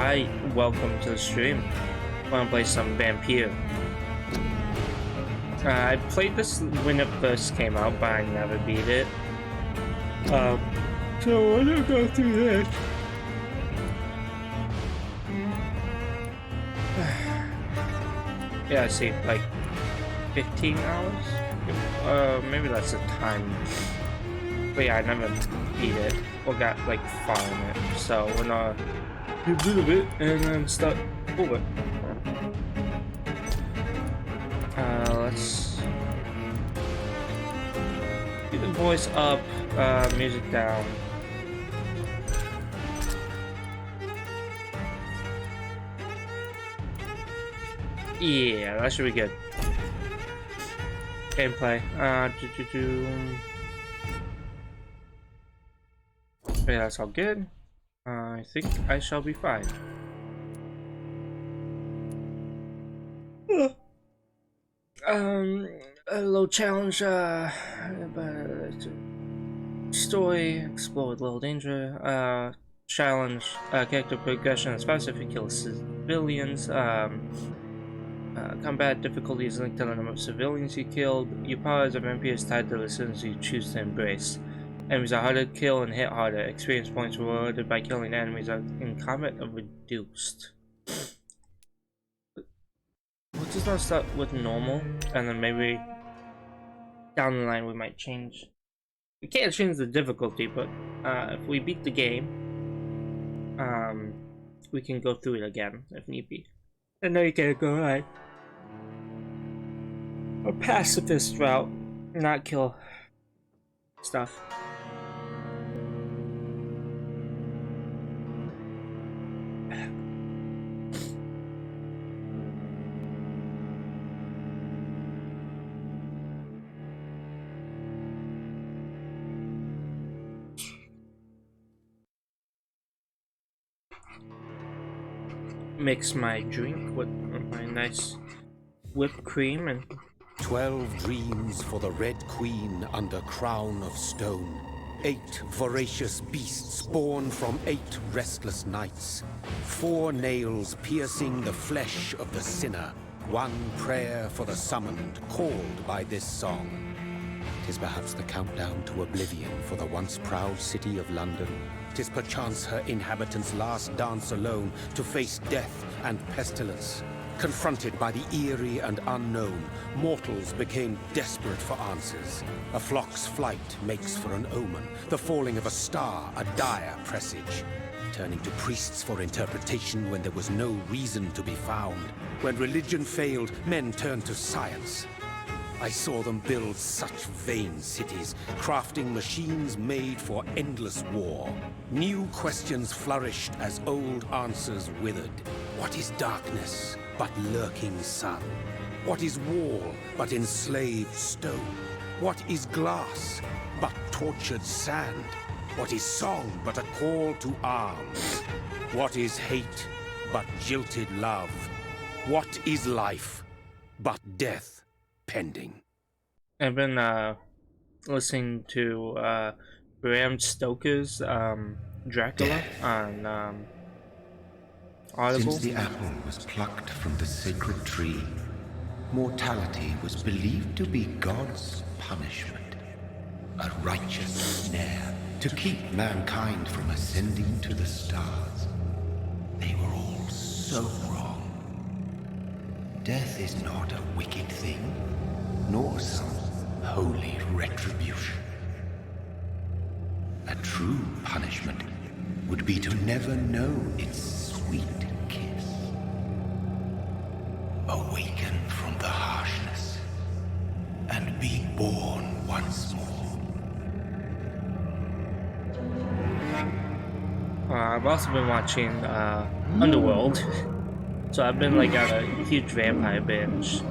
Hi, welcome to the stream. Wanna play some Vampyr. I played this when it first came out, but I never beat it. So I wanna go through this. Yeah, I see, like 15 hours? Maybe that's the time. But yeah, I never beat it or got like far in it, so we're gonna do a little bit and then start over. Let's get the voice up, music down. Yeah, that should be good. Gameplay. Yeah, that's all good. I think I shall be fine. A little challenge, story, explore with little danger, challenge, character progression is fast if you kill civilians, combat difficulty is linked to the number of civilians you killed, your power as a vampire is tied to the sins you choose to embrace. Enemies are harder to kill and hit harder. Experience points rewarded by killing enemies in combat are reduced. We'll just not start with normal, and then maybe down the line we might change. We can't change the difficulty, but if we beat the game, we can go through it again if need be. I know you can't go right a pacifist route, not kill stuff. Mix my drink with my nice whipped cream and 12 dreams for the Red Queen under crown of stone. 8 voracious beasts born from 8 restless nights. 4 nails piercing the flesh of the sinner. 1 prayer for the summoned, called by this song. 'Tis perhaps the countdown to oblivion for the once proud city of London. 'Tis perchance her inhabitants' last dance alone to face death and pestilence. Confronted by the eerie and unknown, mortals became desperate for answers. A flock's flight makes for an omen, the falling of a star a dire presage. Turning to priests for interpretation when there was no reason to be found. When religion failed, men turned to science. I saw them build such vain cities, crafting machines made for endless war. New questions flourished as old answers withered. What is darkness but lurking sun? What is wall but enslaved stone? What is glass but tortured sand? What is song but a call to arms? What is hate but jilted love? What is life but death pending? I've been listening to Bram Stoker's Dracula on Audible. Since the apple was plucked from the sacred tree, mortality was believed to be God's punishment, a righteous snare to keep mankind from ascending to the stars. They were all so wrong. Death is not a wicked thing, nor some holy retribution. A true punishment would be to never know its sweet kiss. Awaken from the harshness and be born once more. I've also been watching Underworld, so I've been like on a huge vampire binge.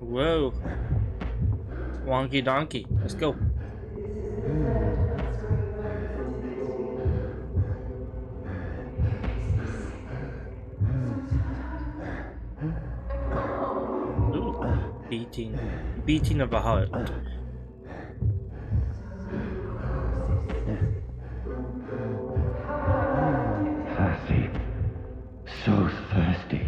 Whoa. Wonky donkey. Let's go. Ooh. Beating of a heart. Thirsty. So thirsty.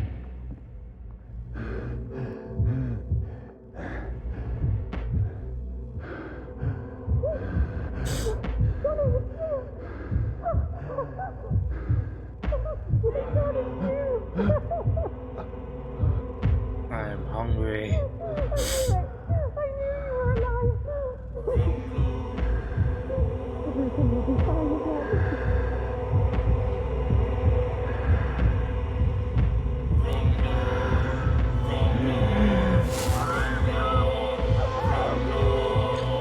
I'm hungry.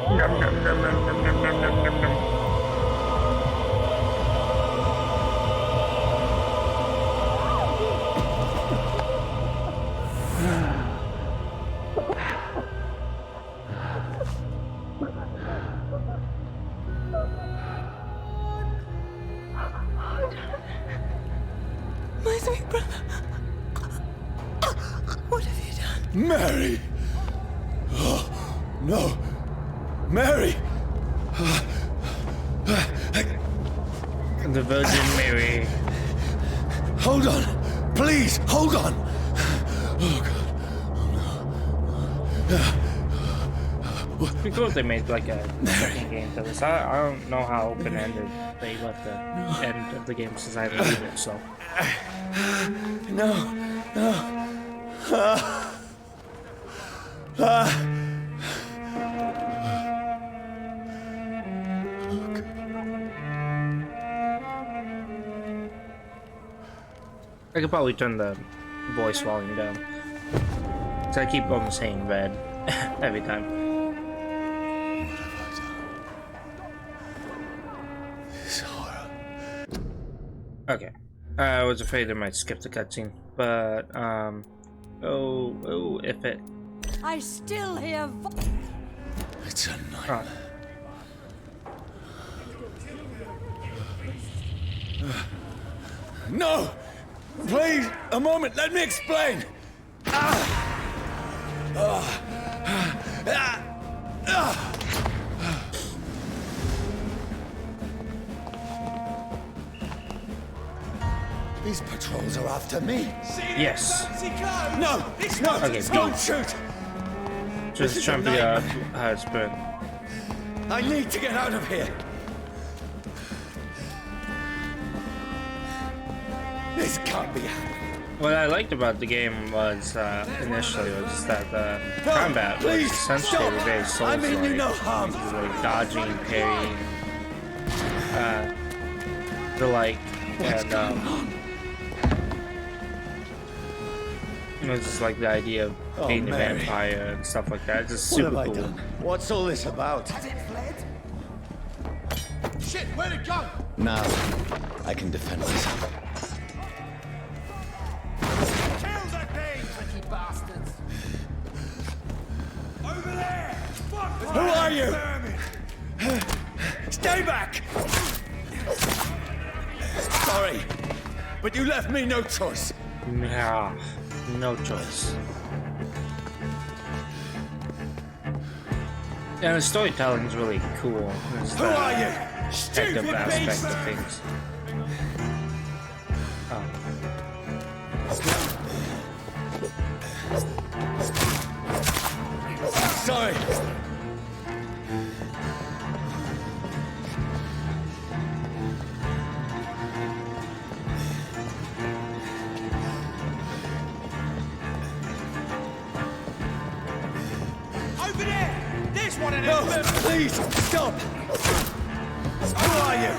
Nom, nom, nom, nom, nom, nom, nom, nom, nom, nom. My sweet brother. What have you done? Mary! Oh, no! Mary! The Virgin Mary. Hold on! Please, hold on! Oh, God. Pretty cool if they made like a second game to this. I don't know how open-ended they left the end of the game since I haven't beaten it, so. No, no. I could probably turn the voice volume down. So I keep on saying red every time. What have I done? This horror. Okay. I was afraid I might skip the cutscene, but if it. I still hear. It's a nightmare. No! Please, a moment, let me explain! These patrols are after me. Yes. No! No! Okay, Don't B. shoot! Just trying to figure out how it's been. I need to get out of here! This can't be happening. What I liked about the game was initially was that the combat was please, essentially stop. very Souls-like. I mean you no harm. You were like dodging, parrying, the like, and it was just like the idea of being a Mary. vampire and stuff like that. It's just What super have I cool. done? What's all this about? Has it fled? Shit, where'd it go? Now, I can defend myself. Tricky bastards. Over there! Fuck! Who are you? Stay back! Sorry, but you left me no choice. Yeah, no choice. And the storytelling is really cool. It's Who the are you? detective Stupid aspect beast! of things. Oh. Sorry. Over there! There's one of No, them! please, stop! Who are you?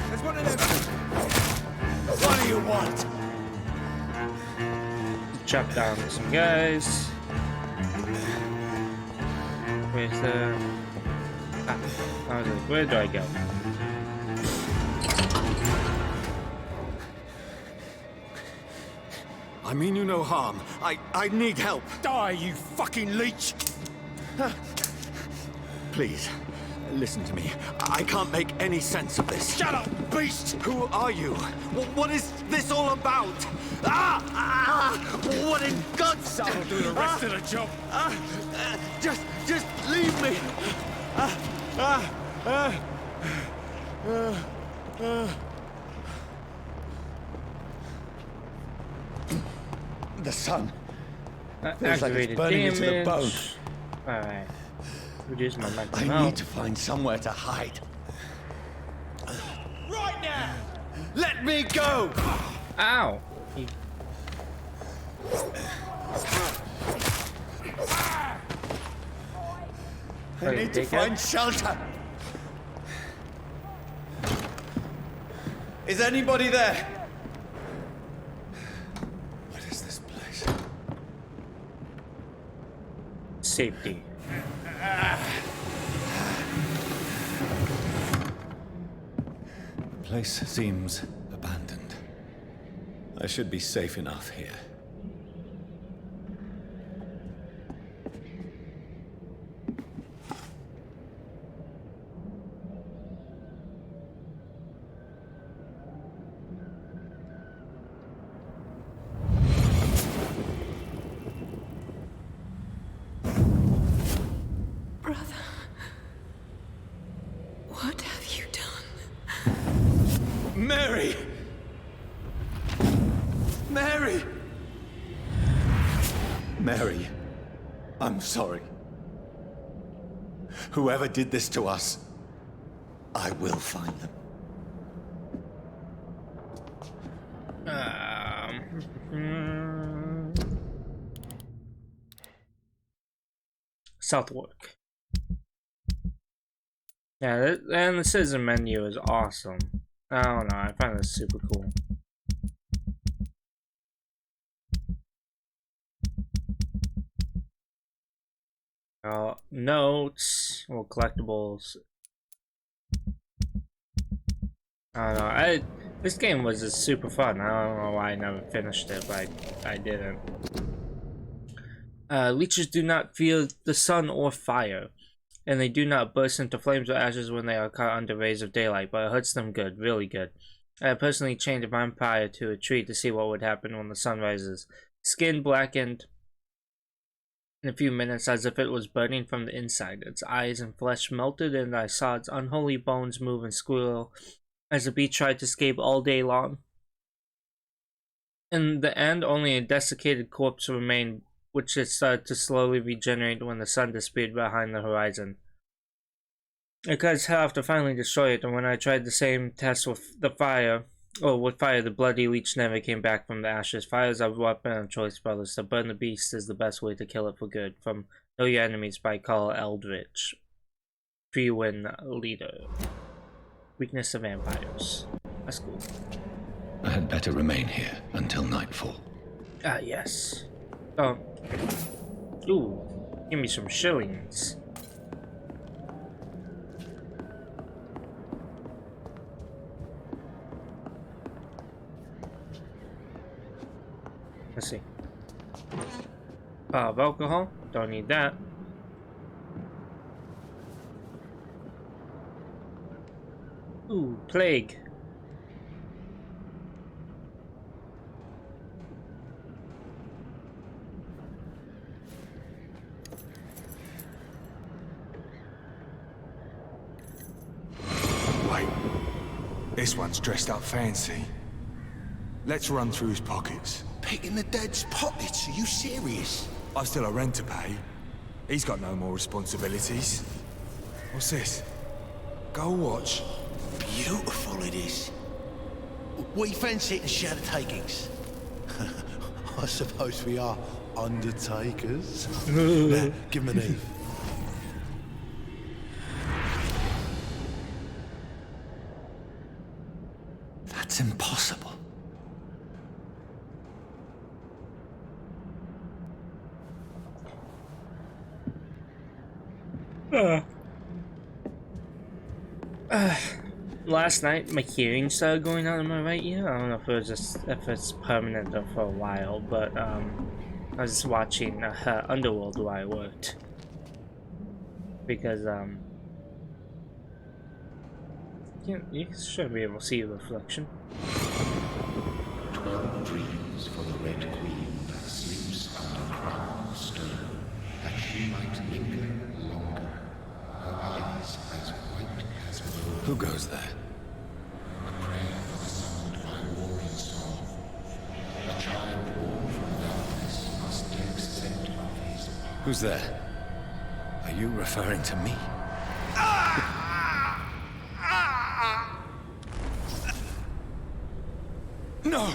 There's one of them. What do you want? Chop down some guys. Where's the... I was like, where do I go? I mean you no harm. I need help. Die, you fucking leech! Please, listen to me. I can't make any sense of this. Shut up, beast! Who are you? What is this all about? What in God's... That'll do the rest of the job. Just leave me. The sun. Feels like it's burning into the bone. Alright. Reduce my mental I health. need to find somewhere to hide. Right now! Let me go! Ow! I need to find shelter. Is anybody there? What is this place? Safety. The place seems abandoned. I should be safe enough here. What have you done? Mary! Mary! Mary, I'm sorry. Whoever did this to us, I will find them. Southwark. Yeah, and the citizen menu is awesome. I don't know, I find this super cool. Notes, or collectibles. I don't know, this game was just super fun. I don't know why I never finished it, but I didn't. Leeches do not feel the sun or fire, and they do not burst into flames or ashes when they are caught under rays of daylight, but it hurts them good, really good. I personally chained a vampire to a tree to see what would happen when the sun rises. Skin blackened in a few minutes as if it was burning from the inside. Its eyes and flesh melted, and I saw its unholy bones move and squeal as the beast tried to escape all day long. In the end, only a desiccated corpse remained, which it started to slowly regenerate when the sun disappeared behind the horizon. I cut its head off to finally destroy it, and when I tried the same test with the fire, the bloody leech never came back from the ashes. Fire is our weapon of choice, brothers. To burn the beast is the best way to kill it for good. From Know Your Enemies by Carl Eldritch. Pre-win leader. Weakness of vampires. That's cool. I had better remain here until nightfall. Ah, yes. Oh. Ooh. Give me some shillings. Let's see. Of alcohol. Don't need that. Ooh, plague. Wait, this one's dressed up fancy. Let's run through his pockets. Picking the dead's pockets? Are you serious? I've still a rent to pay. He's got no more responsibilities. What's this? Gold watch. Beautiful it is. We fancy it and share the takings. I suppose we are undertakers. Now, give him an Eve. That's impossible. Last night my hearing started going out in my right ear. I don't know if it was just if it's permanent or for a while, but I was watching Underworld while I worked because you should be able to see the reflection. 12 dreams for the Red Queen that sleeps under crown of stone, that she might linger longer, her eyes as white as wool. Who goes there? A prayer summoned by warring song. A child born from darkness must take scent of his power. Who's there? Are you referring to me? No!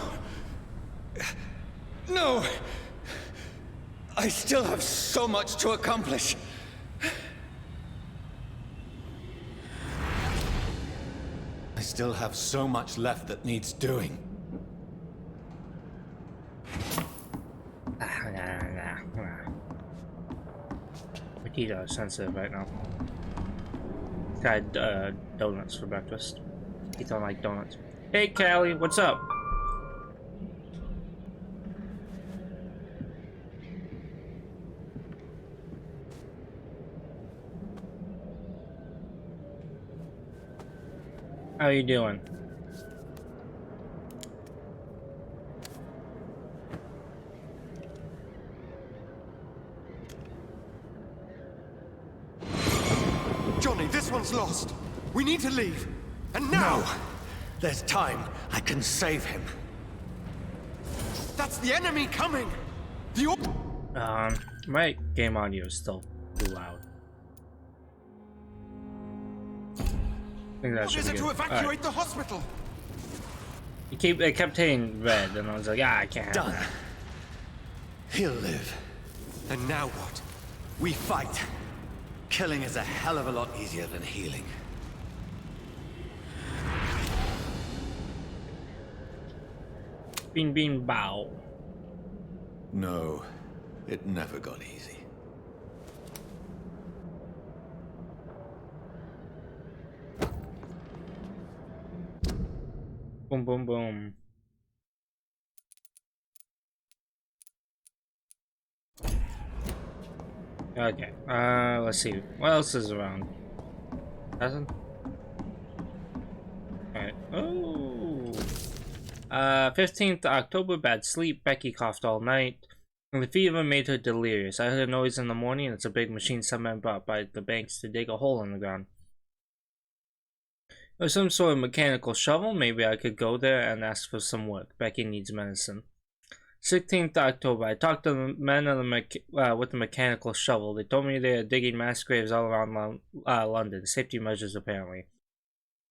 No! I still have so much to accomplish. I still have so much left that needs doing. Potato is sensitive right now. Had donuts for breakfast. He don't like donuts. Hey Callie, what's up? How you doing? Johnny, this one's lost. We need to leave. And now! No. There's time. I can save him. That's the enemy coming! My game audio is still too loud. I think that should be good. To evacuate the hospital? It kept hitting red, and I was like, I can't. Done. He'll live. And now what? We fight. Killing is a hell of a lot easier than healing. Bing bing bow. No, it never got easy. Boom boom boom. Okay, let's see. What else is around? Doesn't? Alright. Oh! 15th October, bad sleep. Becky coughed all night. And the fever made her delirious. I heard a noise in the morning. It's a big machine someone brought by the banks to dig a hole in the ground. It was some sort of mechanical shovel. Maybe I could go there and ask for some work. Becky needs medicine. 16th October, I talked to the men of the with the mechanical shovel. They told me they are digging mass graves all around London. Safety measures, apparently.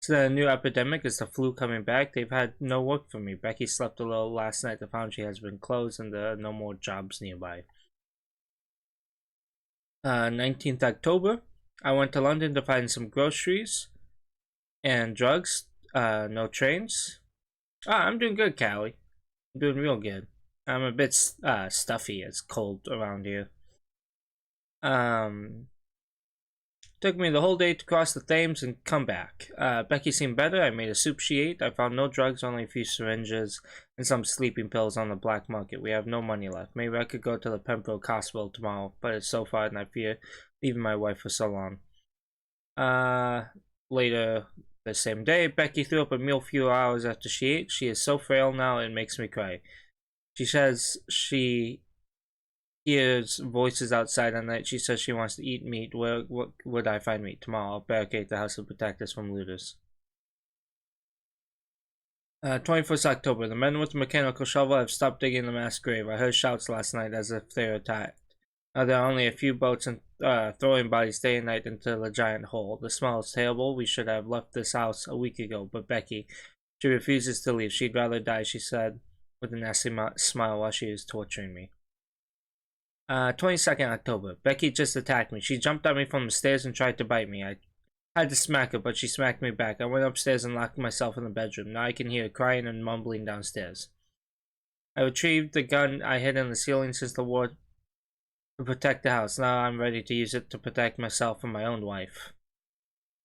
So the new epidemic is the flu coming back. They've had no work for me. Becky slept a little last night. The foundry has been closed and there are no more jobs nearby. 19th October, I went to London to find some groceries and drugs. No trains. I'm doing good, Callie. I'm doing real good. I'm a bit stuffy. It's cold around here. Took me the whole day to cross the Thames and come back. Becky seemed better. I made a soup she ate. I found no drugs, only a few syringes and some sleeping pills on the black market. We have no money left. Maybe I could go to the Pembroke Hospital tomorrow, but it's so far and I fear leaving my wife for so long. Later the same day, Becky threw up a meal a few hours after she ate. She is so frail now it makes me cry. She says she hears voices outside at night. She says she wants to eat meat. Where would I find meat? Tomorrow I'll barricade the house to protect us from looters. 21st October. The men with the mechanical shovel have stopped digging the mass grave. I heard shouts last night as if they were attacked. Now there are only a few boats and throwing bodies day and night into the giant hole. The smell is terrible. We should have left this house a week ago, but Becky, she refuses to leave. She'd rather die, she said, with a nasty smile while she is torturing me. 22nd October. Becky just attacked me. She jumped at me from the stairs and tried to bite me. I had to smack her, but she smacked me back. I went upstairs and locked myself in the bedroom. Now I can hear her crying and mumbling downstairs. I retrieved the gun I hid in the ceiling since the war to protect the house. Now I'm ready to use it to protect myself and my own wife.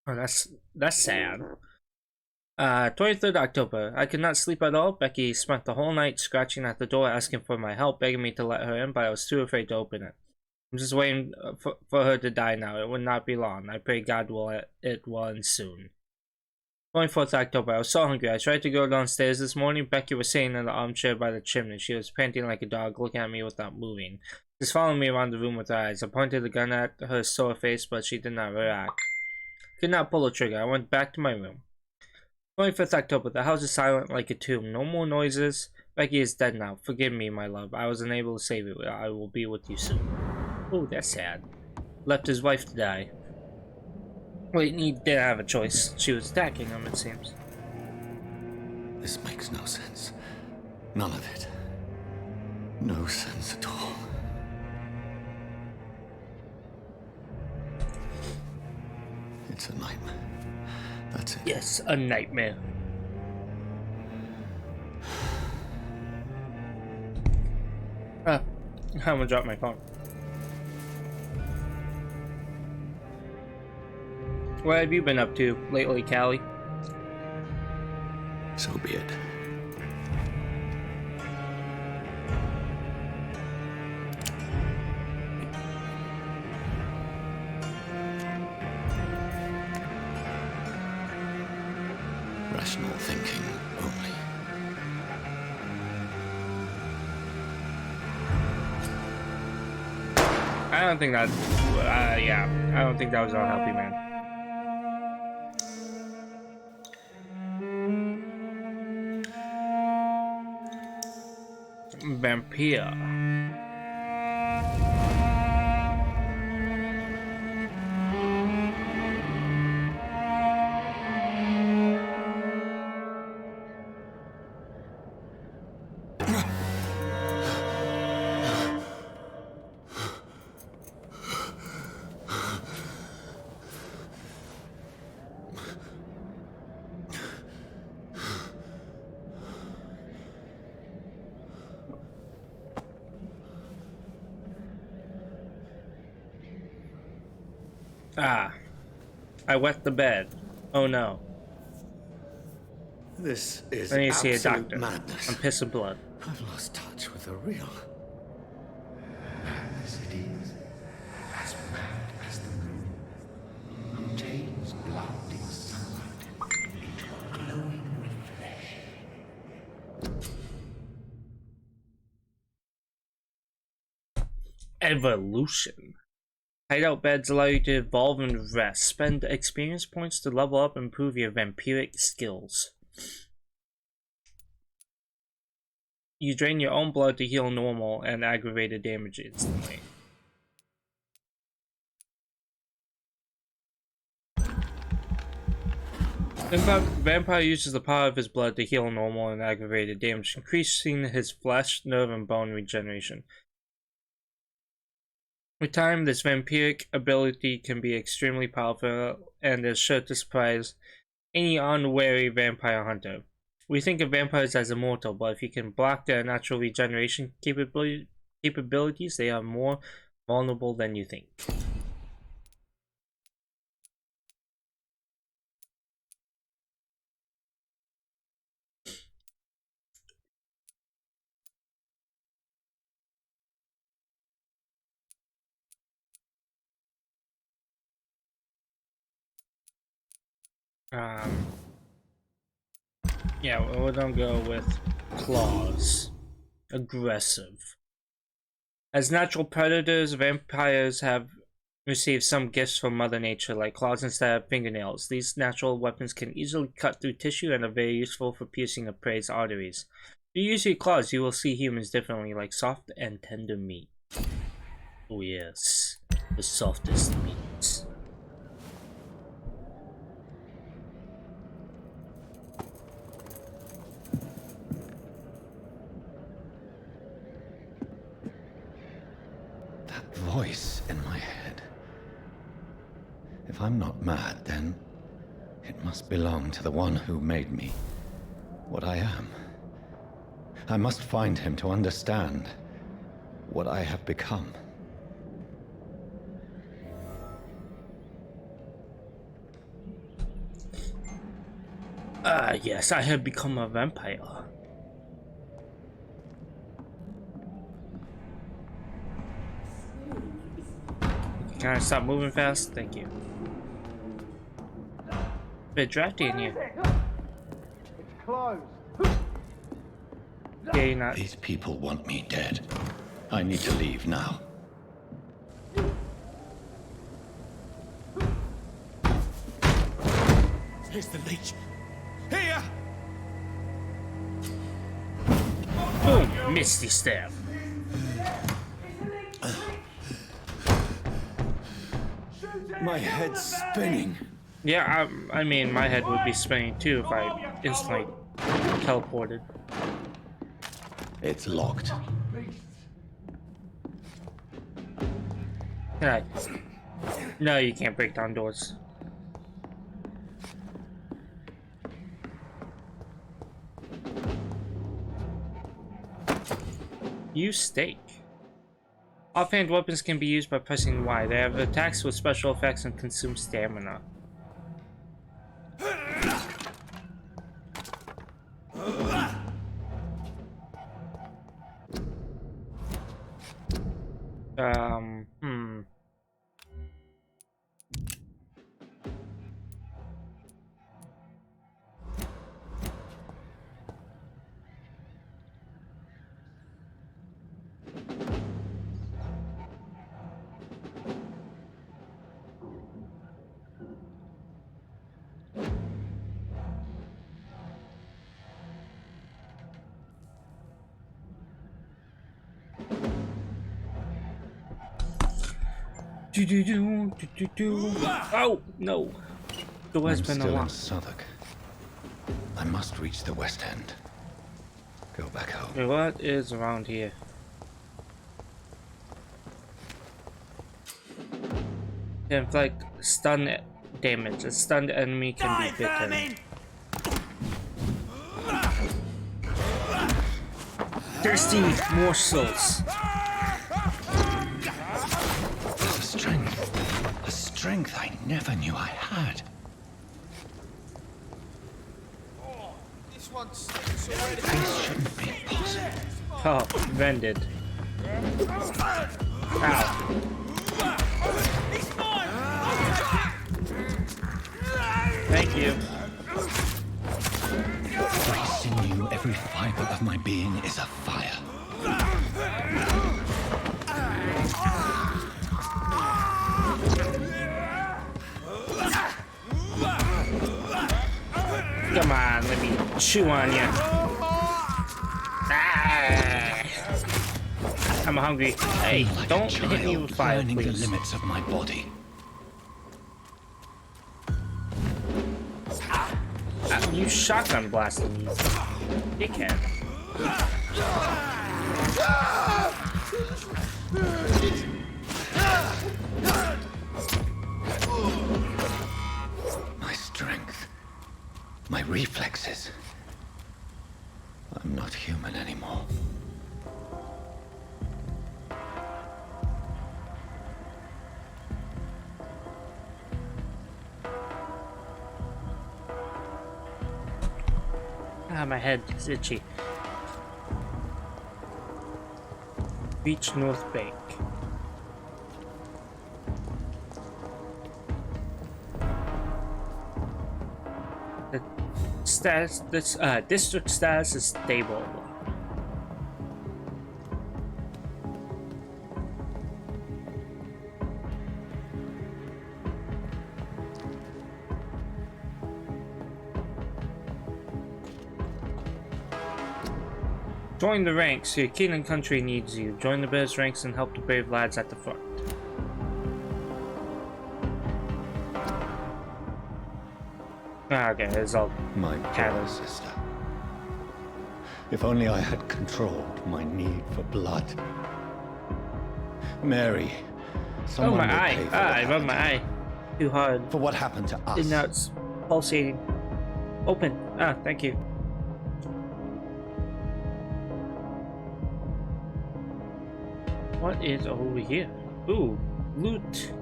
Oh, that's sad. 23rd October. I could not sleep at all. Becky spent the whole night scratching at the door, asking for my help, begging me to let her in, but I was too afraid to open it. I'm just waiting for her to die now. It would not be long. I pray God it will end soon. 24th October. I was so hungry. I tried to go downstairs this morning. Becky was sitting in the armchair by the chimney. She was panting like a dog, looking at me without moving. She's following me around the room with her eyes. I pointed the gun at her sore face, but she did not react. Could not pull the trigger. I went back to my room. 25th October. The house is silent like a tomb. No more noises. Becky is dead now. Forgive me, my love. I was unable to save you. I will be with you soon. Oh, that's sad. Left his wife to die. Wait, he didn't have a choice. She was attacking him, it seems. This makes no sense. None of it. No sense at all. It's a nightmare. That's it. Yes, a nightmare. I'm gonna drop my phone. What have you been up to lately, Callie? So be it. Rational thinking only. I don't think that. Yeah, I don't think that was unhealthy, man. Vampyr. Ah, I wet the bed. Oh no. This is I need to see a absolute doctor. madness. I'm pissing blood. I've lost touch with the real. Madness it is, as mad as the moon. Obtains blinding sunlight into a glowing reflection. Evolution. Hideout beds allow you to evolve and rest. Spend experience points to level up and improve your vampiric skills. You drain your own blood to heal normal and aggravated damage instantly. In fact, Vampire uses the power of his blood to heal normal and aggravated damage, increasing his flesh, nerve, and bone regeneration. With time, this vampiric ability can be extremely powerful and is sure to surprise any unwary vampire hunter. We think of vampires as immortal, but if you can block their natural regeneration capabilities, they are more vulnerable than you think. Yeah, we're gonna go with claws. Aggressive. As natural predators, vampires have received some gifts from Mother Nature, like claws instead of fingernails. These natural weapons can easily cut through tissue and are very useful for piercing a prey's arteries. If you use your claws, you will see humans differently, like soft and tender meat. Oh yes, the softest meat. Voice in my head. If If I'm not mad, then it must belong to the one who made me what I am. I must find him to understand what I have become. Yes, I have become a vampire. Can I stop moving fast? Thank you. Bit drafty in here. It's closed. Yeah, you're not. These people want me dead. I need to leave now. Here's the leech. Here! Boom! Misty step. My head's spinning. Yeah, I mean, my head would be spinning too if I instantly teleported. It's locked. Can I? No, you can't break down doors. Use stake. Offhand weapons can be used by pressing Y. They have attacks with special effects and consume stamina. Hmm. Oh no! The West I'm been still in unlocked. Southwark. I must reach the West End. Go back home. Okay, what is around here? Inflict stun damage. A stunned enemy can be bitten. Thirsty morsels. A strength I never knew I had. This shouldn't be possible. Oh, vended. Ow. Thank you. Every sinew, every fiber of my being is afire. Come on, let me chew on you. Ah, I'm hungry. Hey, Like don't a hit me with fire, learning the please. limits of my body. You shotgun blasting me, dickhead. My strength. My reflexes. I'm not human anymore. Ah, my head is itchy. Beach North Bank. The status, this district status is stable. Join the ranks. Your king and country needs you. Join the best ranks and help the brave lads at the front. Ah, okay, it's all My cattle. poor sister. If only I had controlled my need for blood. Mary, Oh, someone my will eye. pay for Ah, what I rubbed my happened. eye. too hard. For what happened to us? And now it's pulsating. Open. Ah, thank you. What is over here? Ooh, loot.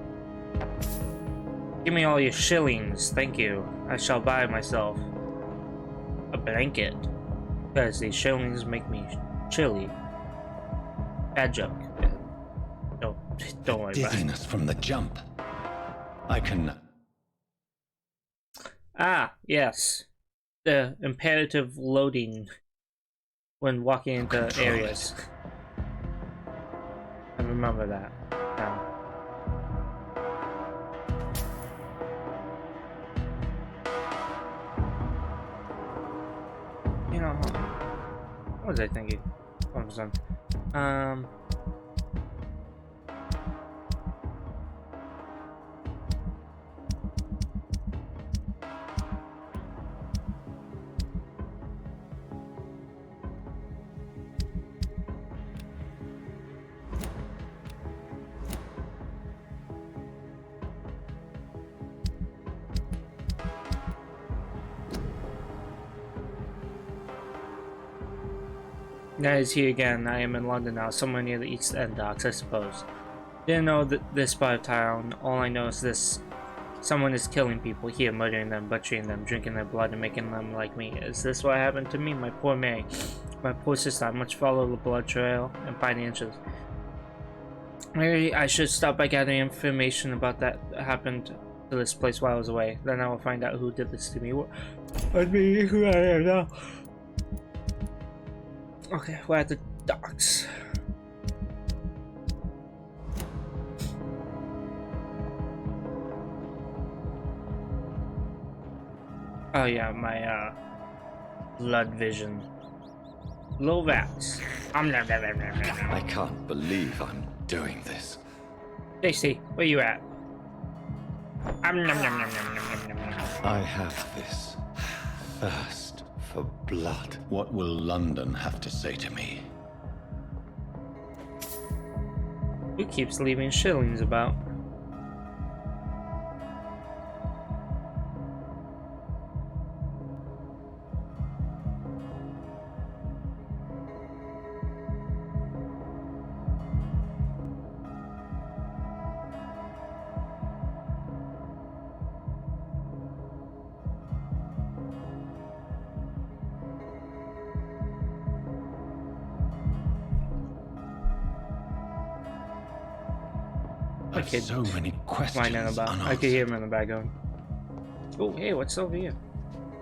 Give me all your shillings, thank you. I shall buy myself a blanket. Because these shillings make me chilly. Bad joke. Don't worry about it. Dizziness from the jump. I can... Ah, yes. The imperative loading when walking into Control areas. I remember that now. You know, what was I thinking? All of a sudden. That is here again. I am in London now, somewhere near the East End docks, I suppose. Didn't know this part of town. All I know is this. Someone is killing people here, murdering them, butchering them, drinking their blood, and making them like me. Is this what happened to me? My poor May. My poor sister. I must follow the blood trail and find answers. Maybe I should stop by gathering information about that happened to this place while I was away. Then I will find out who did this to me. I'd be who I am now. Okay, we're at the docks. Oh yeah, my blood vision. Low rats. I can't believe I'm doing this. Stacy, where you at? I have this thirst for blood. What will London have to say to me? Who keeps leaving shillings about? Kid So many questions whining about. unanswered. I could hear him in the background. Oh, hey, what's over here?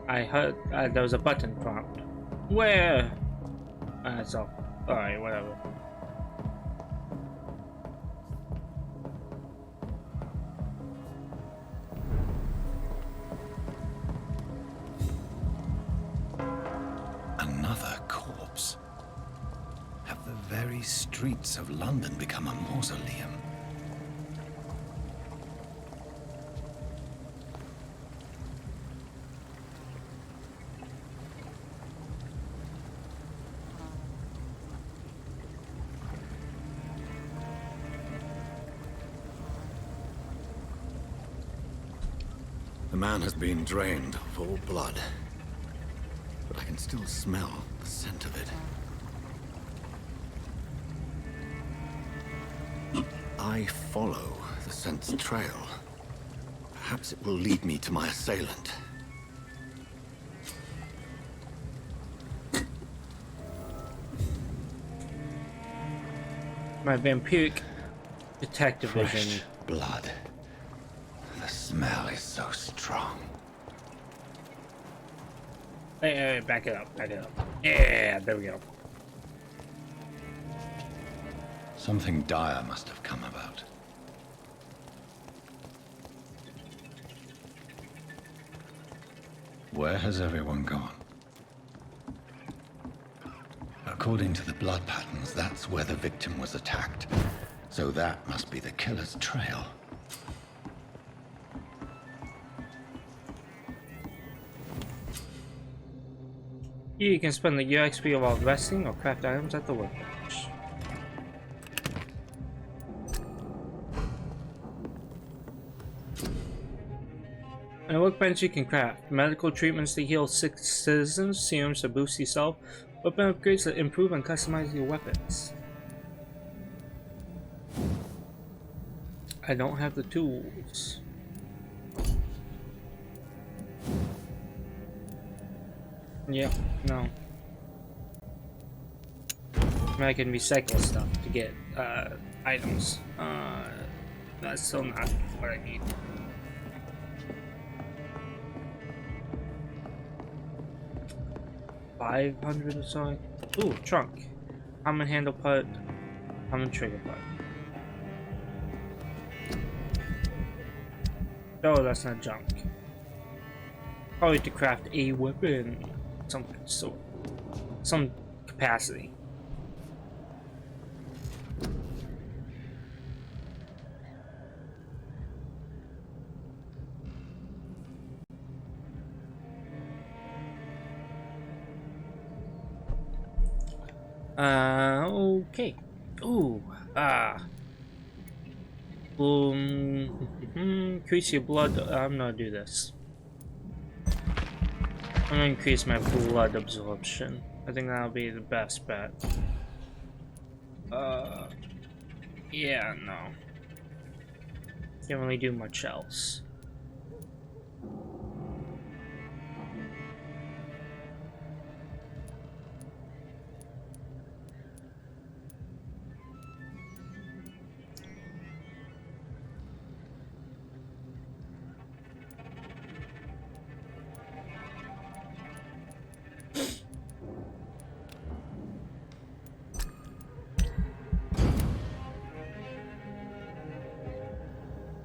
I heard there was a button prompt. Where? That's all. Alright, whatever. Another corpse. Have the very streets of London become a mausoleum? The man has been drained of all blood, but I can still smell the scent of it. I follow the scent's trail. Perhaps it will lead me to my assailant. My vampiric detective Fresh vision. blood. The smell is so strong. Hey, back it up, back it up. Yeah, there we go. Something dire must have come about. Where has everyone gone? According to the blood patterns, that's where the victim was attacked. So that must be the killer's trail. Here you can spend the year XP while resting or craft items at the workbench. Workbench you can craft. Medical treatments to heal sick citizens, serums to boost yourself, weapon upgrades to improve and customize your weapons. I don't have the tools. Yeah, no. I mean, I can recycle stuff to get items. That's still not what I need. $500 or so. Ooh, trunk. Common handle part. Common trigger part. Oh, that's not junk. Probably to craft a weapon. Some capacity. Okay. Ooh, increase your blood. I'm gonna do this. I'm gonna increase my blood absorption. I think that'll be the best bet. Yeah, no. Can't really do much else.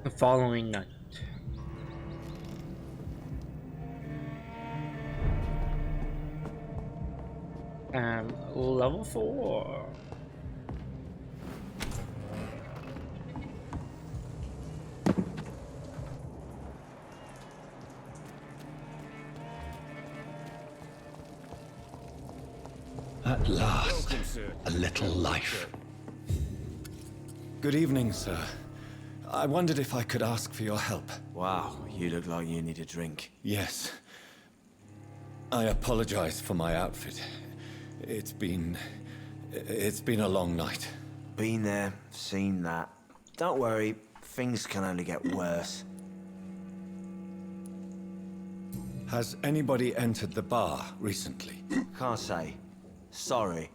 The following night. Level 4. At last, a little life. Good evening, sir. I wondered if I could ask for your help. Wow, you look like you need a drink. Yes. I apologize for my outfit. It's been a long night. Been there, seen that. Don't worry, things can only get worse. Has anybody entered the bar recently? Can't say. Sorry.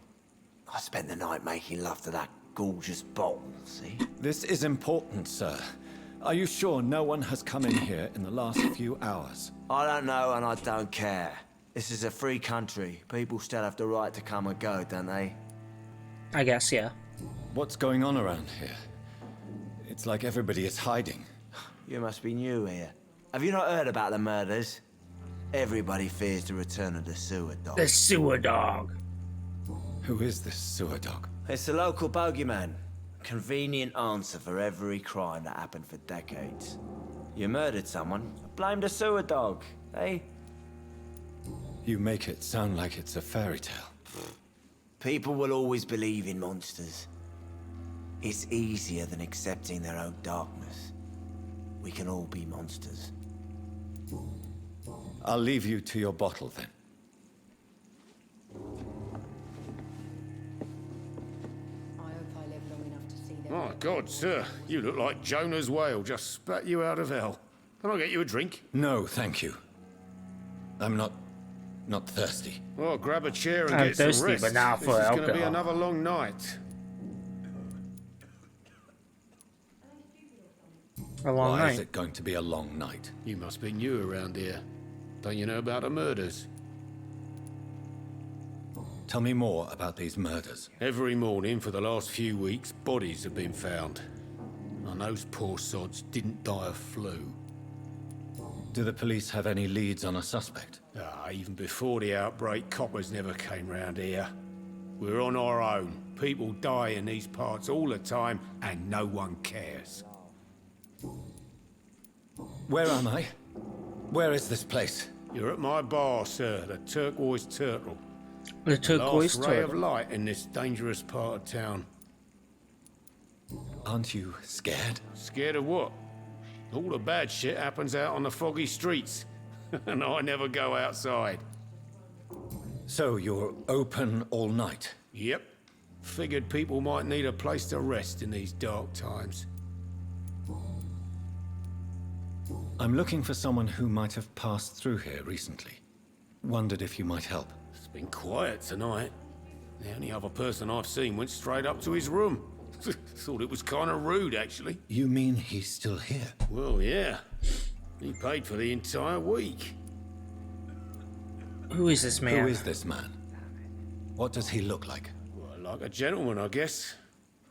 I spent the night making love to that gorgeous bottle, see? This is important, sir. Are you sure no one has come in here in the last few hours? I don't know and I don't care. This is a free country. People still have the right to come and go, don't they? I guess, yeah. What's going on around here? It's like everybody is hiding. You must be new here. Have you not heard about the murders? Everybody fears the return of the sewer dog. The sewer dog. Who is this sewer dog? It's the local bogeyman. Convenient answer for every crime that happened for decades. You murdered someone, blame the sewer dog, eh? You make it sound like it's a fairy tale. People will always believe in monsters. It's easier than accepting their own darkness. We can all be monsters. I'll leave you to your bottle then. My God, sir, you look like Jonah's whale just spat you out of hell. Can I get you a drink? No, thank you. I'm not thirsty. Well, grab a chair and I'm get some thirsty, rest. but now for this is going to be alcohol. another long night. A long Why night. is it going to be a long night? You must be new around here. Don't you know about the murders? Tell me more about these murders. Every morning for the last few weeks, bodies have been found. And those poor sods didn't die of flu. Do the police have any leads on a suspect? Even before the outbreak, coppers never came round here. We're on our own. People die in these parts all the time, and no one cares. Where am I? Where is this place? You're at my bar, sir, the Turquoise Turtle. The turquoise Last ray of turtle. light in this dangerous part of town. Aren't you scared? Scared of what? All the bad shit happens out on the foggy streets, and I never go outside. So you're open all night? Yep. Figured people might need a place to rest in these dark times. I'm looking for someone who might have passed through here recently. Wondered if you might help. It's been quiet tonight. The only other person I've seen went straight up to his room. Thought it was kind of rude, actually. You mean he's still here? Well, yeah. He paid for the entire week. Who is this man? Who is this man? What does he look like? Well, like a gentleman, I guess.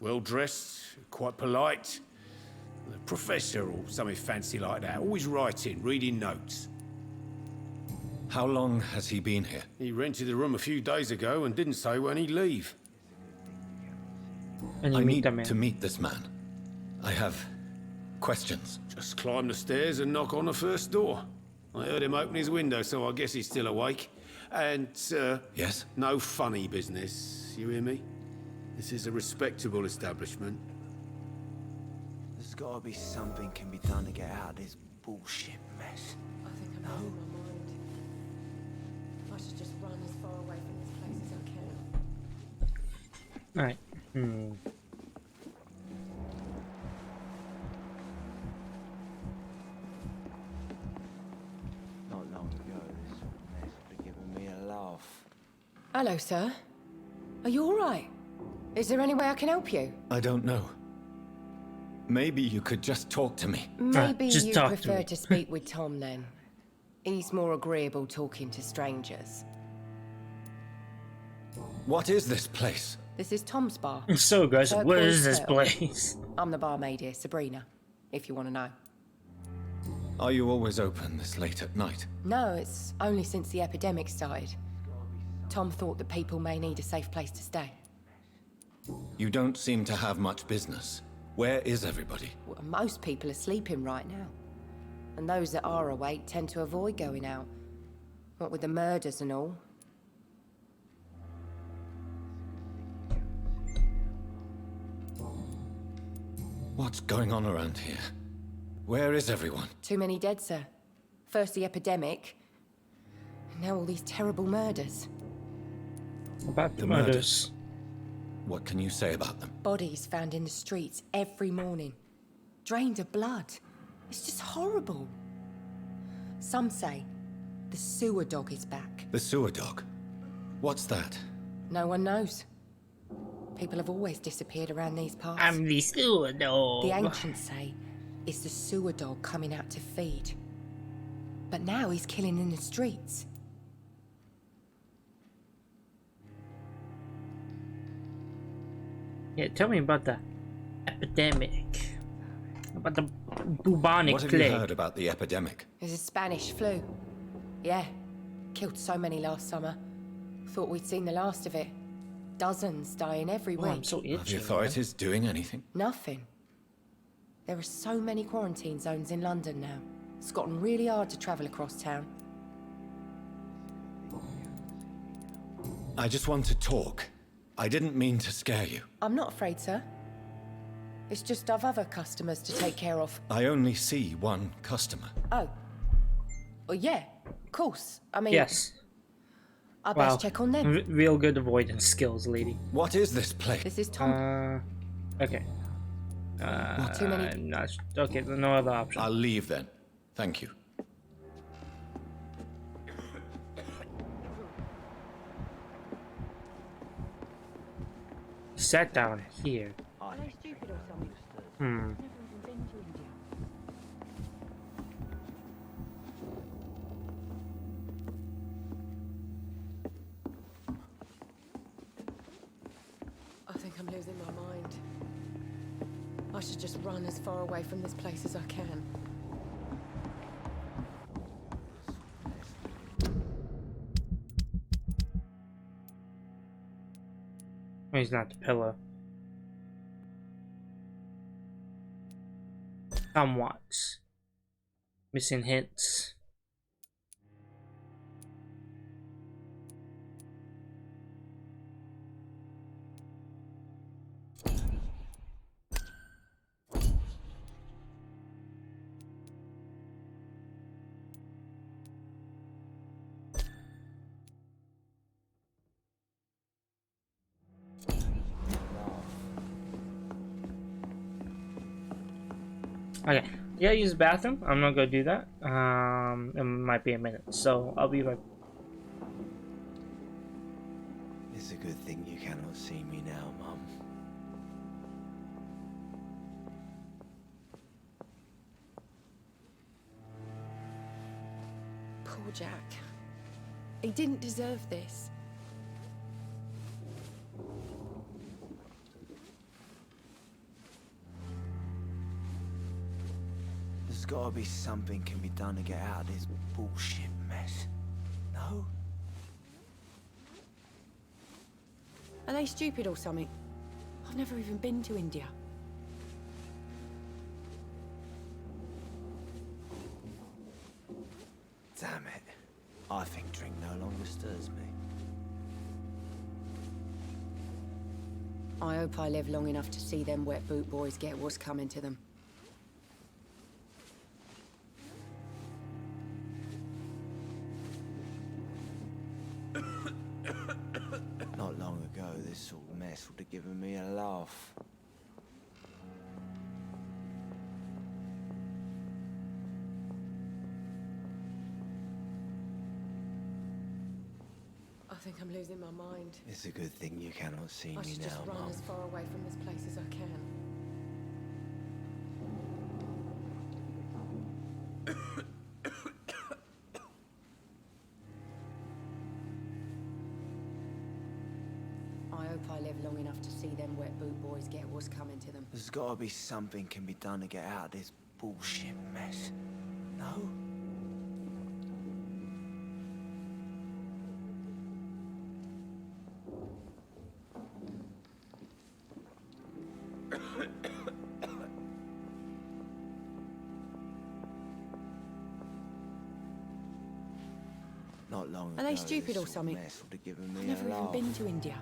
Well-dressed, quite polite. A professor or something fancy like that. Always writing, reading notes. How long has he been here? He rented the room a few days ago and didn't say when he'd leave. And you I meet need the man. to meet this man. I have questions. Just climb the stairs and knock on the first door. I heard him open his window, so I guess he's still awake. And, Yes? no funny business, you hear me? This is a respectable establishment. There's gotta be something can be done to get out of this bullshit mess. I think I'm losing my mind. I should just run as far away from this place as I can. Alright. Not long ago, this mess would have given me a laugh. Hello, sir. Are you all right? Is there any way I can help you? I don't know. Maybe you could just talk to me. Maybe just you talk to prefer me. to speak with Tom then. He's more agreeable talking to strangers. What is this place? This is Tom's bar. So aggressive. What Turquoise is this Pearl. place? I'm the barmaid here, Sabrina, if you want to know. Are you always open this late at night? No, it's only since the epidemic started. Tom thought that people may need a safe place to stay. You don't seem to have much business. Where is everybody? Well, most people are sleeping right now. And those that are awake tend to avoid going out. What with the murders and all. What's going on around here? Where is everyone? Too many dead, sir. First the epidemic, and now all these terrible murders. About the The murders. What can you say about them? Bodies found in the streets every morning. Drained of blood. It's just horrible. Some say the sewer dog is back. The sewer dog. What's that? No one knows. People have always disappeared around these parts. I'm the sewer dog. The ancients say it's the sewer dog coming out to feed. But now he's killing in the streets. Yeah, tell me about the epidemic. About the bubonic What have plague. you heard about the epidemic? There's a Spanish flu. Yeah. Killed so many last summer. Thought we'd seen the last of it. Dozens dying every Oh, week. I'm so Are the itchy. authorities doing anything? Nothing. There are so many quarantine zones in London now. It's gotten really hard to travel across town. I just want to talk. I didn't mean to scare you. I'm not afraid, sir. It's just I've other customers to take care of. I only see one customer. Oh. Well, yeah, of course. I mean, Yes. I Wow. best check on them. Real good avoidance skills, lady. What is this place? This is Tom. Okay. Too many. I'm not okay, there's no other option. I'll leave then. Thank you. Sat down here. Hmm. I think I'm losing my mind. I should just run as far away from this place as I can. Oh, he's not the pillow. Somewhat. Missing hints. Okay. Yeah, use the bathroom. I'm not gonna do that. It might be a minute, so I'll be right. It's a good thing you cannot see me now, Mum. Poor Jack. He didn't deserve this. There's gotta be something can be done to get out of this bullshit mess. No? Are they stupid or something? I've never even been to India. Damn it. I think drink no longer stirs me. I hope I live long enough to see them wet boot boys get what's coming to them. Not long ago, this sort of mess would have given me a laugh. I think I'm losing my mind. It's a good thing you cannot see I me should now, just run Mum. as far away from this place as I can. I hope I live long enough to see them wet boot boys get what's coming to them. There's gotta be something can be done to get out of this bullshit mess. No? Not long ago, Are they stupid this or sort of something? mess would have given me I've never a even laugh. been to India.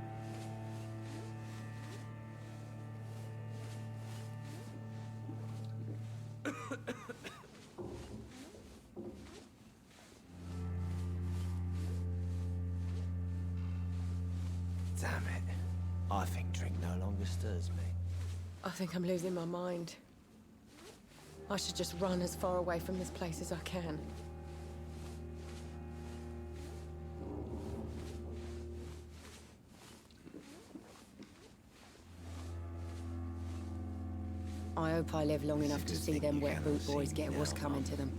Damn it. I think drink no longer stirs me. I think I'm losing my mind. I should just run as far away from this place as I can. I hope I live long It's a enough to good see thing them you wet cannot boot see boys me get what's now, coming Mum. to them.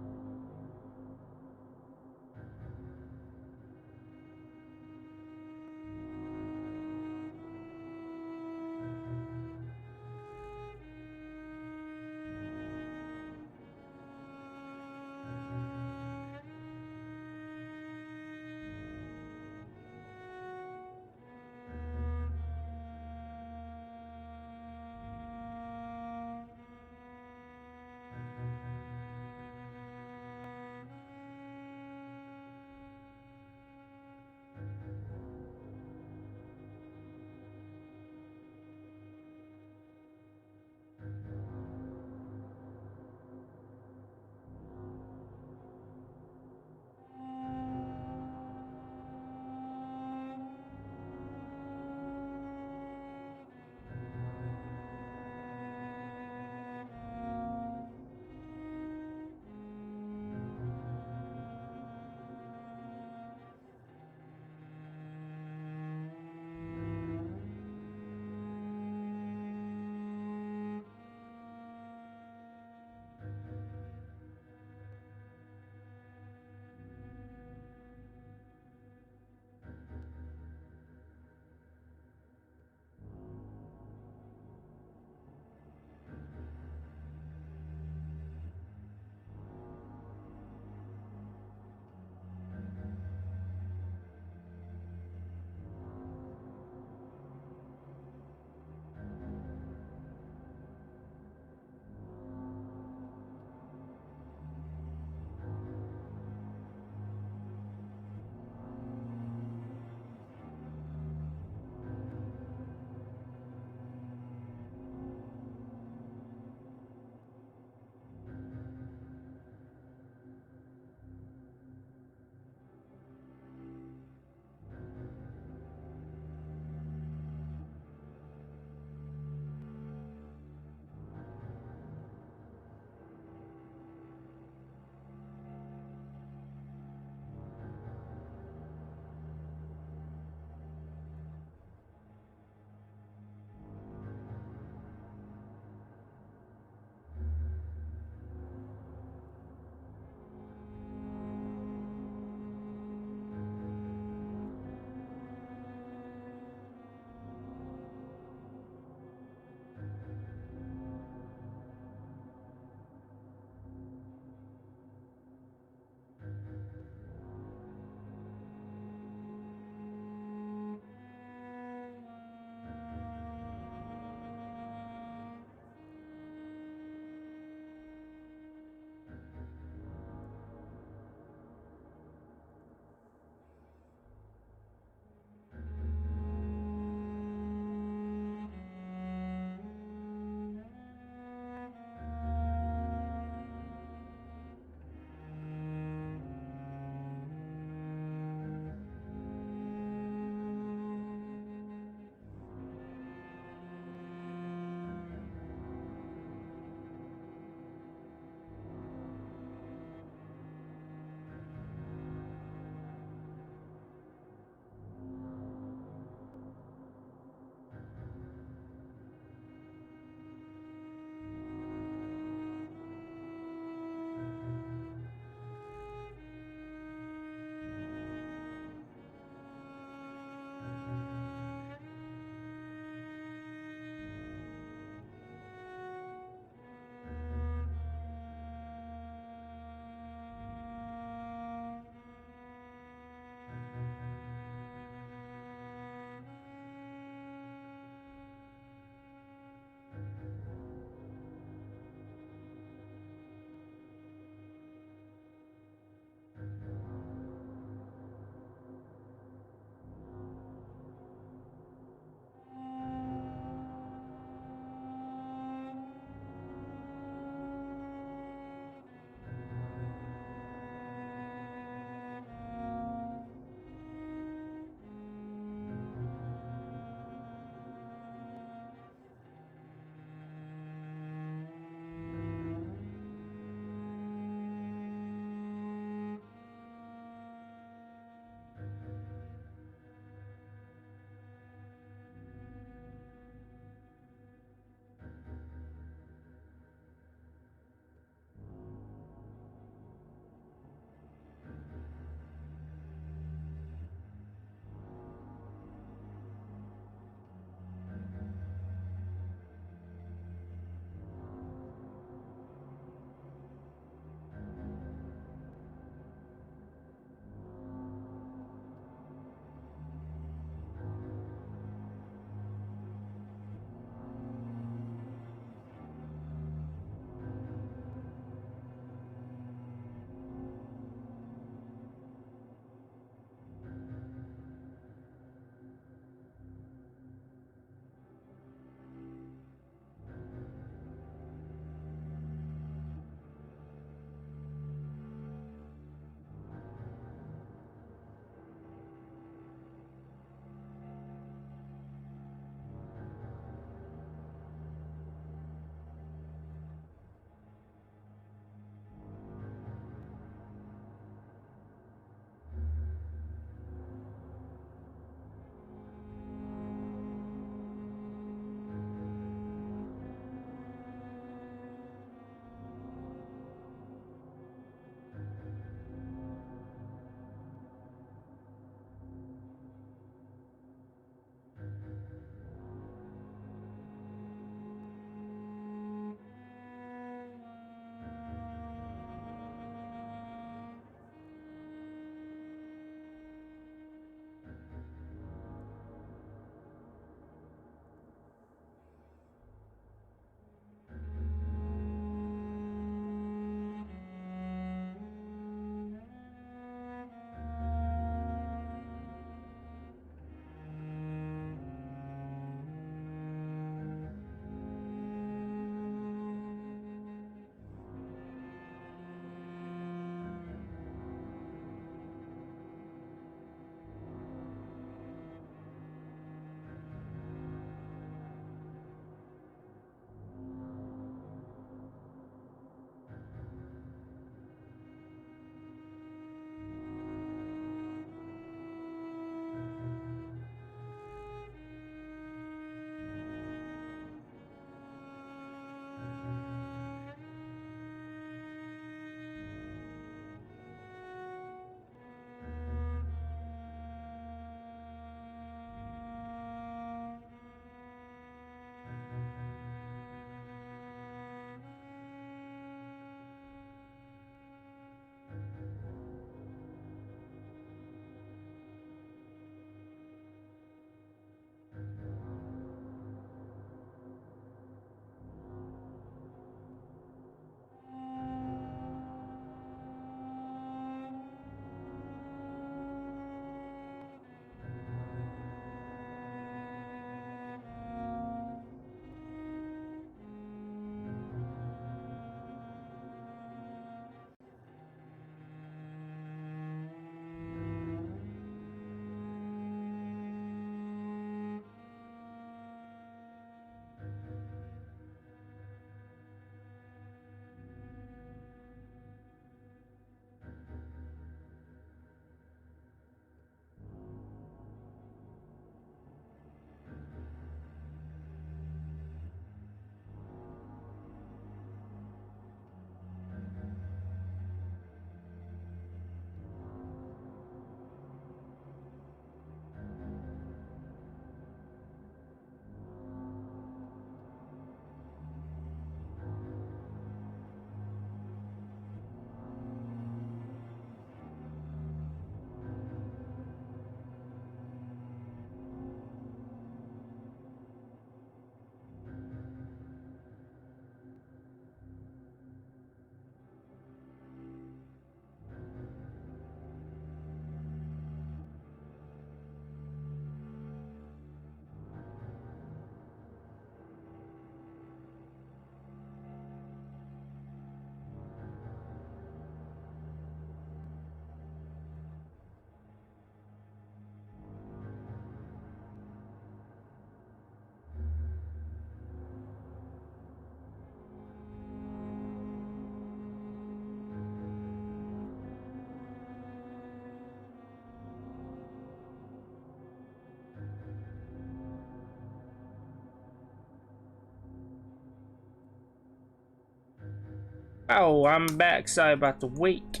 Oh, I'm back. Sorry about the wait.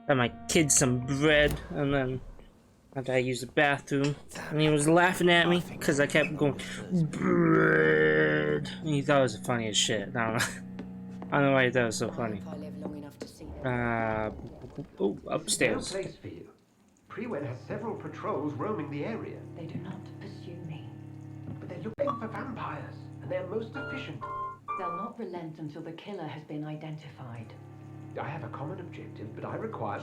Had my kid some bread, and then after I used the bathroom, and he was laughing at me because I kept going bread. And he thought it was the funniest shit. I don't know. I don't know why he thought it was so funny. Oh, upstairs. No place for you. Prewen has several patrols roaming the area. They do not pursue me. But they're looking for vampires, and they're most efficient. They'll not relent until the killer has been identified. I have a common objective, but I require...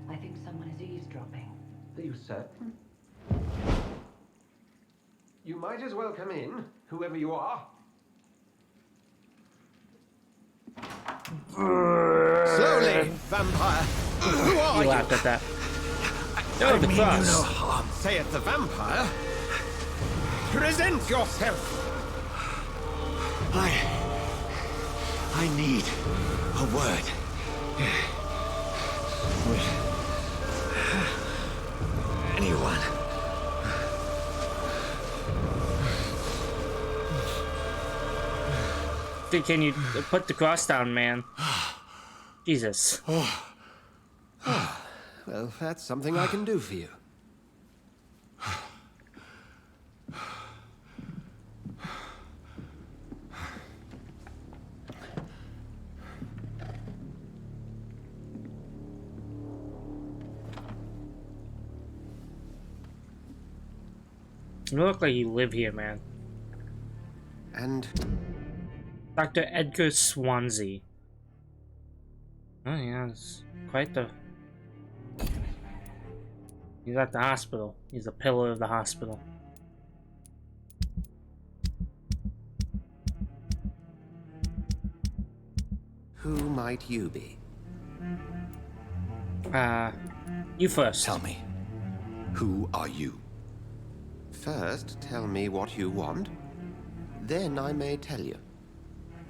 I think someone is eavesdropping. Are you certain? You might as well come in, whoever you are. Slowly, vampire. Who are You you? laughed at that. I the mean cross. you no harm, saith the vampire. Present yourself. I need a word. With anyone. Can you put the cross down, man? Jesus. Well, that's something I can do for you. You look like you live here, man. And Dr. Edgar Swansea. Oh yeah, it's quite the... He's at the hospital. He's a pillar of the hospital. who might you be? You first. Tell me, who are you? First, tell me what you want. Then I may tell you.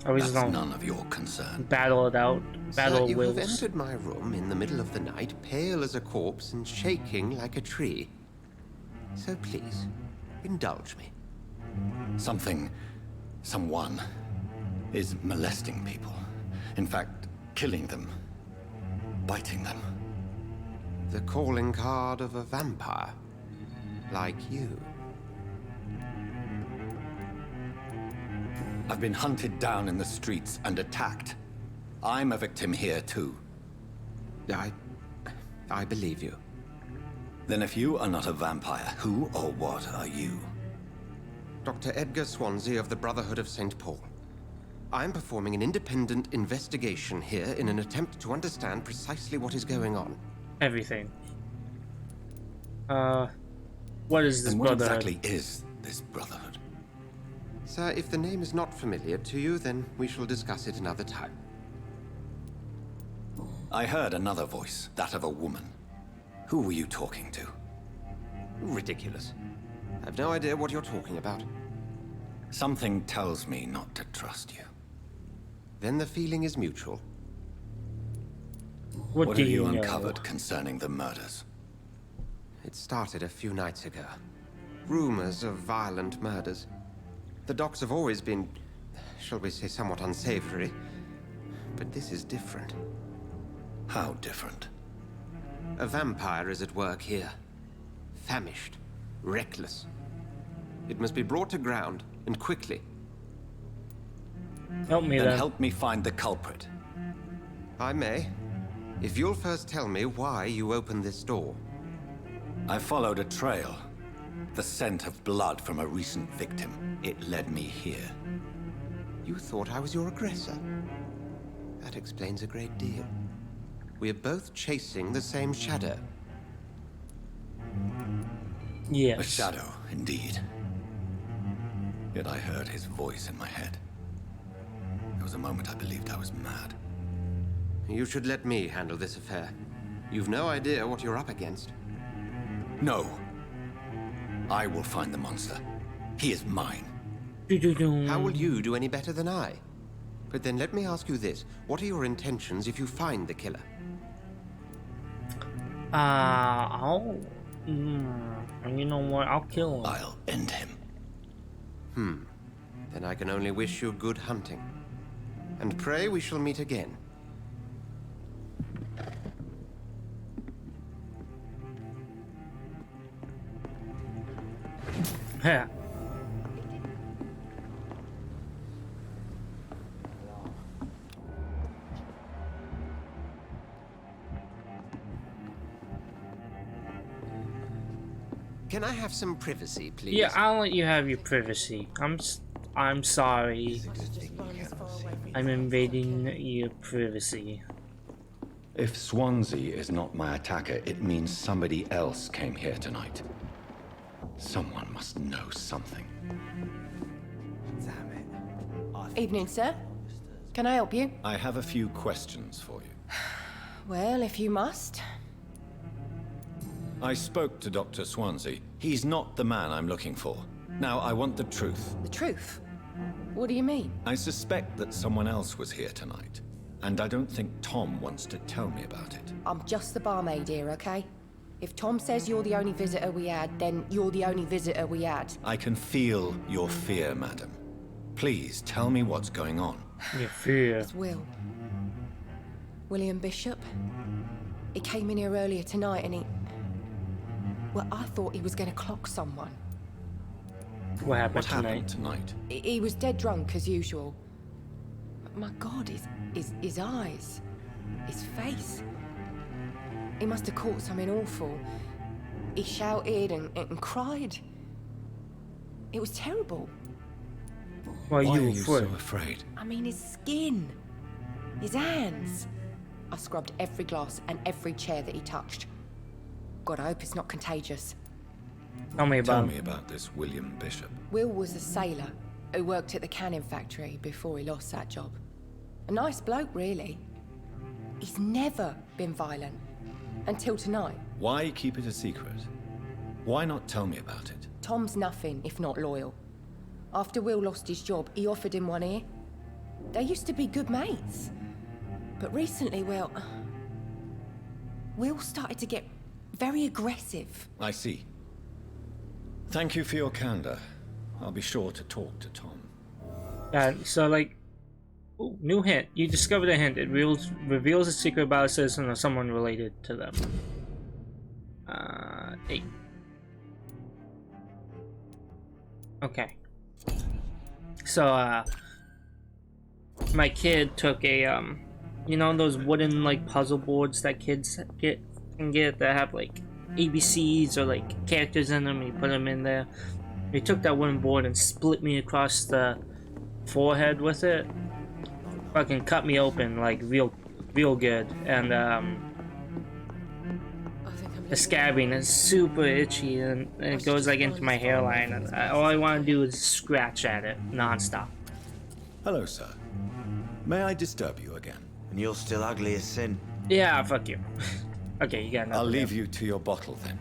Are we just That's gonna none of your concern. battle it out? Battle Sir, you wills. have entered my room in the middle of the night, pale as a corpse and shaking like a tree. So please, indulge me. Someone is molesting people. In fact, killing them. Biting them. The calling card of a vampire. Like you. I've been hunted down in the streets and attacked. I'm a victim here too. I believe you. Then if you are not a vampire, who or what are you? Dr. Edgar Swansea of the Brotherhood of St. Paul. I'm performing an independent investigation here in an attempt to understand precisely what is going on. Everything. What is this And what brotherhood? exactly is this brotherhood? Sir, if the name is not familiar to you, then we shall discuss it another time. I heard another voice, that of a woman. Who were you talking to? Ridiculous. I've no idea what you're talking about. Something tells me not to trust you. Then the feeling is mutual. What do have you know? uncovered concerning the murders? It started a few nights ago. Rumors of violent murders. The docks have always been, shall we say, somewhat unsavory. But this is different. How different? A vampire is at work here. Famished. Reckless. It must be brought to ground, and quickly. Help me Then then. help me find the culprit. I may. If you'll first tell me why you opened this door. I followed a trail. The scent of blood from a recent victim. It led me here. You thought I was your aggressor. That explains a great deal. We're both chasing the same shadow. Yes. A shadow, indeed. Yet I heard his voice in my head. There was a moment I believed I was mad. You should let me handle this affair. You've no idea what you're up against. No. I will find the monster. He is mine. How will you do any better than I? But then let me ask you this. What are your intentions if you find the killer? You know what? I'll kill him. I'll end him. Then then I can only wish you good hunting. And pray we shall meet again. Yeah. Can I have some privacy, please? Yeah, I'll let you have your privacy. I'm sorry. I'm invading your privacy. If Swansea is not my attacker, it means somebody else came here tonight. Someone must know something. Evening, sir. Can I help you? I have a few questions for you. Well, if you must. I spoke to Dr. Swansea. He's not the man I'm looking for. Now, I want the truth. The truth? What do you mean? I suspect that someone else was here tonight, and I don't think Tom wants to tell me about it. I'm just the barmaid here, okay? If Tom says you're the only visitor we had, then you're the only visitor we had. I can feel your fear, madam. Please tell me what's going on. Your fear. It's Will. William Bishop. He came in here earlier tonight and he... Well, I thought he was going to clock someone. What happened What tonight? happened tonight? He was dead drunk, as usual. But my God, his eyes. His face. He must have caught something awful. He shouted and cried. It was terrible. Why Why are you you afraid? so afraid? I mean, his skin. His hands. I scrubbed every glass and every chair that he touched. God, I hope it's not contagious. Tell me Tell about me about this William Bishop. Will was a sailor who worked at the canning factory before he lost that job. A nice bloke, really. He's never been violent. Until tonight. Why keep it a secret? Why not tell me about it? Tom's nothing if not loyal. After Will lost his job, he offered him one ear. They used to be good mates. But recently, well... Will started to get very aggressive. I see. Thank you for your candor. I'll be sure to talk to Tom. So like, ooh, new hint. You discovered a hint. It reveals a secret about a citizen or someone related to them. 8. Okay. So my kid took a you know those wooden like puzzle boards that kids can get that have like ABCs or like characters in them. You put them in there. He took that wooden board and split me across the forehead with it. Fucking cut me open like real good, and the scabbing is super itchy and it goes like into my hairline, and all I want to do is scratch at it non-stop. Hello, sir. May I disturb you again? And you're still ugly as sin. Yeah, fuck you. Okay, you got nothing. I'll leave you to your bottle then.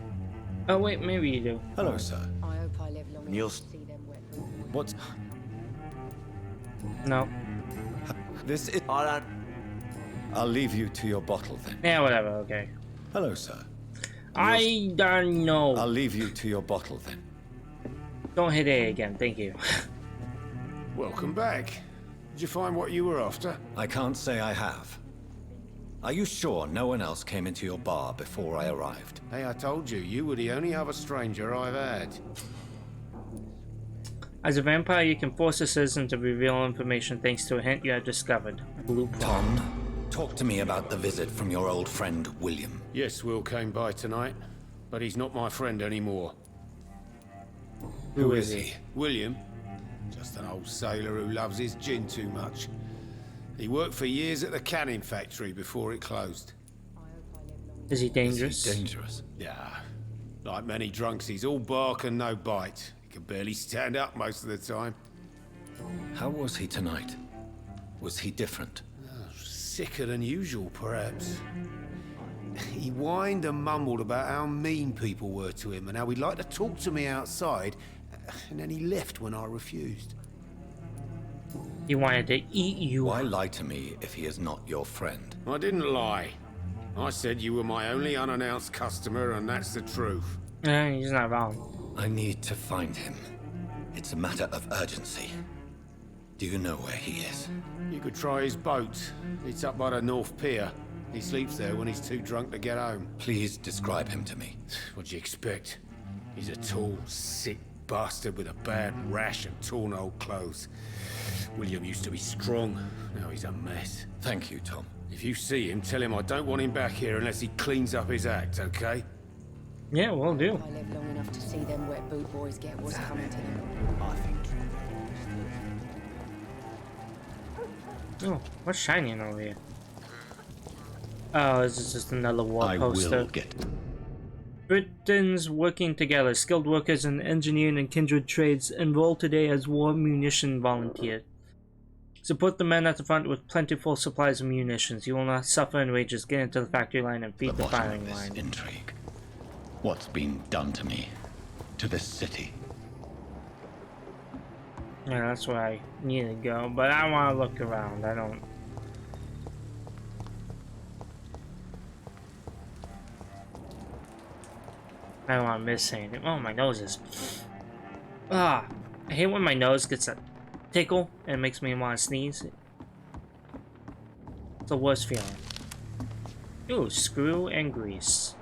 Oh wait, maybe you do. Hello, sir. I hope I live long And you'll... see them wet. What's... No. This is... I don't... I'll leave you to your bottle then. Yeah, whatever, okay. Hello, sir. I don't know. I'll leave you to your bottle then. Don't hit A again, thank you. Welcome back. Did you find what you were after? I can't say I have. Are you sure no one else came into your bar before I arrived? Hey, I told you, you were the only other stranger I've had. As a vampire, you can force a citizen to reveal information thanks to a hint you have discovered. Blue plot. Tom, talk to me about the visit from your old friend, William. Yes, Will came by tonight, but he's not my friend anymore. Who is he? William? Just an old sailor who loves his gin too much. He worked for years at the canning factory before it closed. Is he dangerous? Is he dangerous? Yeah. Like many drunks, he's all bark and no bite. He can barely stand up most of the time. How was he tonight? Was he different? Sicker than usual, perhaps. He whined and mumbled about how mean people were to him and how he'd like to talk to me outside, and then he left when I refused. He wanted to eat you. Why lie to me if he is not your friend? I didn't lie. I said you were my only unannounced customer, and that's the truth. He's not wrong. I need to find him. It's a matter of urgency. Do you know where he is? You could try his boat. It's up by the North Pier. He sleeps there when he's too drunk to get home. Please describe him to me. What do you expect? He's a tall, sick bastard with a bad rash and torn old clothes. William used to be strong. Now he's a mess. Thank you, Tom. If you see him, tell him I don't want him back here unless he cleans up his act, okay? Yeah, we'll do. I live long enough to see them wet boot boys get what's coming to them. I think. Oh, what's shining over here? Oh, this is just another war poster. I will get it. Britons working together. Skilled workers in engineering and kindred trades enroll today as war munition volunteers. Support the men at the front with plentiful supplies of munitions. You will not suffer in wages. Get into the factory line and feed the firing line. Intrigue. What's been done to me? To this city? Yeah, that's where I need to go. But I want to look around. I don't want to miss anything. Oh, my nose is... Ah, I hate when my nose gets a tickle and it makes me want to sneeze. It's the worst feeling. Ooh, screw and grease.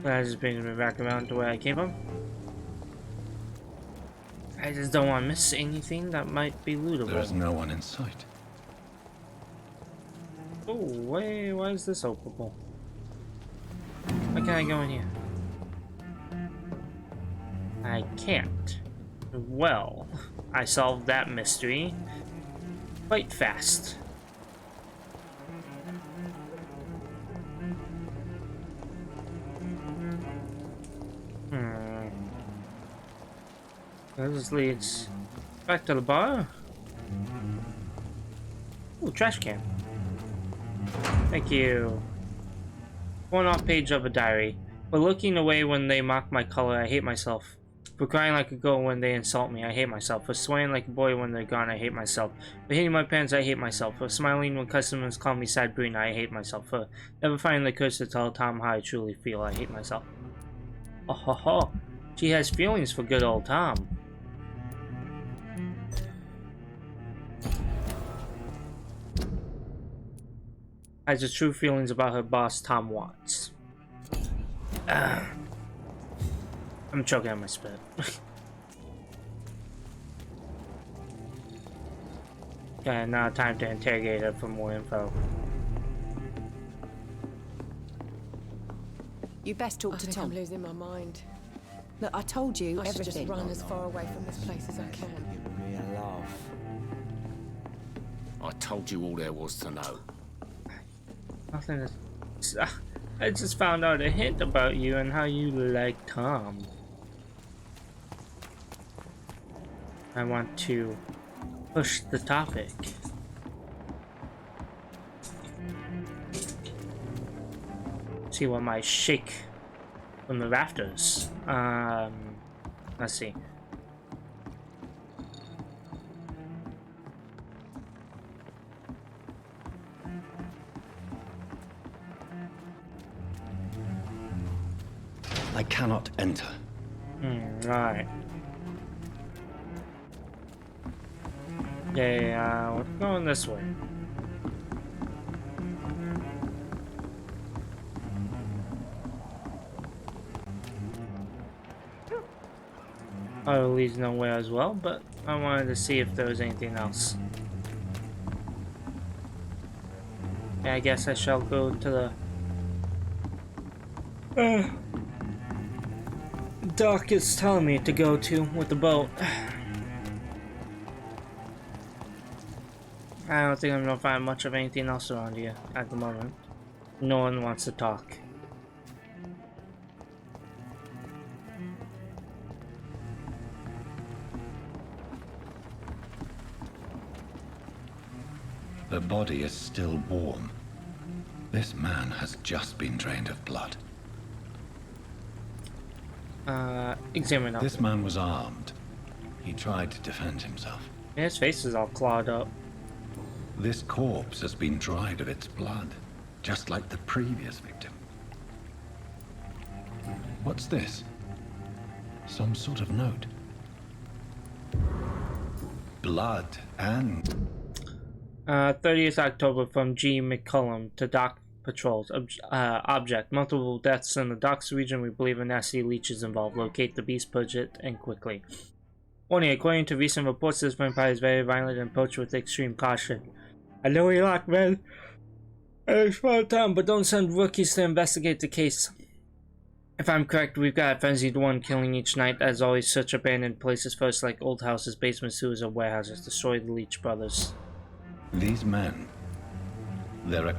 That just brings me back around to where I came from. I just don't want to miss anything that might be lootable. There's no one in sight. Oh, wait, why is this openable? Why can't I go in here? I can't. Well, I solved that mystery quite fast. This leads back to the bar. Ooh, trash can. Thank you. One off page of a diary. For looking away when they mock my color, I hate myself. For crying like a girl when they insult me, I hate myself. For swearing like a boy when they're gone, I hate myself. For hitting my parents, I hate myself. For smiling when customers call me sad Brina, I hate myself. For never finding the courage to tell Tom how I truly feel, I hate myself. Oh ho ho. She has feelings for good old Tom. Has the true feelings about her boss, Tom Watts. I'm choking on my spit. Okay, now time to interrogate her for more info. You best talk to Tom. I'm losing my mind. Look, I told you I should just run as far away from this place as I can. Give me a laugh. I told you all there was to know. Nothing is... I just found out a hint about you and how you like Tom. I want to push the topic. See what might shake from the rafters. Let's see. I cannot enter. Right. Yeah, we're going this way. Oh, it leads nowhere as well, but I wanted to see if there was anything else. Yeah, I guess I shall go to the dock is telling me to go to with the boat. I don't think I'm gonna find much of anything else around here at the moment. No one wants to talk. The body is still warm. This man has just been drained of blood. Examine up. This man was armed. He tried to defend himself. Yeah, his face is all clawed up. This corpse has been dried of its blood, just like the previous victim. What's this? Some sort of note. Blood and... 30th October from G. McCullum to Dock Patrols. Object. Multiple deaths in the docks region. We believe a nasty leech is involved. Locate the beast, purge it, and quickly. Warning, according to recent reports, this vampire is very violent and approach with extreme caution. I know we lack men in a small town, but don't send rookies to investigate the case. If I'm correct, we've got a frenzied one killing each night. As always, search abandoned places first, like old houses, basements, sewers, or warehouses. Destroy the Leech brothers. These men... There are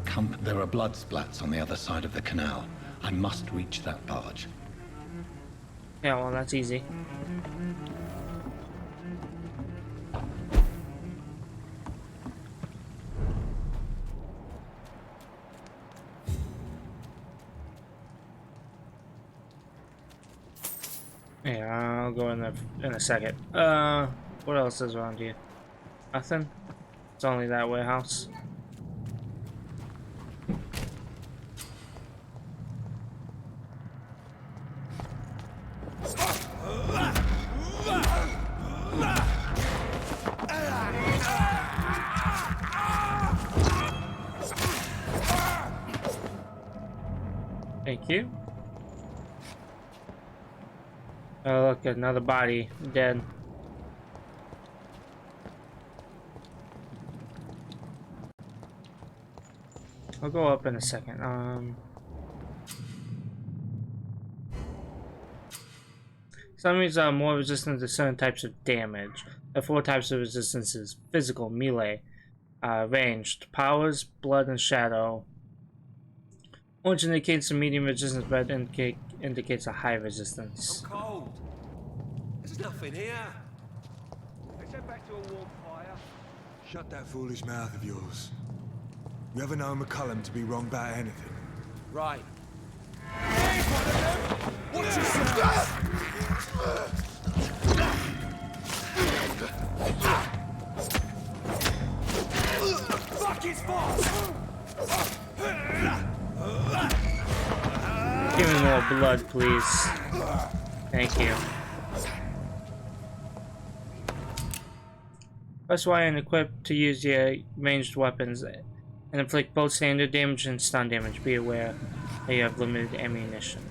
blood splats on the other side of the canal. I must reach that barge. Yeah, well, that's easy. Yeah, I'll go in there in a second. What else is around here? Nothing? It's only that warehouse. Thank you. Oh, look, another body. Dead. I'll go up in a second. Some enemies are more resistant to certain types of damage. There are 4 types of resistances: physical, melee, ranged, powers, blood, and shadow. Orange indicates a medium resistance, red indicates a high resistance. I'm cold. There's nothing here. Let's head back to a warm fire. Shut that foolish mouth of yours. You ever known McCullum to be wrong about anything? Right. Watch yourself! Fuck his boss! Give me more blood, please. Thank you. Press Y and equip to use your ranged weapons and inflict both standard damage and stun damage. Be aware that you have limited ammunition.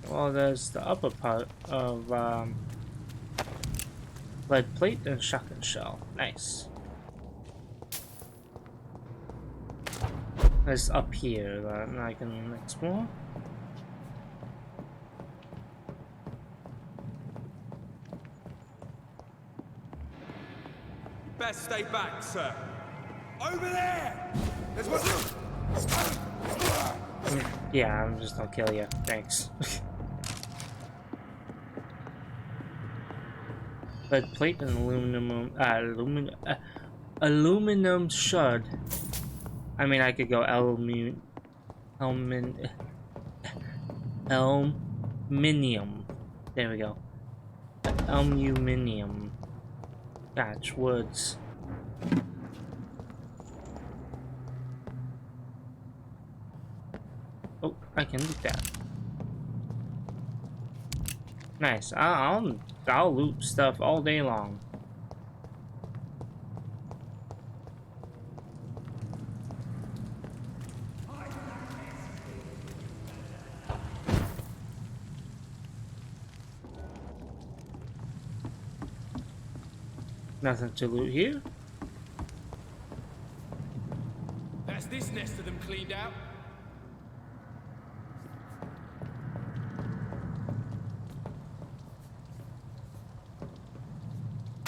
Well, there's the upper part of lead plate and shotgun shell. Nice. There's up here that I can explore. Best stay back, sir. Over there! There's one. Yeah, I'm just gonna kill you. Thanks. Lead plate and aluminum shard. I mean, I could go aluminium. There we go. Aluminium. Gosh, words. Oh, I can loot that. Nice. I'll loot stuff all day long. Nothing to loot here. That's this nest of them cleaned out.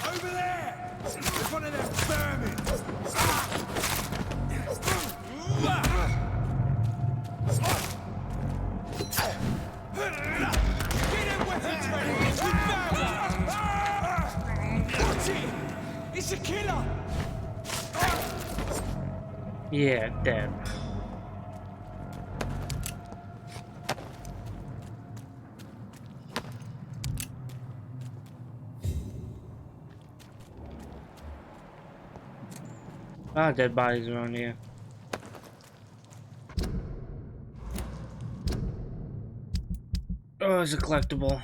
Over there! There's one of them vermin! Get them weapons ready! Watch it! It's a killer! Yeah, dead. Dead bodies around here. Oh, it's a collectible.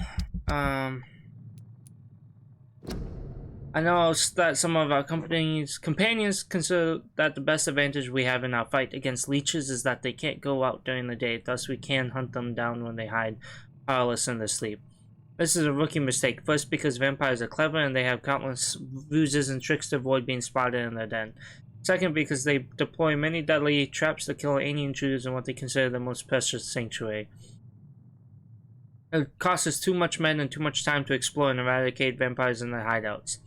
I know that some of our companions consider that the best advantage we have in our fight against leeches is that they can't go out during the day, thus we can hunt them down when they hide, powerless in their sleep. This is a rookie mistake, first because vampires are clever and they have countless ruses and tricks to avoid being spotted in their den. Second, because they deploy many deadly traps to kill any intruders in what they consider the most precious sanctuary. It costs us too much men and too much time to explore and eradicate vampires in their hideouts.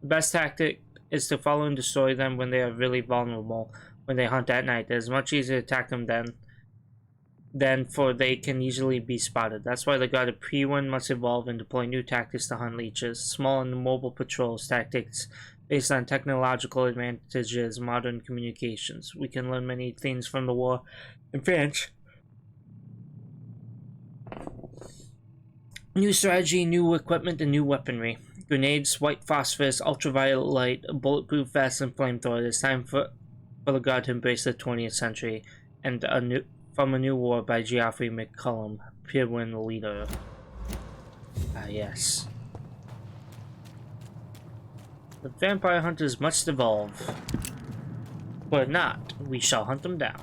The best tactic is to follow and destroy them when they are really vulnerable. When they hunt at night, it is much easier to attack them then for they can easily be spotted. That's why the God of Pre-Win must evolve and deploy new tactics to hunt leeches. Small and mobile patrols tactics based on technological advantages, modern communications. We can learn many things from the war in France. New strategy, new equipment, and new weaponry. Grenades, white phosphorus, ultraviolet light, bulletproof vests, and flamethrower. It's time for the God to embrace the 20th century and from a new war by Geoffrey McCullum, Pre-Win leader. Ah, yes. The vampire hunters must evolve. Or not, we shall hunt them down.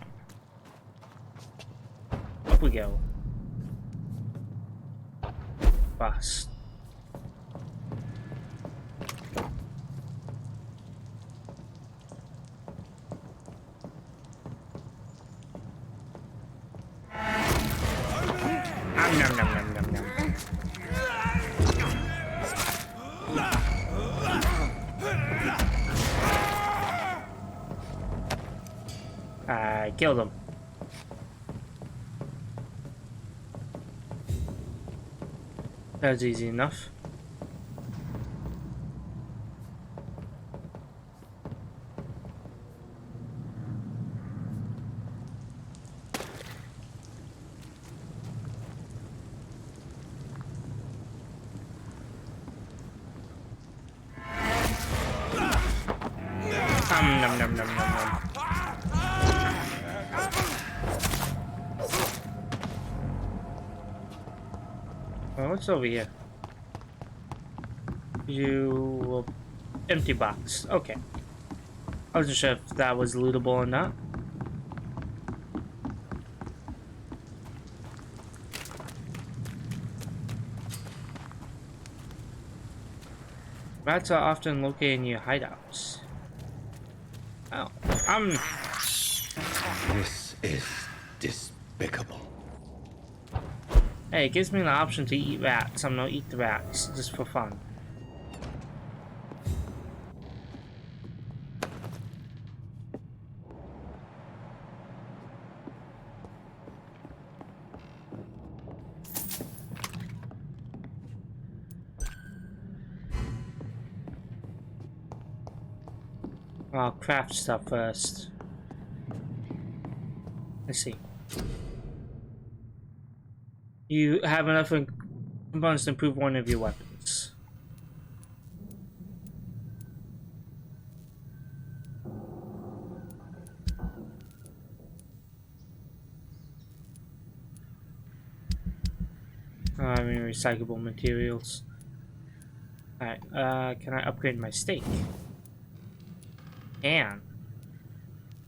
Up we go. Fast. Nom nom nom nom nom nom. I killed him. That was easy enough. Nom nom nom nom nom. Oh, what's over here? You... empty box. Okay. I wasn't sure if that was lootable or not. Rats are often located in your hideouts. Oh, This is despicable. Hey, it gives me the option to eat rats. I'm gonna eat the rats, just for fun. I'll craft stuff first. Let's see. You have enough components to improve one of your weapons. I mean, recyclable materials. Alright, can I upgrade my steak? Can.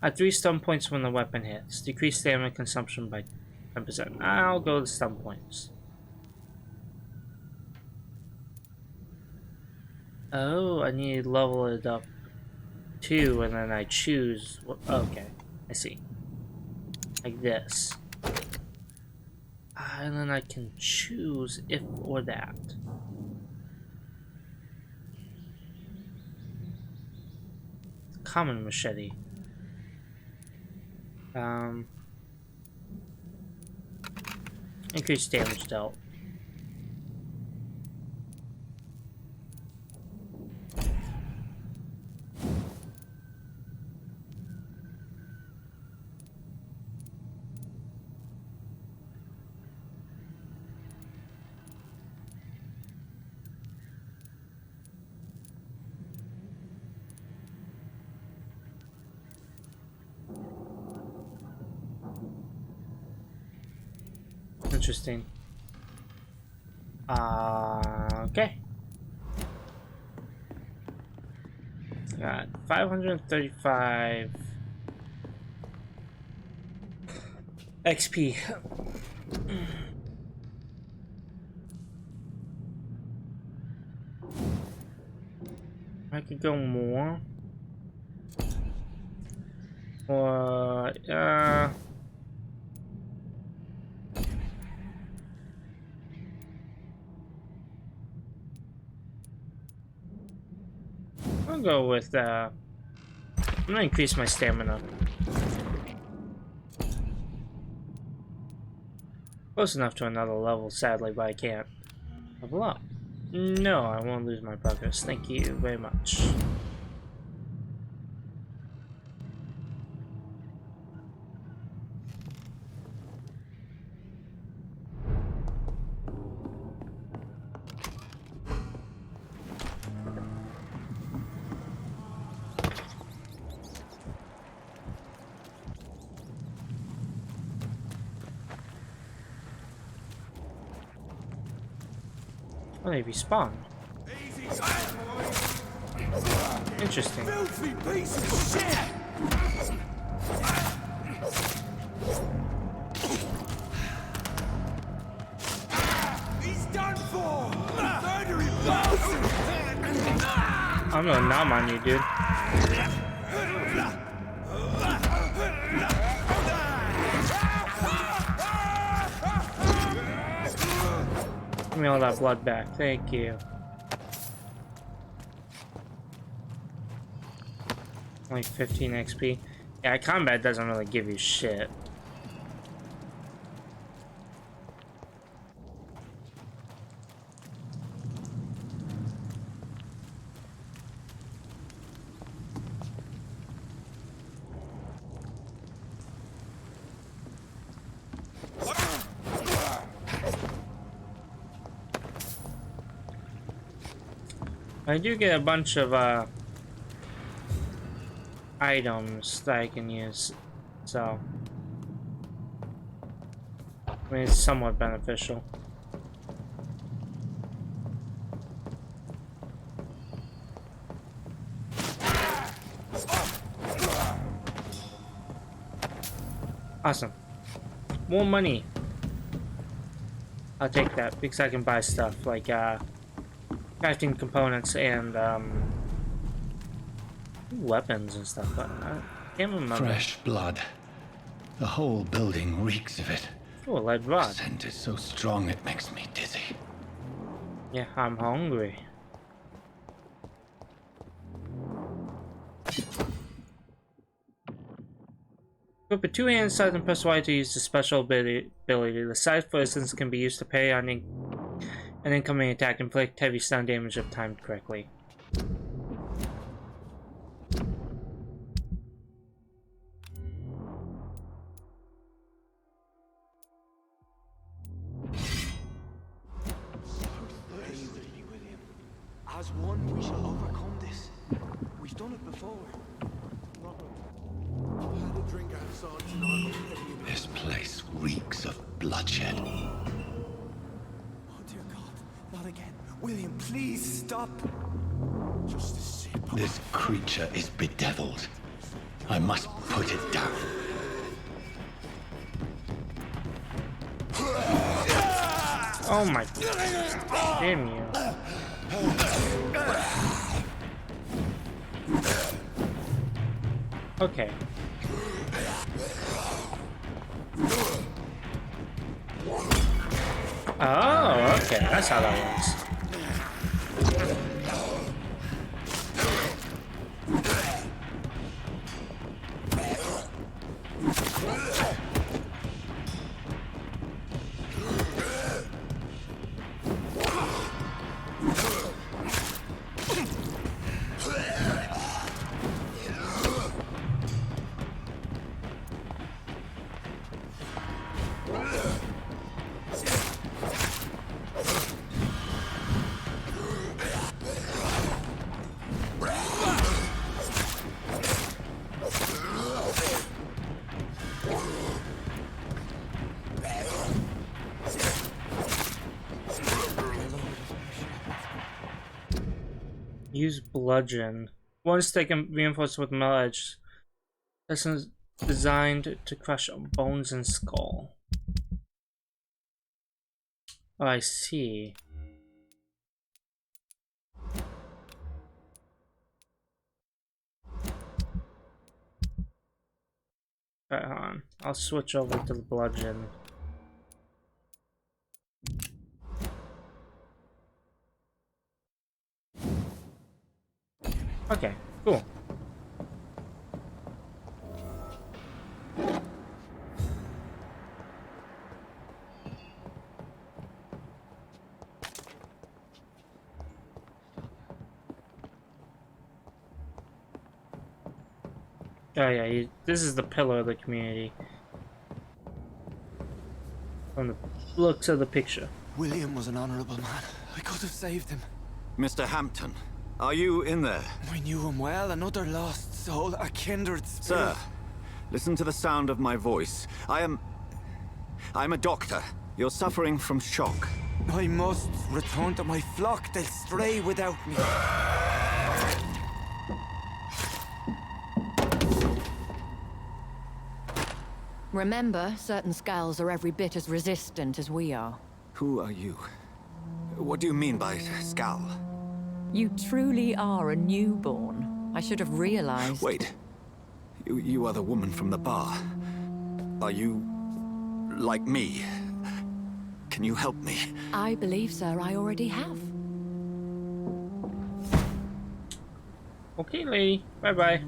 At 3 stun points when the weapon hits. Decrease stamina consumption by 10%. I'll go to stun points. Oh, I need to level it up 2 and then I choose. Okay, I see. Like this. And then I can choose if or that. Common machete. Increased damage dealt. Interesting. Okay. Got 535 XP. I could go more. Or, I'll go with, I'm gonna increase my stamina. Close enough to another level, sadly, but I can't level up. No, I won't lose my progress. Thank you very much. Oh, they respawned. Interesting. Filthy piece of shit! He's done for! Murdering bastard! I'm gonna numb on you, dude. Give me all that blood back. Thank you. Only 15 XP. Yeah, combat doesn't really give you shit. I do get a bunch of items that I can use, so I mean it's somewhat beneficial. Awesome. More money. I'll take that because I can buy stuff like crafting components and weapons and stuff, but I can't remember. Fresh blood. The whole building reeks of it. Oh, lead rod. The scent is so strong it makes me dizzy. Yeah, I'm hungry. Equip a two-handed size and press Y to use the special ability. The size, for instance, can be used to parry on an incoming attack and inflict heavy stun damage if timed correctly. As one, we shall overcome this. We've done it before. I've had a drink outside tonight. This place reeks of bloodshed. Oh dear God, not again. William, please stop. Just a sip. This creature is bedeviled. I must put it down. Oh my... Damn you. Okay. Oh, okay. That's how that works. Use bludgeon. One stick and reinforced with metal edge. This is designed to crush bones and skull. Oh, I see. Alright, hold on. I'll switch over to the bludgeon. Okay, cool. Oh yeah, this is the pillar of the community. From the looks of the picture. William was an honorable man. I could have saved him. Mr. Hampton, are you in there? I knew him well, another lost soul, a kindred spirit. Sir, listen to the sound of my voice. I'm a doctor. You're suffering from shock. I must return to my flock. They'll stray without me. Remember, certain skulls are every bit as resistant as we are. Who are you? What do you mean by skull? You truly are a newborn. I should have realized. Wait. You are the woman from the bar. Are you like me? Can you help me? I believe, sir, I already have. Okay, lady. Bye-bye.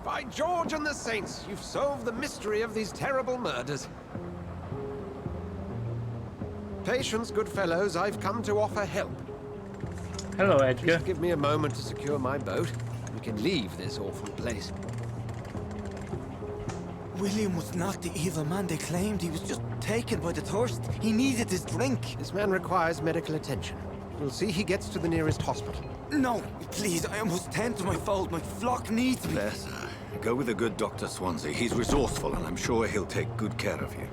By George and the Saints, you've solved the mystery of these terrible murders. Patience, good fellows, I've come to offer help. Hello, Edgar. Just give me a moment to secure my boat. We can leave this awful place. William was not the evil man they claimed. He was just taken by the thirst. He needed his drink. This man requires medical attention. We'll see he gets to the nearest hospital. No, please, I must tend to my fold. My flock needs me. There, sir. Go with the good Dr. Swansea. He's resourceful, and I'm sure he'll take good care of you.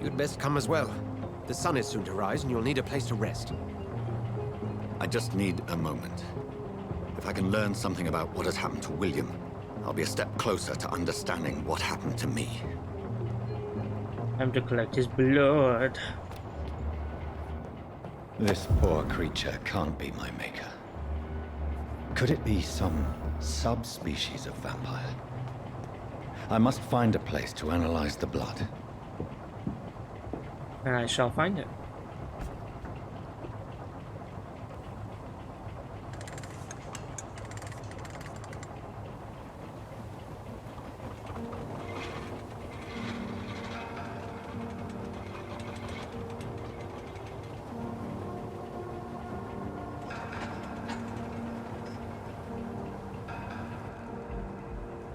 You'd best come as well. The sun is soon to rise, and you'll need a place to rest. I just need a moment. If I can learn something about what has happened to William, I'll be a step closer to understanding what happened to me. Time to collect his blood. This poor creature can't be my maker. Could it be some subspecies of vampire? I must find a place to analyze the blood. And I shall find it.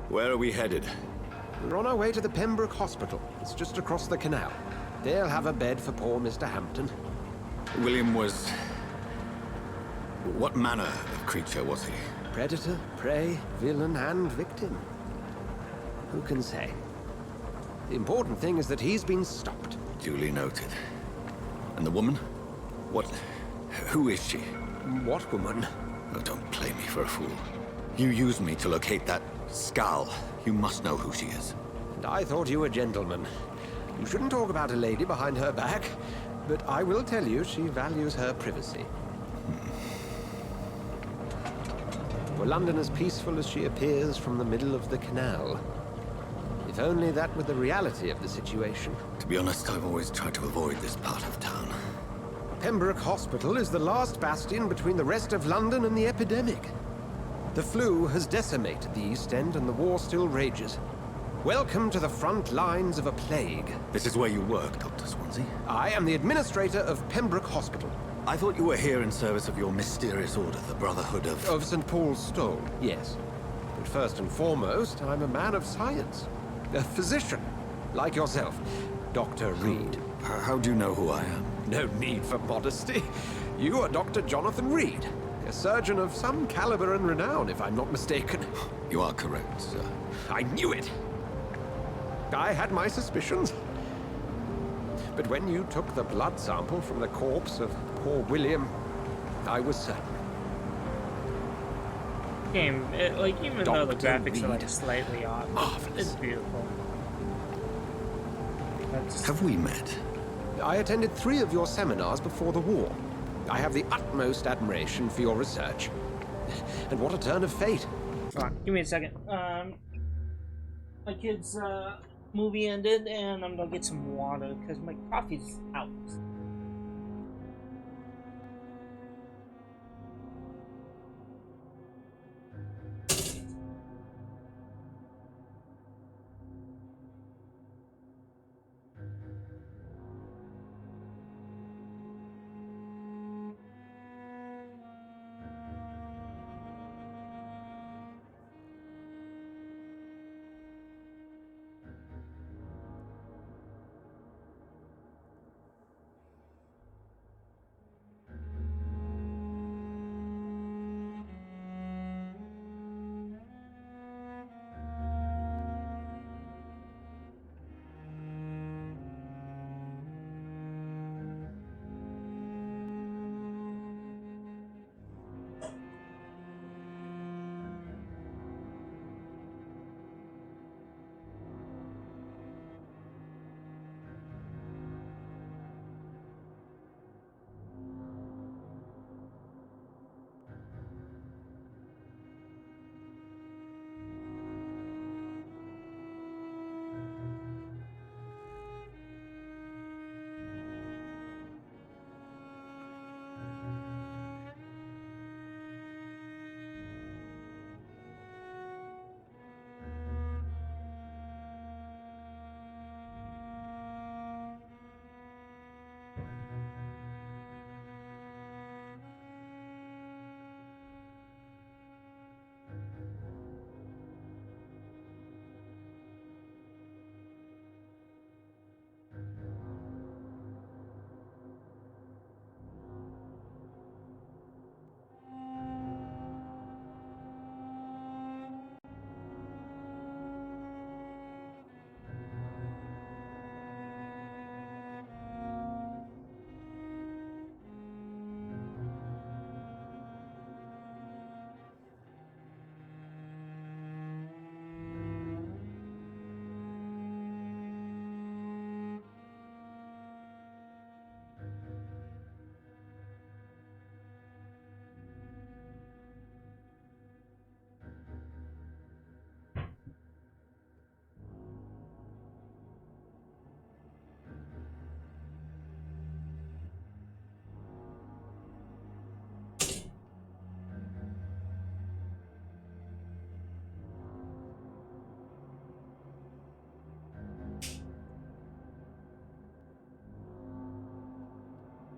Where are we headed? We're on our way to the Pembroke Hospital. It's just across the canal. They'll have a bed for poor Mr. Hampton. William was... What manner of creature was he? Predator, prey, villain, and victim. Who can say? The important thing is that he's been stopped. Duly noted. And the woman? What... Who is she? What woman? Oh, don't play me for a fool. You used me to locate that skull. You must know who she is. And I thought you a gentleman. You shouldn't talk about a lady behind her back, but I will tell you she values her privacy. Were London as peaceful as she appears from the middle of the canal? If only that were the reality of the situation. To be honest, I've always tried to avoid this part of town. Pembroke Hospital is the last bastion between the rest of London and the epidemic. The flu has decimated the East End and the war still rages. Welcome to the front lines of a plague. This is where you work, Dr. Swansea? I am the administrator of Pembroke Hospital. I thought you were here in service of your mysterious order, the Brotherhood of... Of St. Paul's Stole, yes. But first and foremost, I'm a man of science. A physician, like yourself, Dr. Reed. How do you know who I am? No need for modesty. You are Dr. Jonathan Reed, a surgeon of some caliber and renown, if I'm not mistaken. You are correct, sir. I knew it! I had my suspicions. But when you took the blood sample from the corpse of poor William, I was certain. Game, like, even though the Dr. graphics are like Reed. slightly off, Marvelous. it's beautiful. Have we met? I attended 3 of your seminars before the war. I have the utmost admiration for your research. And what a turn of fate. Alright, give me a second. My kid's movie ended, and I'm gonna get some water because my coffee's out.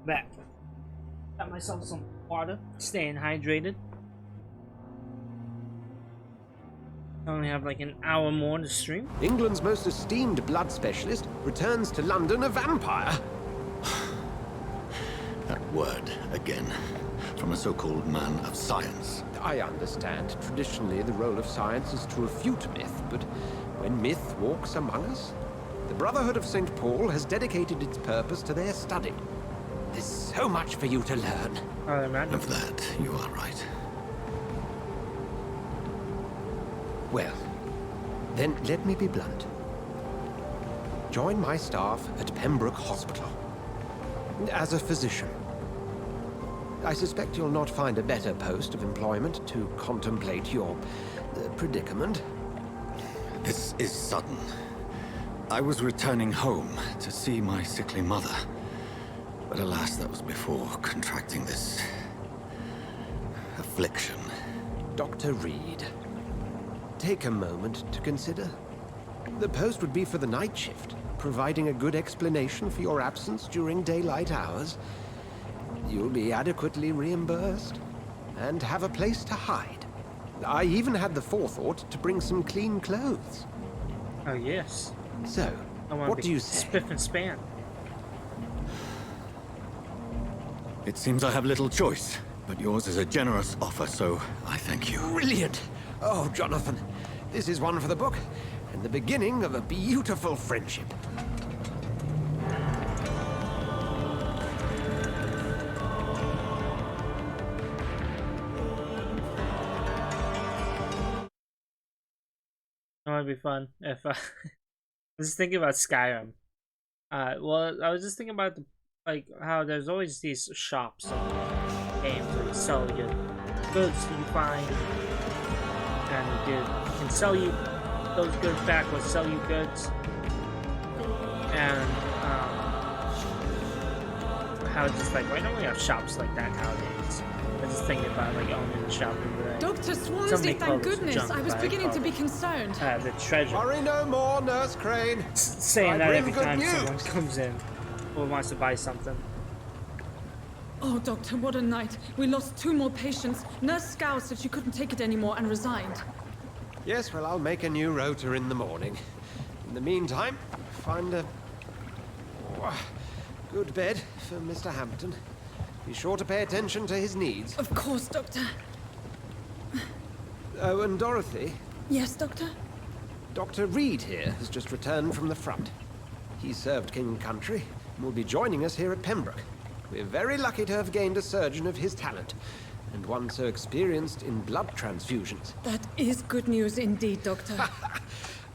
Back. Got myself some water, staying hydrated. I only have like an hour more to stream. England's most esteemed blood specialist returns to London a vampire. That word, again. From a so-called man of science. I understand. Traditionally, the role of science is to refute myth, but when myth walks among us, the Brotherhood of St. Paul has dedicated its purpose to their study. There's so much for you to learn. Of that, you are right. Well, then let me be blunt. Join my staff at Pembroke Hospital. As a physician. I suspect you'll not find a better post of employment to contemplate your predicament. This is sudden. I was returning home to see my sickly mother. But alas, that was before contracting this affliction. Dr. Reed, take a moment to consider. The post would be for the night shift, providing a good explanation for your absence during daylight hours. You'll be adequately reimbursed and have a place to hide. I even had the forethought to bring some clean clothes. Oh, yes. So, what do you say? Spiff and span. It seems I have little choice, but yours is a generous offer, so I thank you. Brilliant! Oh, Jonathan, this is one for the book. and the beginning of a beautiful friendship. That would be fun if I was just thinking about Skyrim. Well, I was just thinking about like how there's always these shops in games where you sell your goods you find, and you can sell you those goods back or sell you goods, and how it's just like why don't we have shops like that nowadays? I was just thinking about like owning the shop and like, Dr. Swansea, thank goodness. I was beginning to be concerned. The treasure. Worry no more, Nurse Crane. Saying that every time someone comes in or wants to buy something. Oh, Doctor, what a night. We lost 2 more patients. Nurse Scow said she couldn't take it anymore and resigned. Yes, well, I'll make a new rota in the morning. In the meantime, find a good bed for Mr. Hampton. Be sure to pay attention to his needs. Of course, Doctor. Oh, and Dorothy? Yes, Doctor? Dr. Reed here has just returned from the front. He served King and Country and will be joining us here at Pembroke. We're very lucky to have gained a surgeon of his talent, and one so experienced in blood transfusions. That is good news indeed, Doctor.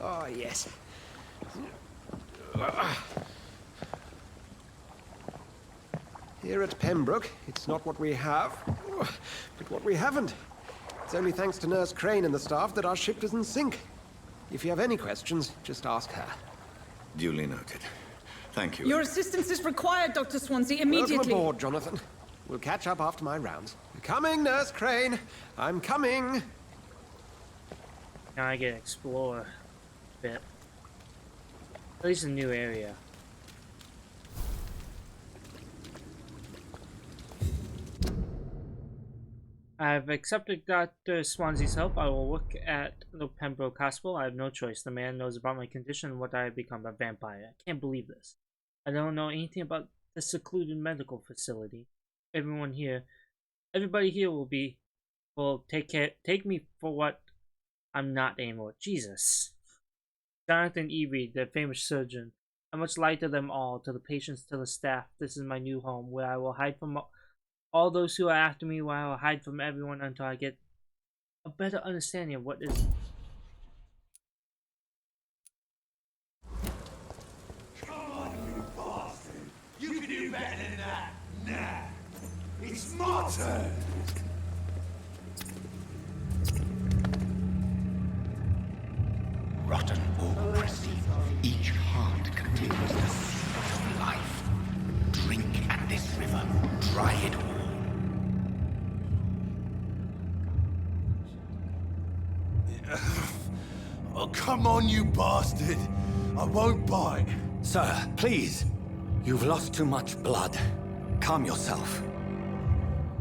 Oh, yes. Here at Pembroke, it's not what we have, but what we haven't. It's only thanks to Nurse Crane and the staff that our ship doesn't sink. If you have any questions, just ask her. Duly noted. Thank you. Your assistance is required, Dr. Swansea, immediately. Welcome aboard, Jonathan. We'll catch up after my rounds. Coming, Nurse Crane. I'm coming. Now I get to explore a bit. At least a new area. I've accepted Dr. Swansea's help. I will work at the Pembroke Hospital. I have no choice. The man knows about my condition and what I have become, a vampire. I can't believe this. I don't know anything about the secluded medical facility. Everybody here will take me for what I'm not anymore. Jesus. Jonathan E. Reed, the famous surgeon. I'm much lighter than them all, to the patients, to the staff. This is my new home, where I will hide from all those who are after me, where I will hide from everyone until I get a better understanding of what is. Come on, you bastard! You can do better than that! Nah! It's my turn! Rotten oppressive. Each heart contains the seed of life. Drink at this river. Dry it all. Oh, come on, you bastard! I won't bite. Sir, please. You've lost too much blood. Calm yourself.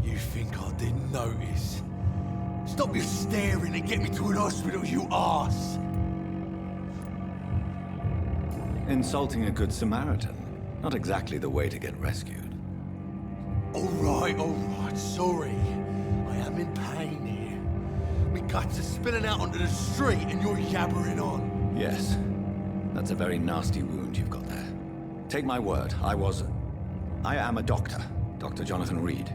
You think I didn't notice? Stop your staring and get me to an hospital, you arse! Insulting a good Samaritan. Not exactly the way to get rescued. Alright, sorry. I am in pain here. Me guts are spilling out onto the street and you're yabbering on. Yes. That's a very nasty wound you've got there. Take my word, I am a doctor. Dr. Jonathan Reed.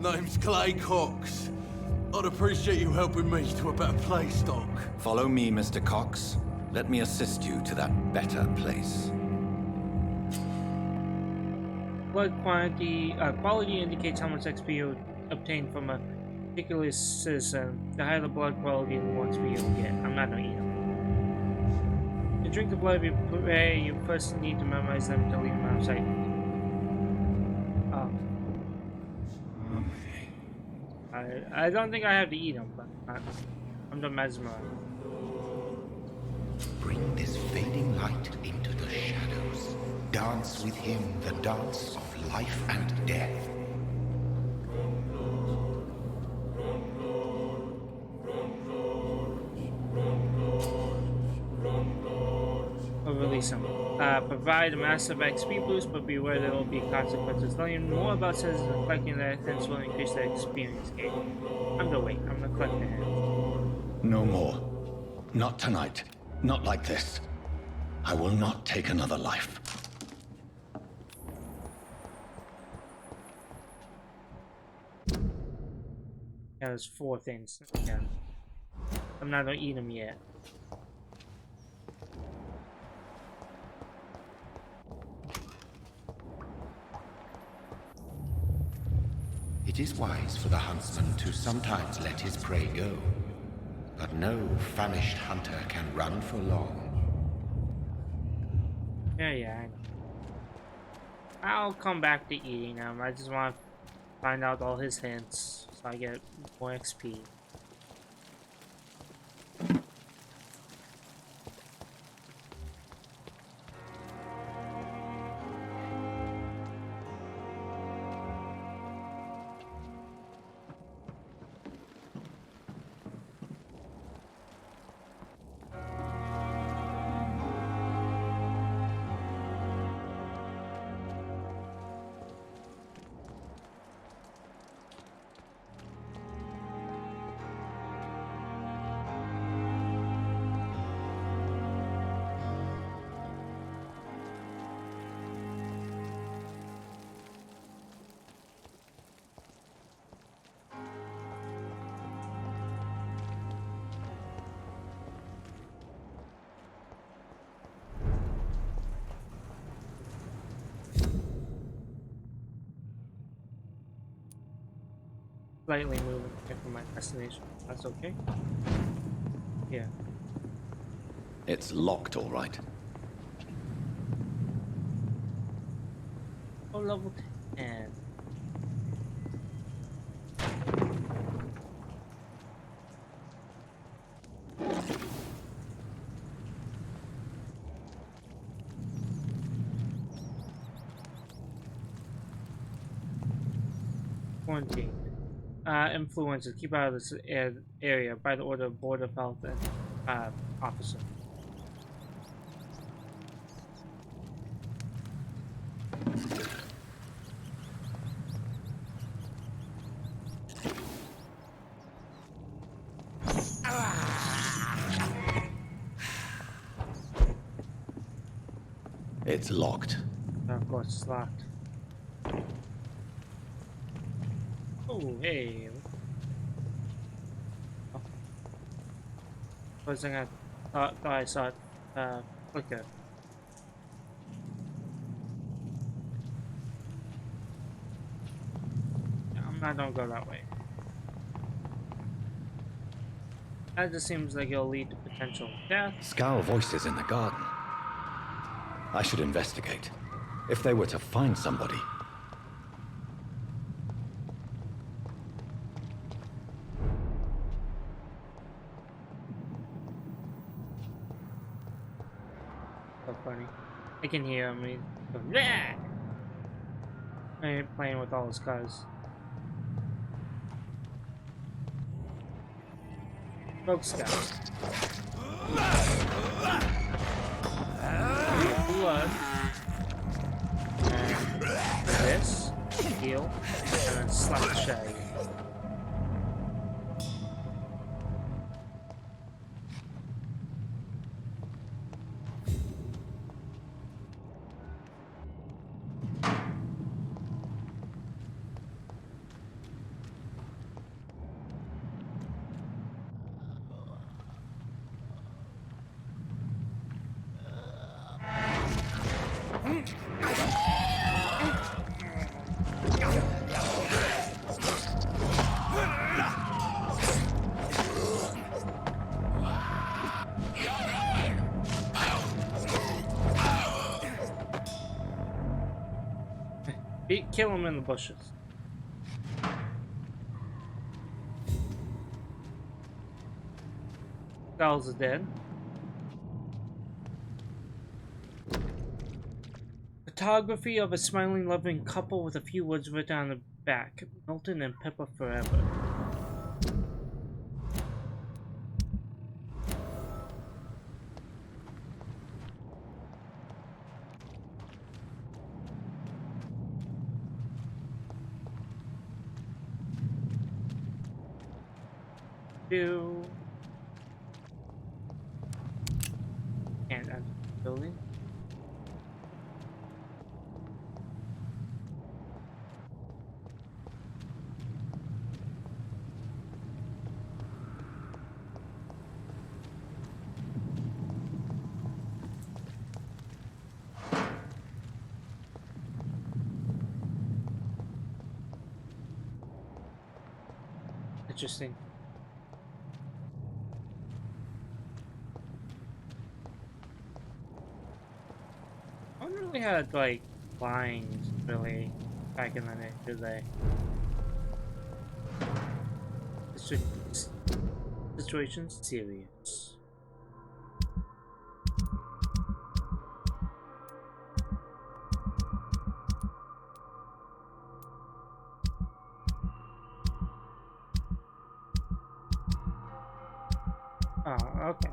Name's Clay Cox. I'd appreciate you helping me to a better place, Doc. Follow me, Mr. Cox. Let me assist you to that better place. Blood quality indicates how much XP you obtain from a particular citizen. The higher the blood quality, the more XP you'll get. I'm not gonna eat them. To drink the blood of your prey, you first need to memorize them to leave them out of sight. I don't think I have to eat them, but I'm the mesmerized. Bring this fading light into the shadows. Dance with him the dance of life and death. Or release them. Provide a massive XP boost, but beware there will be consequences. Learning more about citizens and collecting their items will increase their experience gain. I'm gonna wait. I'm gonna collect the hand. No more. Not tonight. Not like this. I will not take another life. Yeah, there's 4 things. Yeah. I'm not gonna eat them yet. It is wise for the huntsman to sometimes let his prey go, but no famished hunter can run for long. Yeah, I know. I'll come back to eating them. I just want to find out all his hints so I get more XP. Slightly moving away from my destination. That's okay. Yeah. It's locked, all right. Oh, level 10. Quarantine. Influencers. Keep out of this area by the order of Board of Health and officer. It's locked. Of course, it's locked. Oh, hey. Oh. First thing I thought I saw it flicker. I'm not gonna go that way. That just seems like it'll lead to potential death. Scowl voices in the garden. I should investigate. If they were to find somebody. So funny. I can hear him. He's going, yeah! And playing with all his cars. Rogue Scout. Blood. And this. Heal. And then slap the shag. Kill him in the bushes. Styles is dead. Photography of a smiling, loving couple with a few words written on the back. Milton and Pippa forever. And building. Interesting. I don't really had like lines really back in the day, did they? Situation serious. Oh, okay.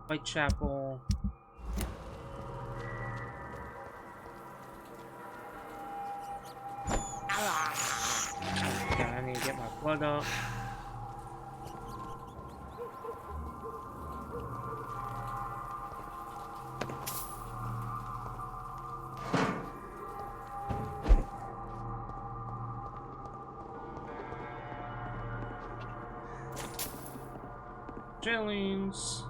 Whitechapel. Okay, I need to get my blood up. Jailings.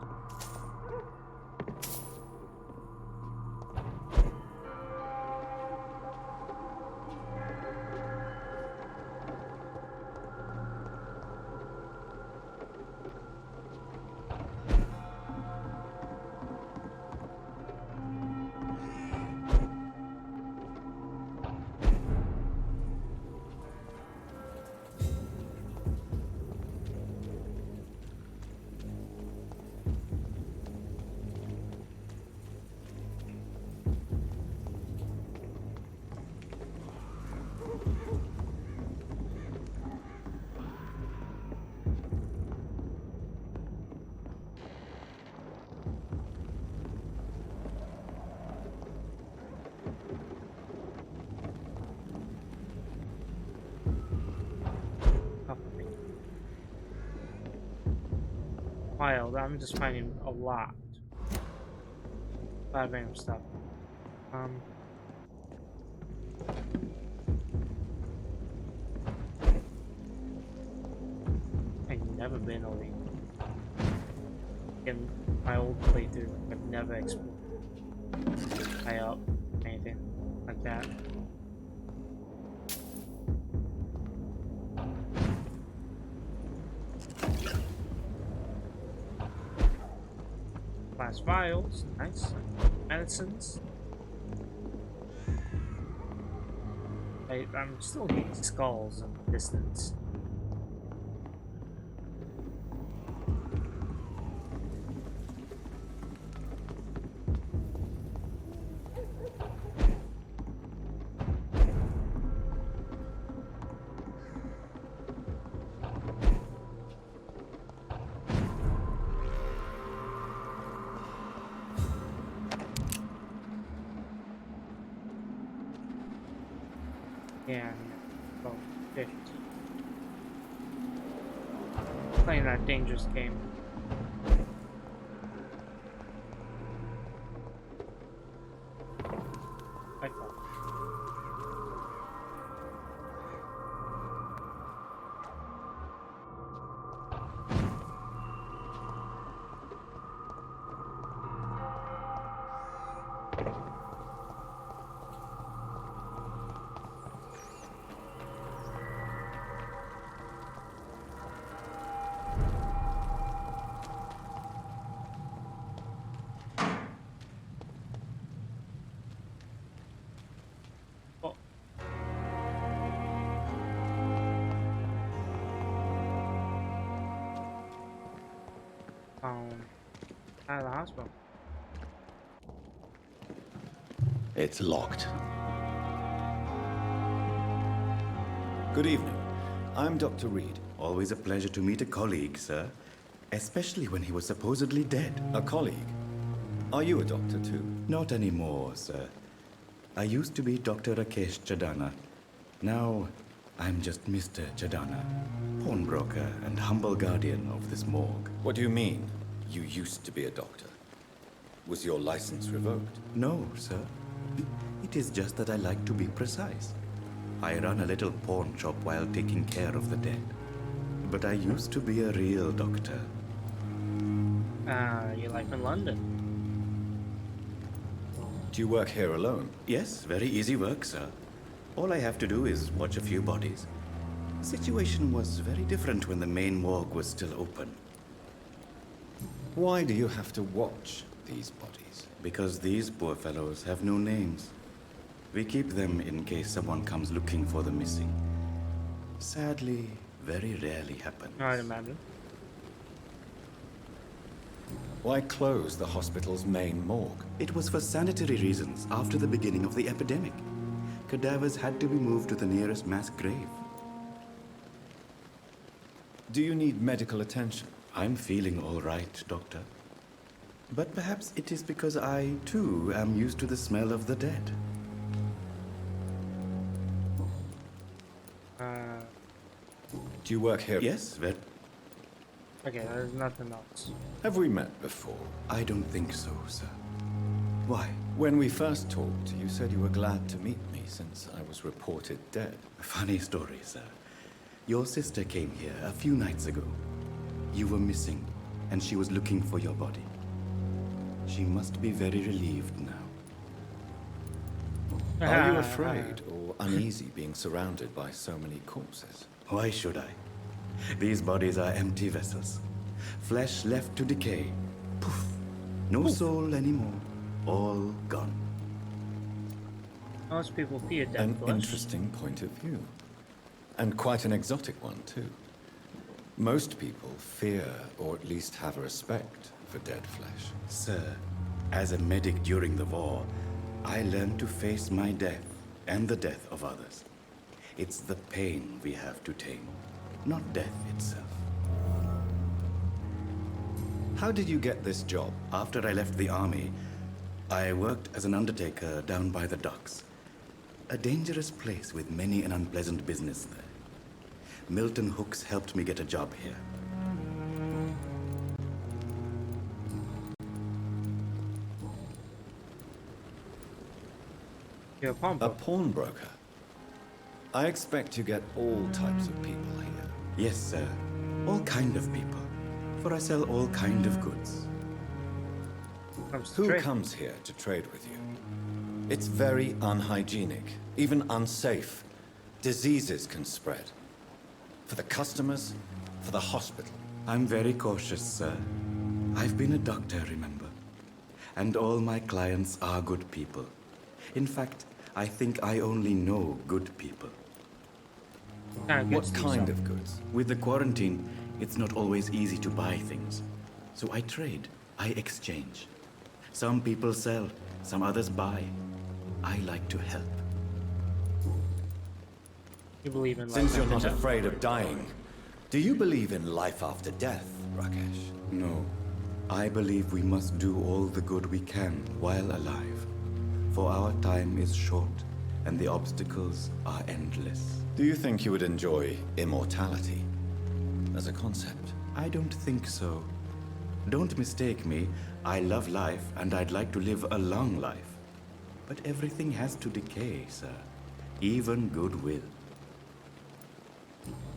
Wild. I'm just finding a lot of random stuff. I've never been over here. In my old playthrough, I've never explored high up, anything like that. Glass vials, nice. Medicines. I'm still getting skulls in the distance. Yeah, oh, 50. Playing that dangerous game. Like that. Out of the hospital. It's locked. Good evening. I'm Dr. Reed. Always a pleasure to meet a colleague, sir. Especially when he was supposedly dead. A colleague? Are you a doctor too? Not anymore, sir. I used to be Dr. Rakesh Chadana. Now, I'm just Mr. Chadana, pawnbroker and humble guardian of this morgue. What do you mean? You used to be a doctor. Was your license revoked? No, sir. It is just that I like to be precise. I run a little pawn shop while taking care of the dead. But I used to be a real doctor. Your life in London. Do you work here alone? Yes, very easy work, sir. All I have to do is watch a few bodies. The situation was very different when the main morgue was still open. Why do you have to watch these bodies? Because these poor fellows have no names. We keep them in case someone comes looking for the missing. Sadly, very rarely happens. I'd imagine. Why close the hospital's main morgue? It was for sanitary reasons after the beginning of the epidemic. Cadavers had to be moved to the nearest mass grave. Do you need medical attention? I'm feeling all right, Doctor. But perhaps it is because I, too, am used to the smell of the dead. Do you work here? Yes, Okay, there's nothing else. Have we met before? I don't think so, sir. Why? When we first talked, you said you were glad to meet me since I was reported dead. Funny story, sir. Your sister came here a few nights ago. You were missing, and she was looking for your body. She must be very relieved now. Are you afraid or uneasy being surrounded by so many corpses? Why should I? These bodies are empty vessels. Flesh left to decay. Poof. No soul anymore. All gone. Most people fear dead An flesh. interesting point of view. And quite an exotic one, too. Most people fear, or at least have a respect, for dead flesh. Sir, as a medic during the war, I learned to face my death and the death of others. It's the pain we have to tame, not death itself. How did you get this job? After I left the army, I worked as an undertaker down by the docks. A dangerous place with many an unpleasant business there. Milton Hooks helped me get a job here. You're a pawnbroker. A pawnbroker? I expect you get all types of people here. Yes, sir. All kind of people. For I sell all kind of goods. Who comes here to trade with you? It's very unhygienic, even unsafe. Diseases can spread. For the customers, for the hospital. I'm very cautious, sir. I've been a doctor, remember? And all my clients are good people. In fact, I think I only know good people. What kind of goods? With the quarantine, it's not always easy to buy things. So I trade, I exchange. Some people sell, some others buy. I like to help. You believe in life Since you're after not death? afraid of dying, do you believe in life after death, Rakesh? No. I believe we must do all the good we can while alive. For our time is short, and the obstacles are endless. Do you think you would enjoy immortality as a concept? I don't think so. Don't mistake me. I love life, and I'd like to live a long life. But everything has to decay, sir. Even goodwill.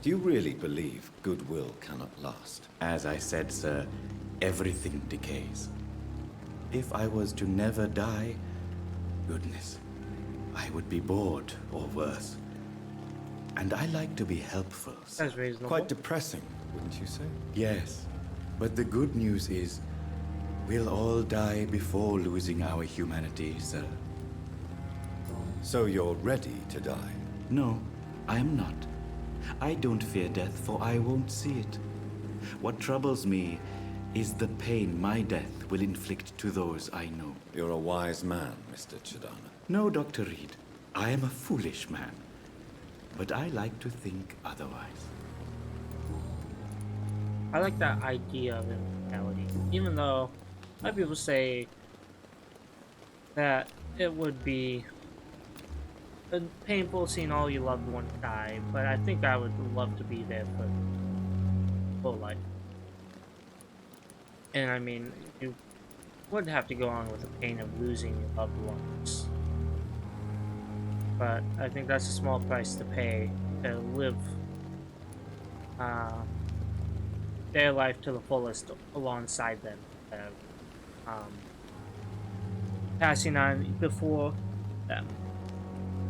Do you really believe goodwill cannot last? As I said, sir, everything decays. If I was to never die, goodness, I would be bored or worse. And I like to be helpful, sir. That's reasonable. Quite depressing, wouldn't you say? Yes, but the good news is, we'll all die before losing our humanity, sir. So you're ready to die? No, I am not. I don't fear death, for I won't see it. What troubles me is the pain my death will inflict to those I know. You're a wise man, Mr. Chidana. No, Dr. Reed. I am a foolish man. But I like to think otherwise. I like that idea of immortality. Even though a lot of people say that it would be painful seeing all your loved ones die, but I think I would love to be there for full life. And I mean, you would have to go on with the pain of losing your loved ones. But I think that's a small price to pay to live their life to the fullest alongside them. Passing on before them,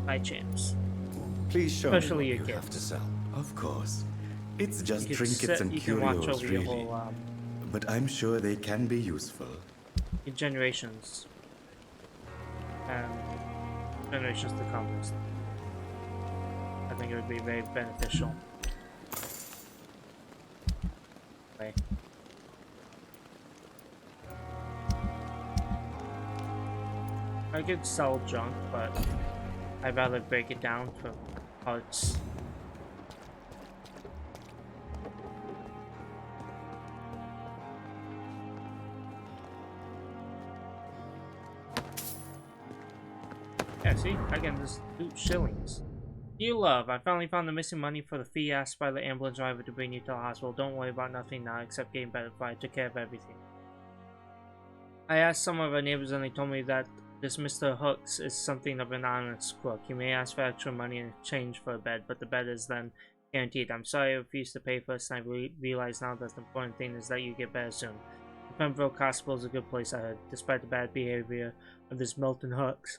by chance. Please show Especially me your what you kids. have to sell. Of course. It's just You can trinkets and you can watch curios, over your really. whole But I'm sure they can be useful. your generations and generations to come. I think it would be very beneficial. Okay. I could sell junk, but I'd rather break it down for parts. Yeah, see? I can just do shillings. Dear love, I finally found the missing money for the fee asked by the ambulance driver to bring you to the hospital. Don't worry about nothing now except getting better, for I took care of everything. I asked some of our neighbors and they told me that this Mr. Hooks is something of an honest crook. He may ask for extra money in exchange for a bed, but the bed is then guaranteed. I'm sorry I refused to pay for this, and I realize now that the important thing is that you get better soon. The Pembroke Hospital is a good place, I heard, despite the bad behavior of this Milton Hooks.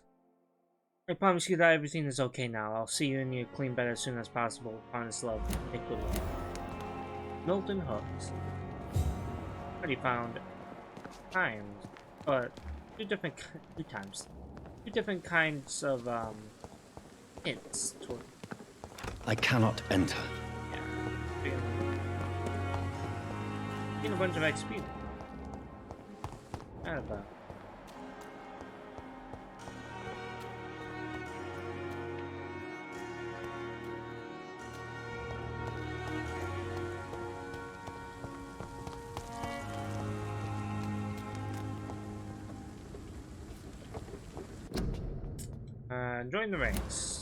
I promise you that everything is okay now. I'll see you in your clean bed as soon as possible. Honest love, Nicholas. Milton Hooks. Already found times, but two different kinds of hints toward. I cannot enter. Yeah. Getting a bunch of XP. Not about. Join the ranks.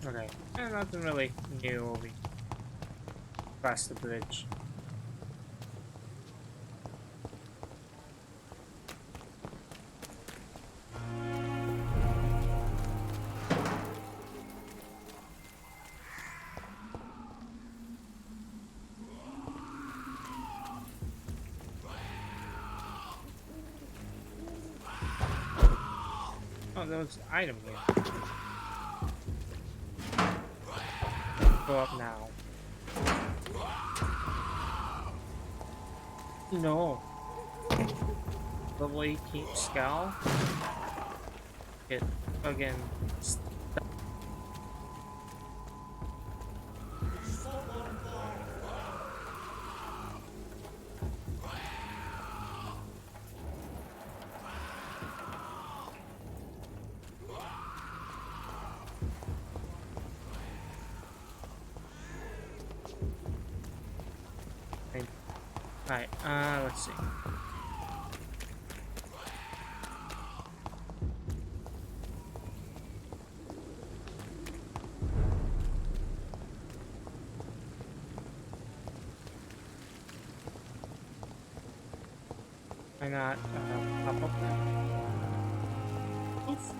Okay, and nothing really new over across the bridge. Oh, there was an item here. Go up now. No. Level 18 scowl. Get again. Alright, let's see. Why not pop up there? Oof.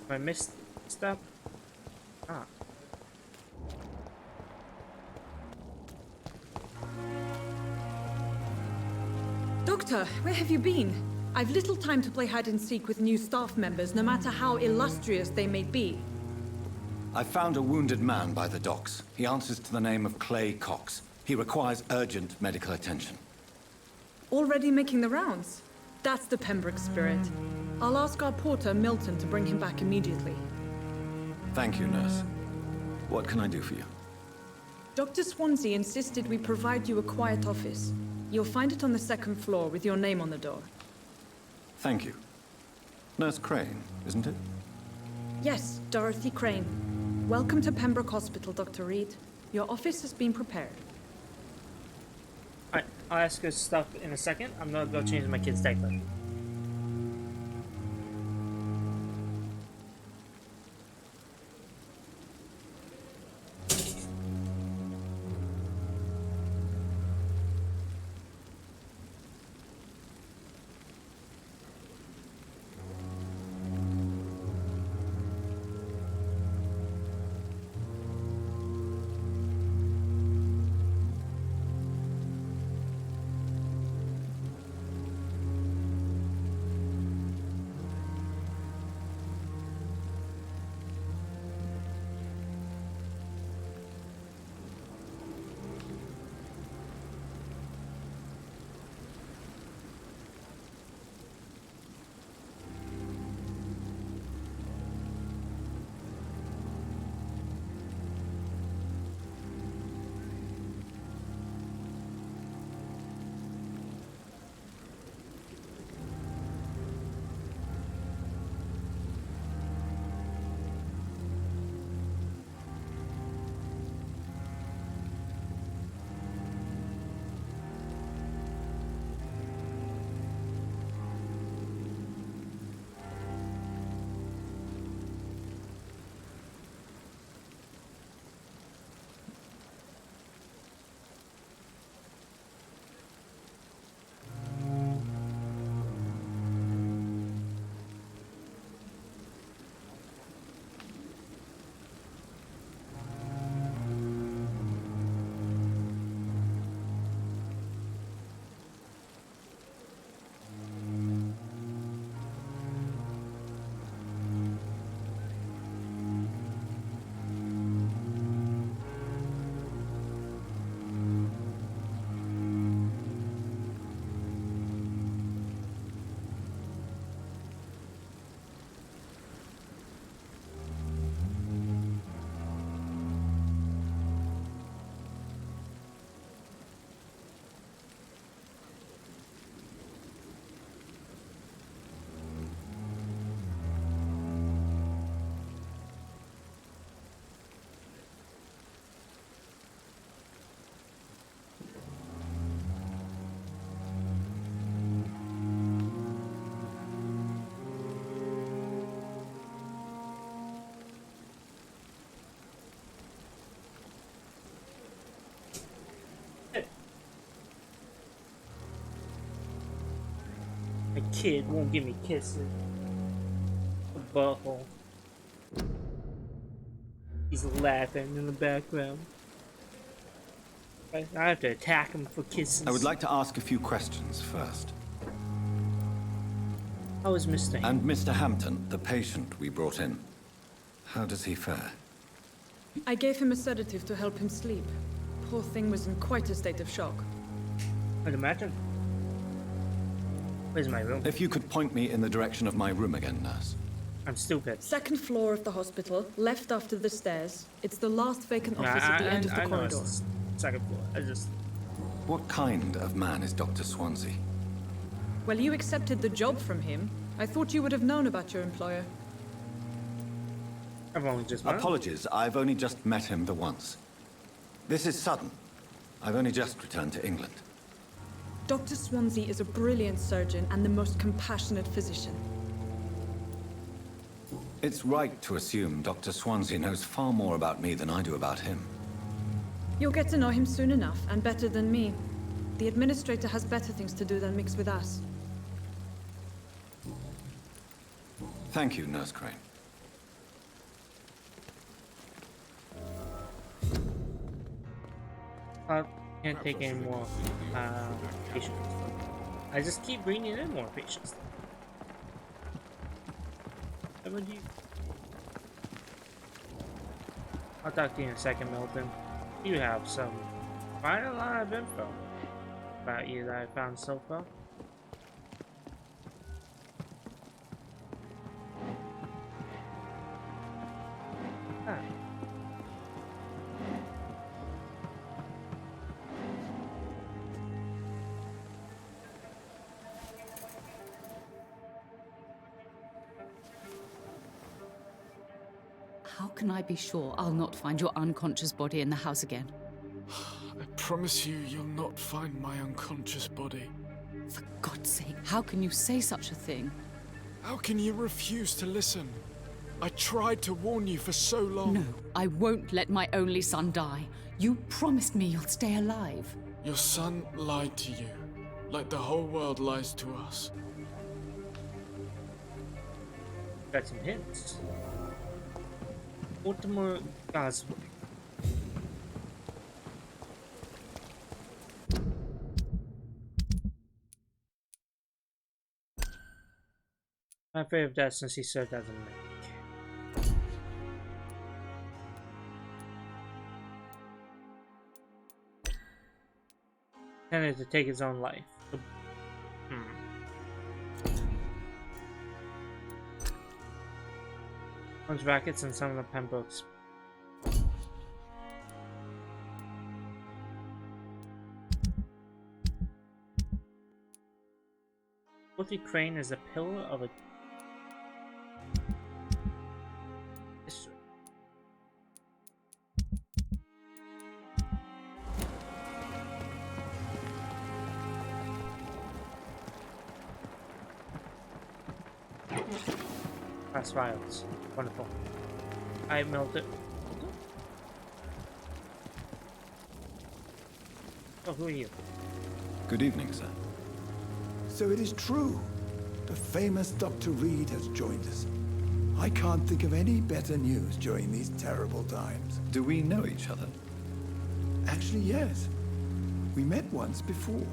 I missed step? Ah. Doctor, where have you been? I've little time to play hide and seek with new staff members, no matter how illustrious they may be. I found a wounded man by the docks. He answers to the name of Clay Cox. He requires urgent medical attention. Already making the rounds? That's the Pembroke spirit. I'll ask our porter, Milton, to bring him back immediately. Thank you, nurse. What can I do for you? Dr. Swansea insisted we provide you a quiet office. You'll find it on the second floor with your name on the door. Thank you. Nurse Crane, isn't it? Yes, Dorothy Crane. Welcome to Pembroke Hospital, Dr. Reed. Your office has been prepared. Alright, I'll ask her stuff in a second. I'm gonna go change my kid's diaper. My kid won't give me kisses. A butthole. He's laughing in the background. I have to attack him for kisses. I would like to ask a few questions first. How is Mr. And Mr. Hampton, the patient we brought in. How does he fare? I gave him a sedative to help him sleep. Poor thing was in quite a state of shock. I'd imagine. Where's my room? If you could point me in the direction of my room again, nurse. I'm stupid. Second floor of the hospital, left after the stairs. It's the last vacant office at the end of the corridor. Know it's second floor. What kind of man is Dr. Swansea? Well, you accepted the job from him. I thought you would have known about your employer. I've only just met him. Apologies, I've only just met him the once. This is sudden. I've only just returned to England. Dr. Swansea is a brilliant surgeon and the most compassionate physician. It's right to assume Dr. Swansea knows far more about me than I do about him. You'll get to know him soon enough, and better than me. The administrator has better things to do than mix with us. Thank you, Nurse Crane. I can't take any more patients. I just keep bringing in more patients. What do you... I'll talk to you in a second, Milton. You have quite a lot of info. about you that I found so far. Ah. How can I be sure I'll not find your unconscious body in the house again? I promise you, you'll not find my unconscious body. For God's sake, how can you say such a thing? How can you refuse to listen? I tried to warn you for so long. No, I won't let my only son die. You promised me you'll stay alive. Your son lied to you, like the whole world lies to us. Got some hints. Ultimate Gospel. My favorite death since he served as a medic. Intended to take his own life. Runs rackets in some of the Pembrokes. Wolfie Crane is a pillar of a history. Past files. Wonderful. I melted. Oh, who are you? Good evening, sir. So it is true. The famous Dr. Reed has joined us. I can't think of any better news during these terrible times. Do we know each other? Actually, yes. We met once before,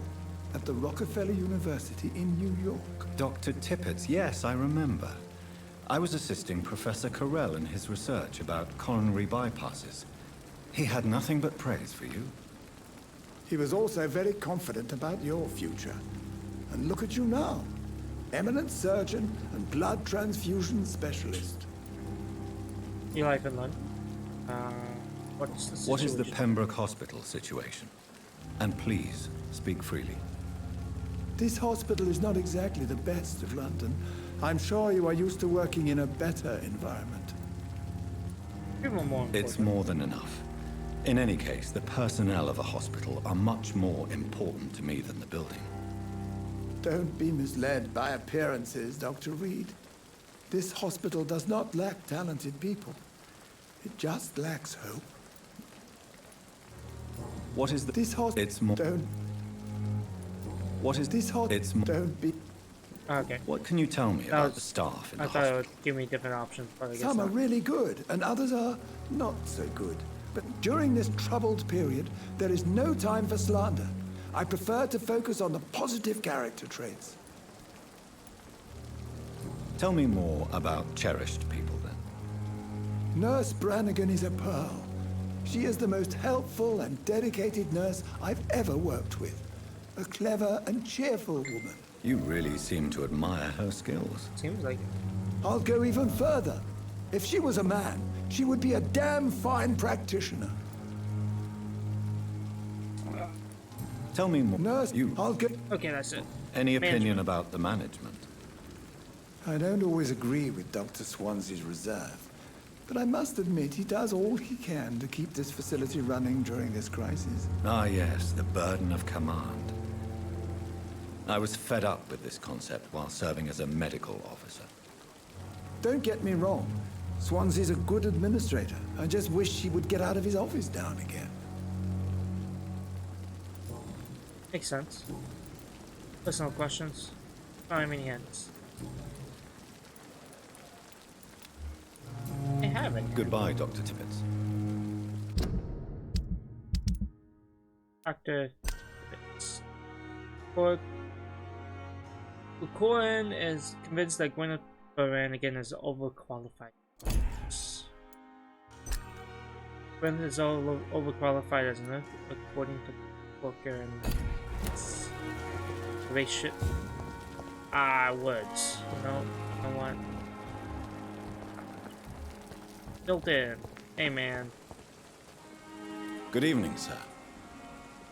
at the Rockefeller University in New York. Dr. Tippett, yes, I remember. I was assisting Professor Carell in his research about coronary bypasses. He had nothing but praise for you. He was also very confident about your future. And look at you now. Eminent surgeon and blood transfusion specialist. You life in London? What's the situation? What is the Pembroke Hospital situation? And please, speak freely. This hospital is not exactly the best of London. I'm sure you are used to working in a better environment. It's more than enough. In any case, the personnel of a hospital are much more important to me than the building. Don't be misled by appearances, Dr. Reed. This hospital does not lack talented people. It just lacks hope. What is the... This hospital... It's more... Don't... What is... This hospital... It's more... Don't be... Okay. What can you tell me about the staff in the hospital? I thought it would give me different options, but I guess Some are not. really good, and others are not so good. But during this troubled period, there is no time for slander. I prefer to focus on the positive character traits. Tell me more about cherished people, then. Nurse Brannigan is a pearl. She is the most helpful and dedicated nurse I've ever worked with. A clever and cheerful woman. You really seem to admire her skills. Seems like it. I'll go even further. If she was a man, she would be a damn fine practitioner. Tell me more. Nurse, I'll go... Okay, that's it. Any opinion about the management? I don't always agree with Dr. Swansea's reserve, but I must admit he does all he can to keep this facility running during this crisis. Ah, yes, the burden of command. I was fed up with this concept while serving as a medical officer. Don't get me wrong. Swansea's a good administrator. I just wish he would get out of his office now and again. Makes sense. Personal questions. How many hands? I have it. Goodbye, Dr. Tippett. Dr. Tippett. Corin is convinced that Gwyneth Brannigan is overqualified. Gwyneth is overqualified as a nurse, according to Booker and They should. I would. No, you know what? Built in. Hey, man. Good evening, sir.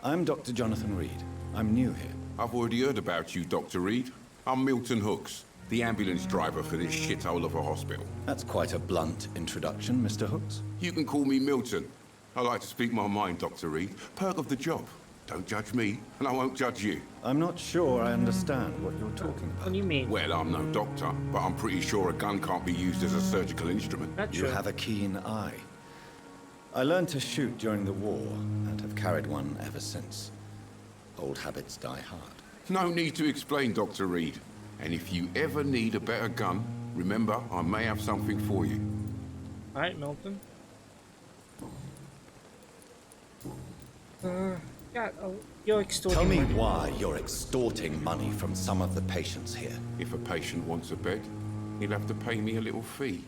I'm Dr. Jonathan Reed. I'm new here. I've already heard about you, Dr. Reed. I'm Milton Hooks, the ambulance driver for this shithole of a hospital. That's quite a blunt introduction, Mr. Hooks. You can call me Milton. I like to speak my mind, Dr. Reed. Perk of the job. Don't judge me, and I won't judge you. I'm not sure I understand what you're talking about. What do you mean? Well, I'm no doctor, but I'm pretty sure a gun can't be used as a surgical instrument. Not You true. have a keen eye. I learned to shoot during the war, and have carried one ever since. Old habits die hard. No need to explain, Dr. Reed. And if you ever need a better gun, remember, I may have something for you. Alright, Milton. Yeah, you're extorting Tell me money. why you're extorting money from some of the patients here. If a patient wants a bed, he'll have to pay me a little fee.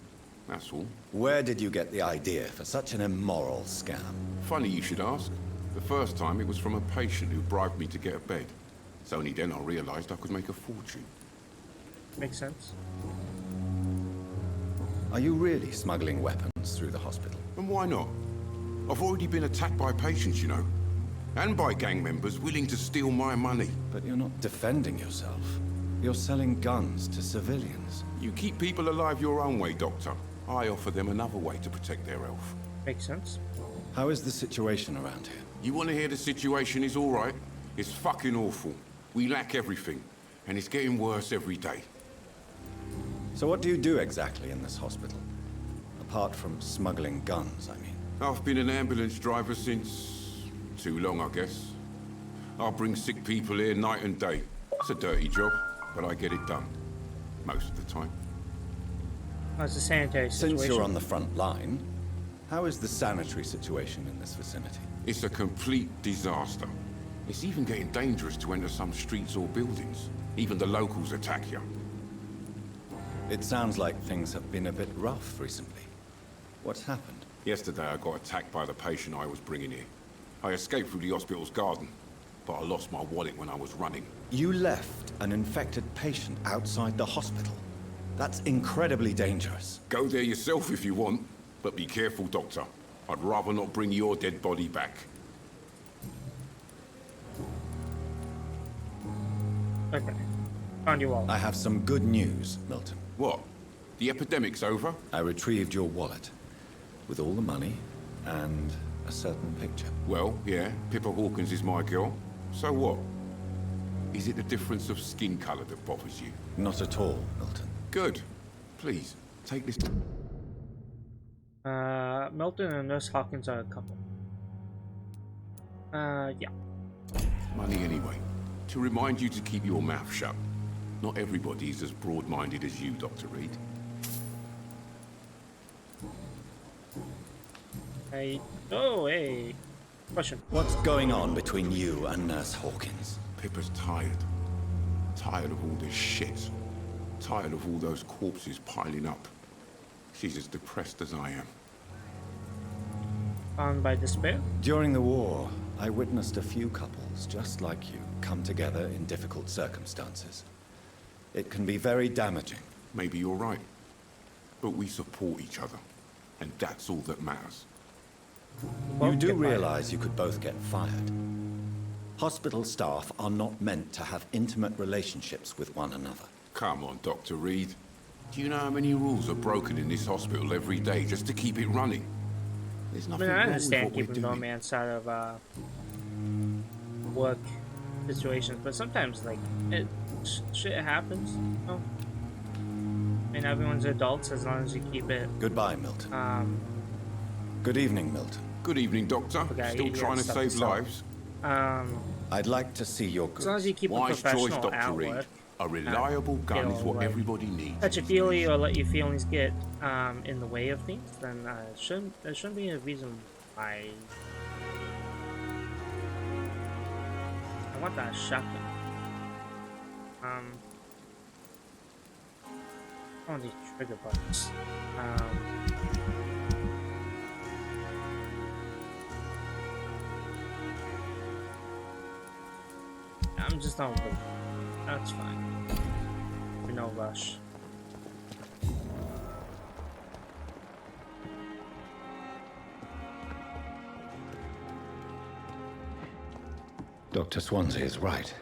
That's all. Where did you get the idea for such an immoral scam? Funny you should ask. The first time it was from a patient who bribed me to get a bed. It's only then I realized I could make a fortune. Makes sense. Are you really smuggling weapons through the hospital? And why not? I've already been attacked by patients, you know. And by gang members willing to steal my money. But you're not defending yourself. You're selling guns to civilians. You keep people alive your own way, Doctor. I offer them another way to protect their health. Makes sense. How is the situation around here? You want to hear the situation is all right? It's fucking awful. We lack everything. And it's getting worse every day. So what do you do exactly in this hospital? Apart from smuggling guns, I mean. I've been an ambulance driver since... too long, I guess. I bring sick people here night and day. It's a dirty job, but I get it done. Most of the time. How's the sanitary situation? Since you're on the front line, how is the sanitary situation in this vicinity? It's a complete disaster. It's even getting dangerous to enter some streets or buildings. Even the locals attack you. It sounds like things have been a bit rough recently. What's happened? Yesterday I got attacked by the patient I was bringing here. I escaped through the hospital's garden, but I lost my wallet when I was running. You left an infected patient outside the hospital? That's incredibly dangerous. Go there yourself if you want, but be careful, Doctor. I'd rather not bring your dead body back. Okay. Found you all. I have some good news, Milton. What? The epidemic's over? I retrieved your wallet, with all the money, and a certain picture. Well, yeah, Pippa Hawkins is my girl. So what? Is it the difference of skin color that bothers you? Not at all, Milton. Good. Please, take this. Milton and Nurse Hawkins are a couple. Yeah. Money anyway. To remind you to keep your mouth shut. Not everybody's as broad-minded as you, Dr. Reed. Hey. Oh, hey. Question. What's going on between you and Nurse Hawkins? Pippa's tired. Tired of all this shit. Tired of all those corpses piling up. She's as depressed as I am. Bound by despair? During the war, I witnessed a few couples just like you come together in difficult circumstances. It can be very damaging. Maybe you're right. But we support each other. And that's all that matters. You do realize you could both get fired. Hospital staff are not meant to have intimate relationships with one another. Come on, Dr. Reed. Do you know how many rules are broken in this hospital every day just to keep it running? There's I nothing mean, I wrong with understand what we're keeping doing. romance out of work situations, but sometimes, like, shit happens, you know? I mean, everyone's adults as long as you keep it. Goodbye, Milton. Good evening, Milton. Good evening, Doctor. Okay, Still yeah, trying to stuff save to sell. lives? I'd like to see your goods. As long as you keep Wise a professional choice, Dr. outlook. Reed. A reliable gun is what like, everybody needs. Touch a feely or let your feelings get in the way of things, then there shouldn't be a reason why. I want that shotgun. I want these trigger buttons. I'm just not with it. That's fine. No rush. Dr. Swansea is right.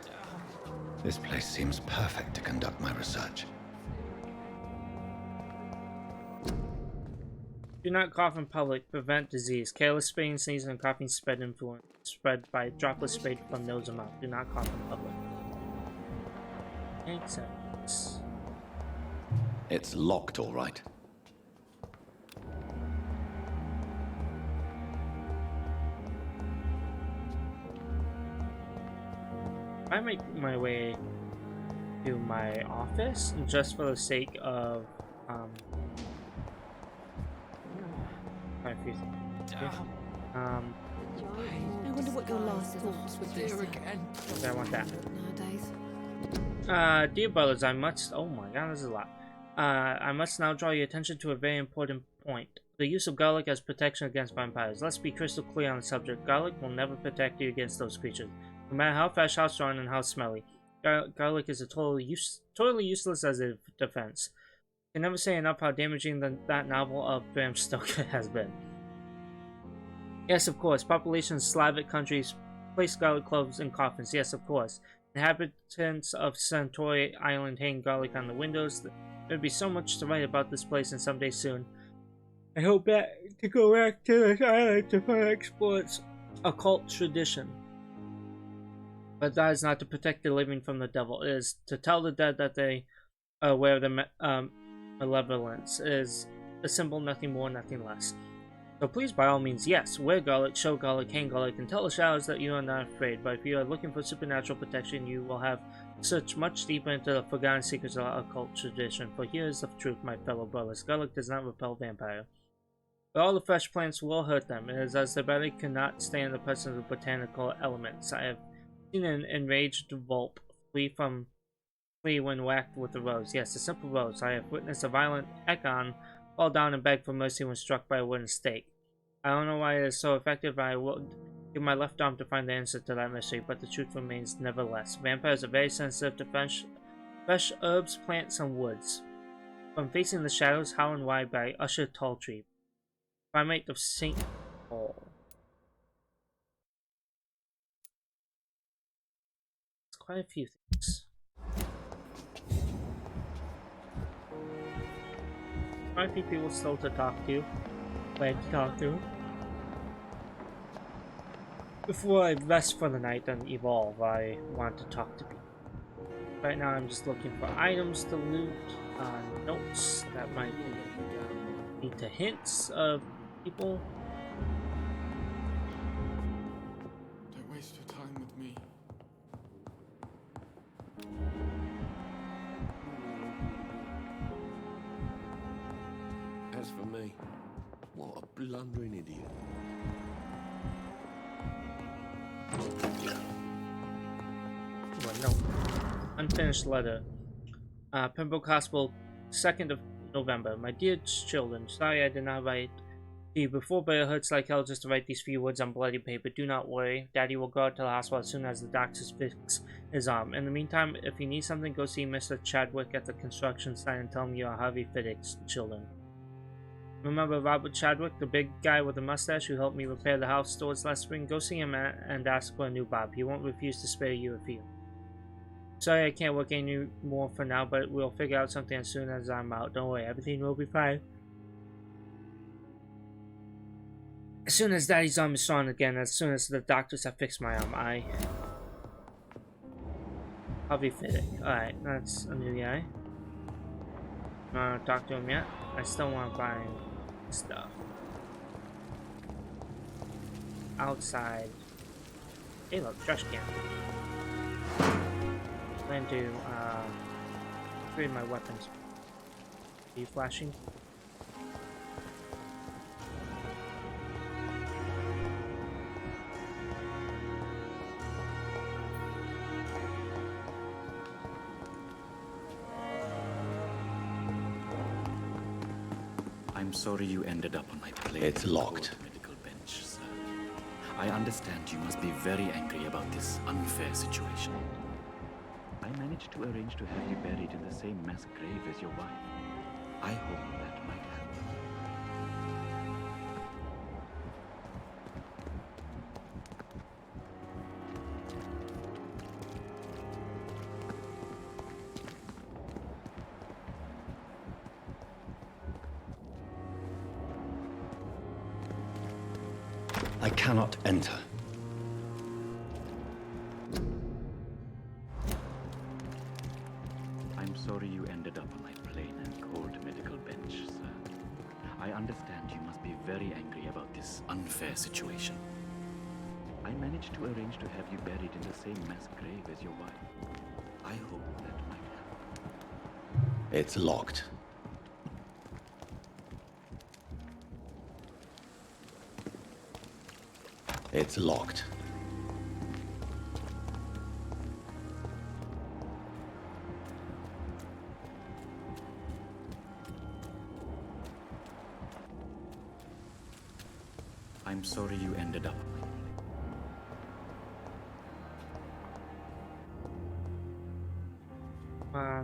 This place seems perfect to conduct my research. Do not cough in public. Prevent disease. Careless spraying, sneezing, and coughing spread influence. Spread by droplet sprayed from nose and mouth. Do not cough in public. Makes sense. It's locked, all right. I make my way to my office just for the sake of I wonder what your last thoughts would be. Okay, I want that. Dear brothers, I must. Oh my god, this is a lot. I must now draw your attention to a very important point. The use of garlic as protection against vampires. Let's be crystal clear on the subject. Garlic will never protect you against those creatures. No matter how fresh, how strong, and how smelly. Garlic is totally useless as a defense. I can never say enough how damaging that novel of Bram Stoker has been. Yes, of course. Populations of Slavic countries place garlic cloves in coffins. Yes, of course. Inhabitants of Centauri Island hang garlic on the windows. There'd be so much to write about this place, and someday soon, I hope to go back to this island to explore its occult tradition. But that is not to protect the living from the devil. It is to tell the dead that they are aware of the malevolence. It is a symbol, nothing more, nothing less. So please, by all means, yes, wear garlic, show garlic, hang garlic, and tell the shadows that you are not afraid. But if you are looking for supernatural protection, you will have to search much deeper into the forgotten secrets of our occult tradition. For here is the truth, my fellow brothers. Garlic does not repel vampire. But all the fresh plants will hurt them. It is as the body cannot stand the presence of botanical elements. I have seen an enraged vulp flee when whacked with a rose. Yes, a simple rose. I have witnessed a violent Ekon fall down and beg for mercy when struck by a wooden stake. I don't know why it is so effective. I will give my left arm to find the answer to that mystery, but the truth remains nevertheless. Vampires are very sensitive to fresh herbs, plants, and woods. From Facing the Shadows, How and Why by Usher Talltree. Primate of St. Paul. It's quite a few things. Quite a few people still to talk to. Glad to talk to. Before I rest for the night and evolve, I want to talk to people. Right now I'm just looking for items to loot, notes that might lead to hints of people. Don't waste your time with me. As for me, what a blundering idiot. Well, no. Unfinished letter. Pembroke Hospital, 2nd of November. My dear children, sorry I did not write to you before, but it hurts like hell just to write these few words on bloody paper. Do not worry. Daddy will go out to the hospital as soon as the doctors fix his arm. In the meantime, if you need something, go see Mr. Chadwick at the construction site and tell him you are Harvey Fiddick's children. Remember Robert Chadwick, the big guy with the mustache who helped me repair the house doors last spring? Go see him and ask for a new Bob. He won't refuse to spare you if you. Sorry I can't work any more for now, but we'll figure out something as soon as I'm out. Don't worry, everything will be fine. As soon as Daddy's arm is strong again, as soon as the doctors have fixed my arm, I'll be fitting. Alright, that's a new guy. I don't want to talk to him yet. I still want to buy stuff. Outside. Hey look, trash can. Plan to upgrade my weapons. Are you flashing? I'm sorry you ended up on my plate. It's locked. Medical bench, sir. I understand you must be very angry about this unfair situation. I managed to arrange to have you buried in the same mass grave as your wife. I hope that might help. I cannot enter. I'm sorry you ended up on my plain and cold medical bench, sir. I understand you must be very angry about this unfair situation. I managed to arrange to have you buried in the same mass grave as your wife. I hope that might help. It's locked. It's locked. I'm sorry you ended up.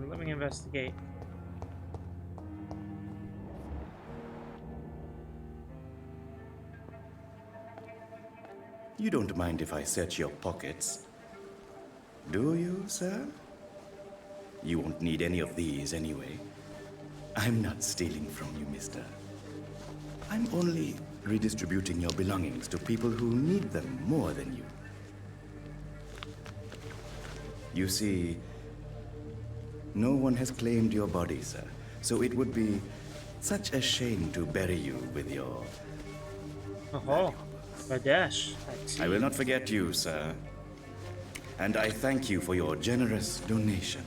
Let me investigate. You don't mind if I search your pockets, do you, sir? You won't need any of these anyway. I'm not stealing from you, mister. I'm only redistributing your belongings to people who need them more than you. You see, no one has claimed your body, sir, so it would be such a shame to bury you with your... Oh, my dash. I will not forget you, sir. And I thank you for your generous donation.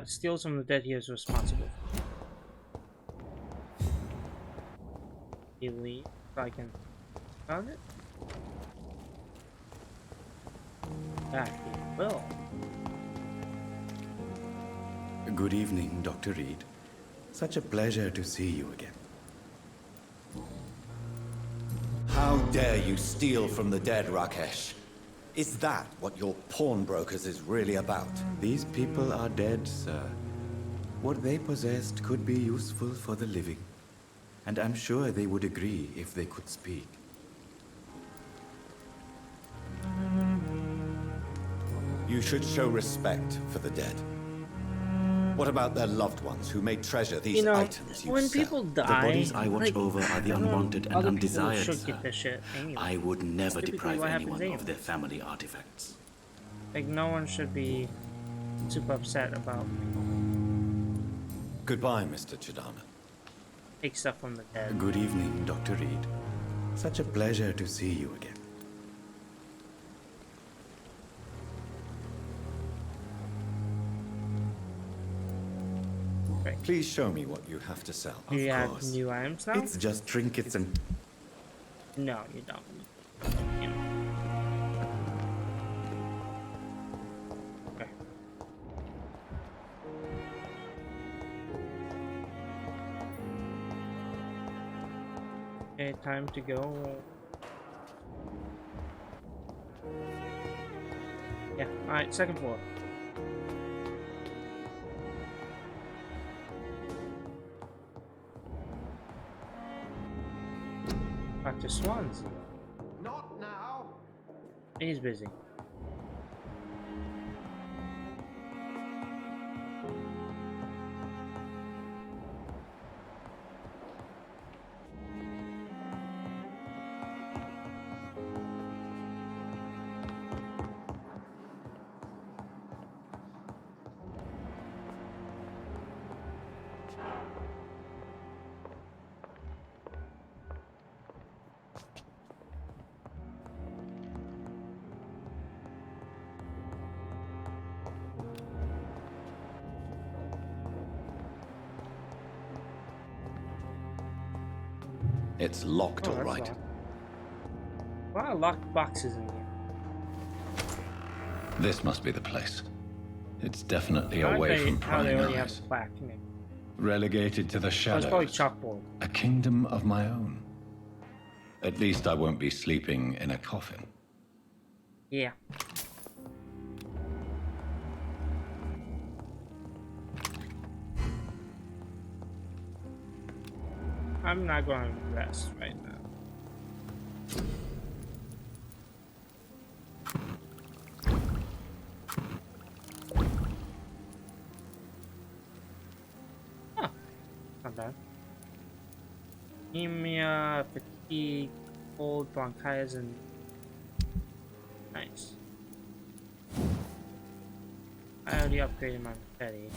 Steals from the dead he is responsible. Elite, if I can found it. That he will. Good evening, Dr. Reed. Such a pleasure to see you again. How dare you steal from the dead, Rakesh? Is that what your pawnbrokers is really about? These people are dead, sir. What they possessed could be useful for the living. And I'm sure they would agree if they could speak. You should show respect for the dead. What about their loved ones who may treasure these items you when sell? people die, The bodies I watch over are the unwanted and other undesired, people should sir. get their shit anyway. I would never Typically deprive what happens anyone anyway. of their family artifacts. Like, no one should be super upset about Goodbye, Mr. Chidana. take stuff from the dead. Good evening, Dr. Reed. Such a pleasure to see you again. Please show me what you have to sell. Do you have new items now? It's just trinkets and... No, you don't. You know. Okay. Okay, time to go. Yeah, alright, second floor. Back to Swansea. Not now. He's busy. It's locked, all that's right. locked. A lot of locked boxes in here. This must be the place. It's definitely I like away from how they prying already eyes. have a plaque in it. Relegated to the Oh, it's probably shadows. chalkboard. A kingdom of my own. At least I won't be sleeping in a coffin. Yeah. I'm not going to rest right now. Huh. Not bad. Anemia, fatigue, cold, bronchitis, and... Nice. I already upgraded my machete.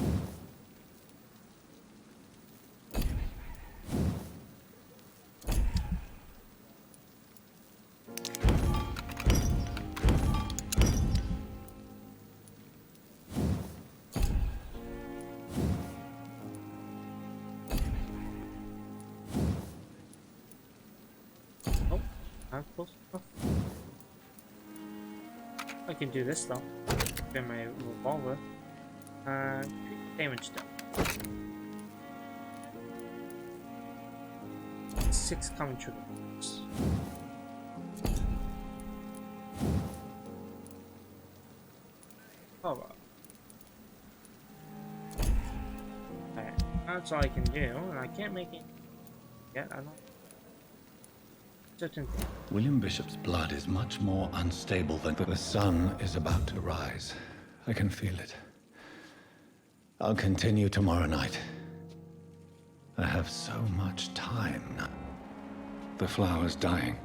Oh, not close enough. I can do this though. Get my revolver. Damage done. 6 common trigger points. Oh well. Alright, that's all I can do, and I can't make it yet. I don't. Certain thing. William Bishop's blood is much more unstable than the sun is about to rise. I can feel it. I'll continue tomorrow night. I have so much time now. The flower's dying.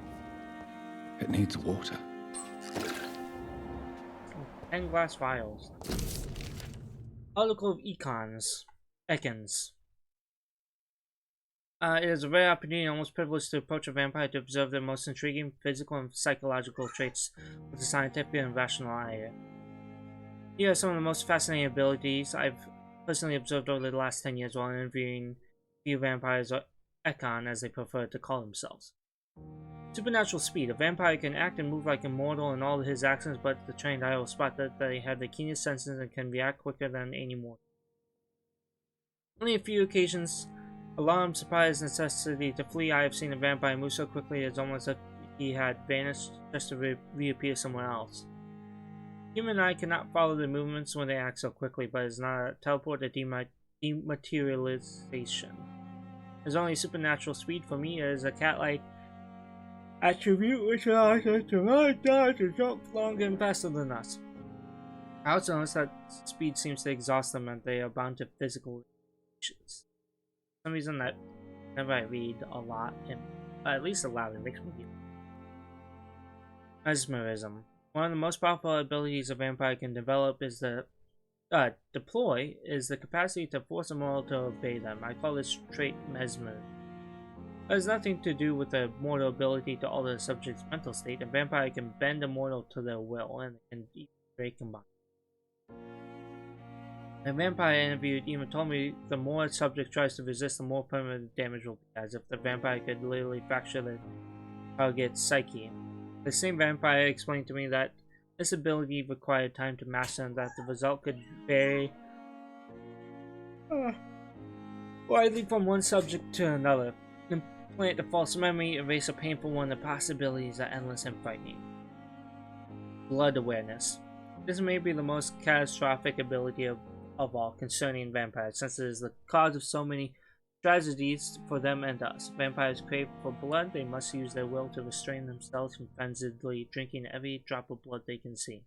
It needs water. 10 glass vials. Article of Ekans. It is a rare opportunity, almost privileged, to approach a vampire to observe their most intriguing physical and psychological traits with a scientific and rational eye. Here are some of the most fascinating abilities I've personally observed over the last 10 years while interviewing few vampires, or Ekon as they prefer to call themselves. Supernatural speed. A vampire can act and move like a mortal in all of his actions, but the trained eye will spot that they have the keenest senses and can react quicker than any mortal. Only a few occasions, alarm, surprise, necessity to flee, I have seen a vampire move so quickly it's almost as if he had vanished just to reappear somewhere else. Human eye cannot follow their movements when they act so quickly, but is not a teleport or dematerialization. There's only supernatural speed. For me, it is a cat-like attribute which allows us to run, dodge, or jump longer and faster than us. I also notice that speed seems to exhaust them and they are bound to physical limitations. For some reason that whenever I read a lot, at least aloud, it makes me feel. Mesmerism. One of the most powerful abilities a vampire can develop is the deploy is the capacity to force a mortal to obey them. I call this trait mesmerism. It has nothing to do with the mortal ability to alter the subject's mental state. A vampire can bend a mortal to their will and can even break them. A vampire I interviewed even told me the more a subject tries to resist, the more permanent the damage will be, as if the vampire could literally fracture the target's psyche. The same vampire explained to me that this ability required time to master and that the result could vary widely from one subject to another. Implant a false memory, erase a painful one, the possibilities are endless and frightening. Blood awareness. This may be the most catastrophic ability of all concerning vampires, since it is the cause of so many tragedies for them and us. Vampires crave for blood. They must use their will to restrain themselves from frenziedly drinking every drop of blood they can see.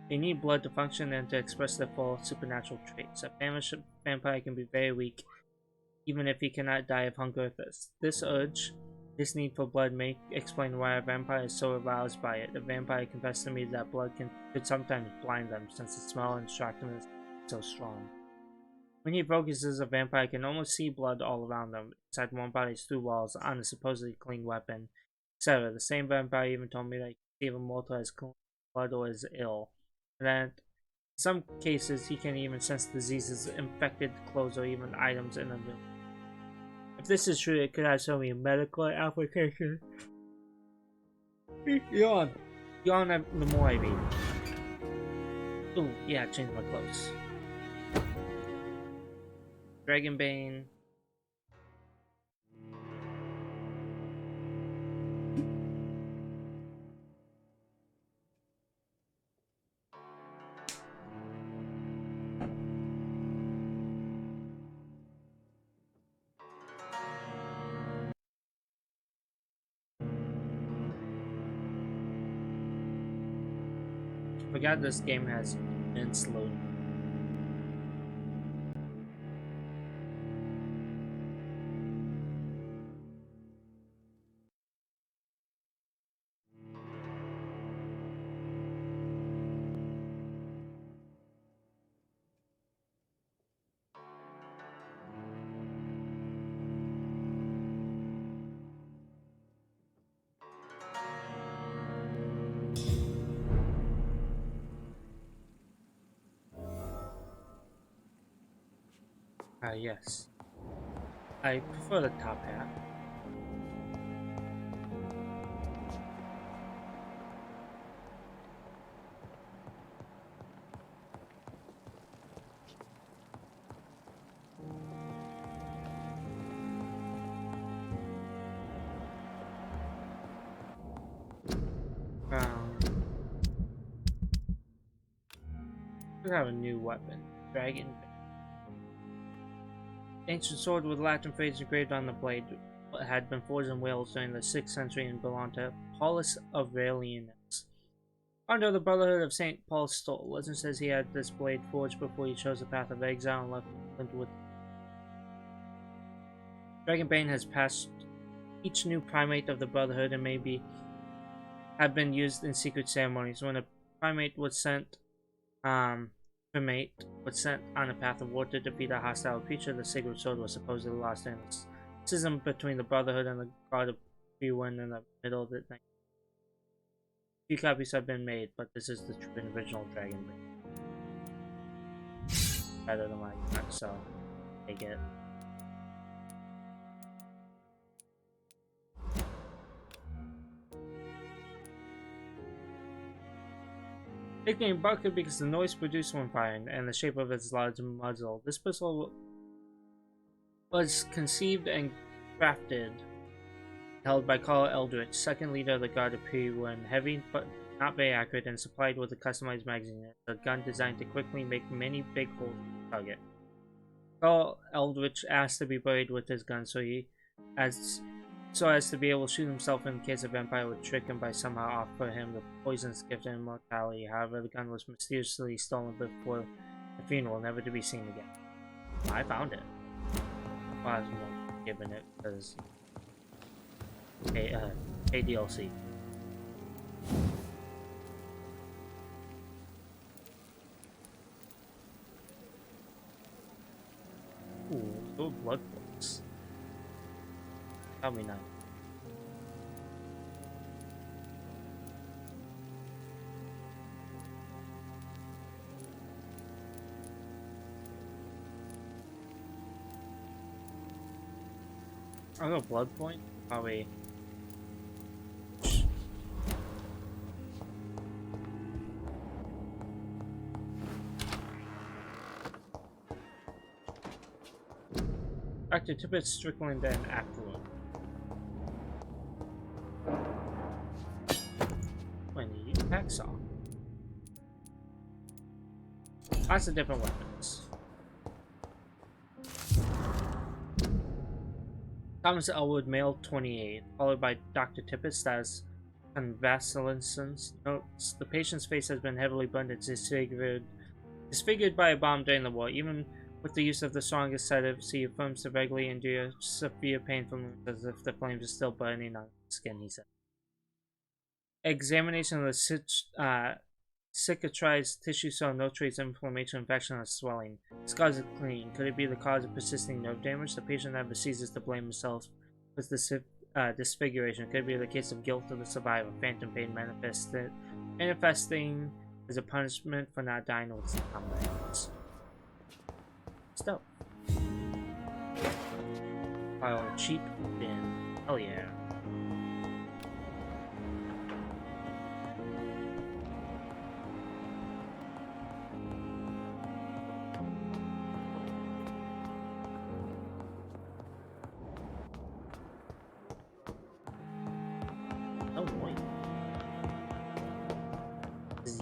They need blood to function and to express their full supernatural traits. A famished vampire can be very weak, even if he cannot die of hunger or thirst. This this need for blood may explain why a vampire is so aroused by it. A vampire confessed to me that blood could sometimes blind them, since the smell and attractiveness is so strong. When he focuses, a vampire can almost see blood all around them, inside one body's through walls, on a supposedly clean weapon, etc. The same vampire even told me that he can see if a mortal has clean blood or is ill, and that in some cases he can even sense diseases, infected clothes, or even items in a room. If this is true, it could have so many medical applications. Yawn the more I read. Ooh, yeah, change my clothes. Dragonbane. Forgot this game has immense load. Yes. I prefer the top hat. We have a new weapon, Dragon. Ancient sword with Latin phrase engraved on the blade had been forged in Wales during the 6th century and belonged to Paulus Aurelianus. Under the Brotherhood of St. Paul Stole, legend says he had this blade forged before he chose the path of exile and left England with. Dragonbane has passed each new primate of the Brotherhood and have been used in secret ceremonies. When a primate was sent on a path of war to defeat a hostile creature, the sacred sword was supposedly lost in a schism between the Brotherhood and the God of Freewind in the middle of the night. Few copies have been made, but this is the true and original Dragon Blade. Better than my gun, so take it. Nicknamed Barker because the noise produced when firing and the shape of its large muzzle. This pistol was conceived and crafted, held by Carl Eldritch, second leader of the Guard of Pre-Wind, heavy but not very accurate, and supplied with a customized magazine. It's a gun designed to quickly make many big holes in the target. Carl Eldritch asked to be buried with his gun so as to be able to shoot himself in case a vampire would trick him by somehow offer him the poison's gift of immortality. However, the gun was mysteriously stolen before the funeral, never to be seen again. I found it. Well, I was more given it because DLC. Ooh, little blood books. Probably not. I'll go blood point. Probably. Dr. Tippett, Strickland, and Affluent. Hacksaw. Lots of different weapons. Thomas Elwood, male 28, followed by Dr. Tippett, status convalescence. Notes, the patient's face has been heavily burned and disfigured by a bomb during the war. Even with the use of the strongest sedatives, he affirms to regularly endure severe pain from as if the flames are still burning on his skin, he said. Examination of the cicatrized tissue saw no trace of inflammation, infection, or swelling. Scars are clean. Could it be the cause of persisting nerve damage? The patient never ceases to blame himself for the disfiguration. Could it be the case of guilt of the survivor? Phantom pain manifesting as a punishment for not dying with his comrades. Still. Pile of cheap bin. Hell yeah.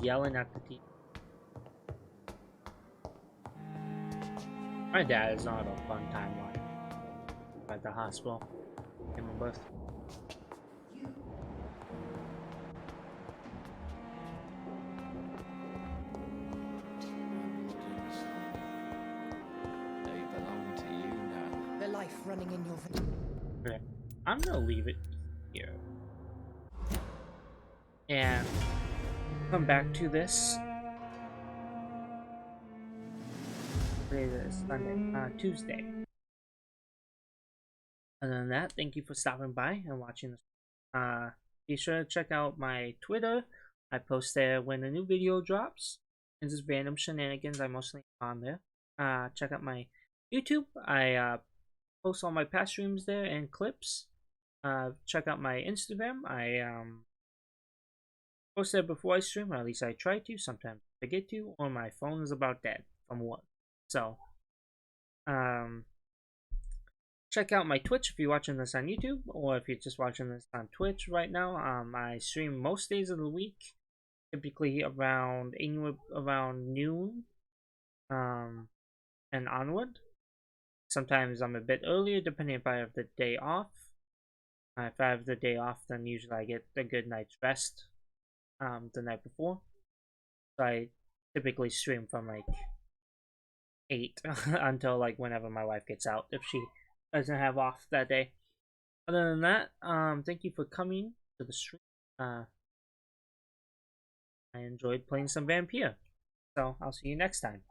Yelling at the TV. My dad is not a fun timeline at the hospital. Him and both. life running in your... Okay. I'm gonna leave it here. And come back to this. Today is Sunday, Tuesday. Other than that, thank you for stopping by and watching this. Be sure to check out my Twitter. I post there when a new video drops. And just random shenanigans I mostly on there. Check out my YouTube. I post all my past streams there and clips. Check out my Instagram. I post there before I stream, or at least I try to. Sometimes I forget to, or my phone is about dead from work. So, check out my Twitch if you're watching this on YouTube, or if you're just watching this on Twitch right now. I stream most days of the week, typically around noon, and onward. Sometimes I'm a bit earlier, depending if I have the day off. If I have the day off, then usually I get a good night's rest the night before. So I typically stream from like 8 until like whenever my wife gets out, if she doesn't have off that day. Other than that, thank you for coming to the stream. I enjoyed playing some Vampyr, so I'll see you next time.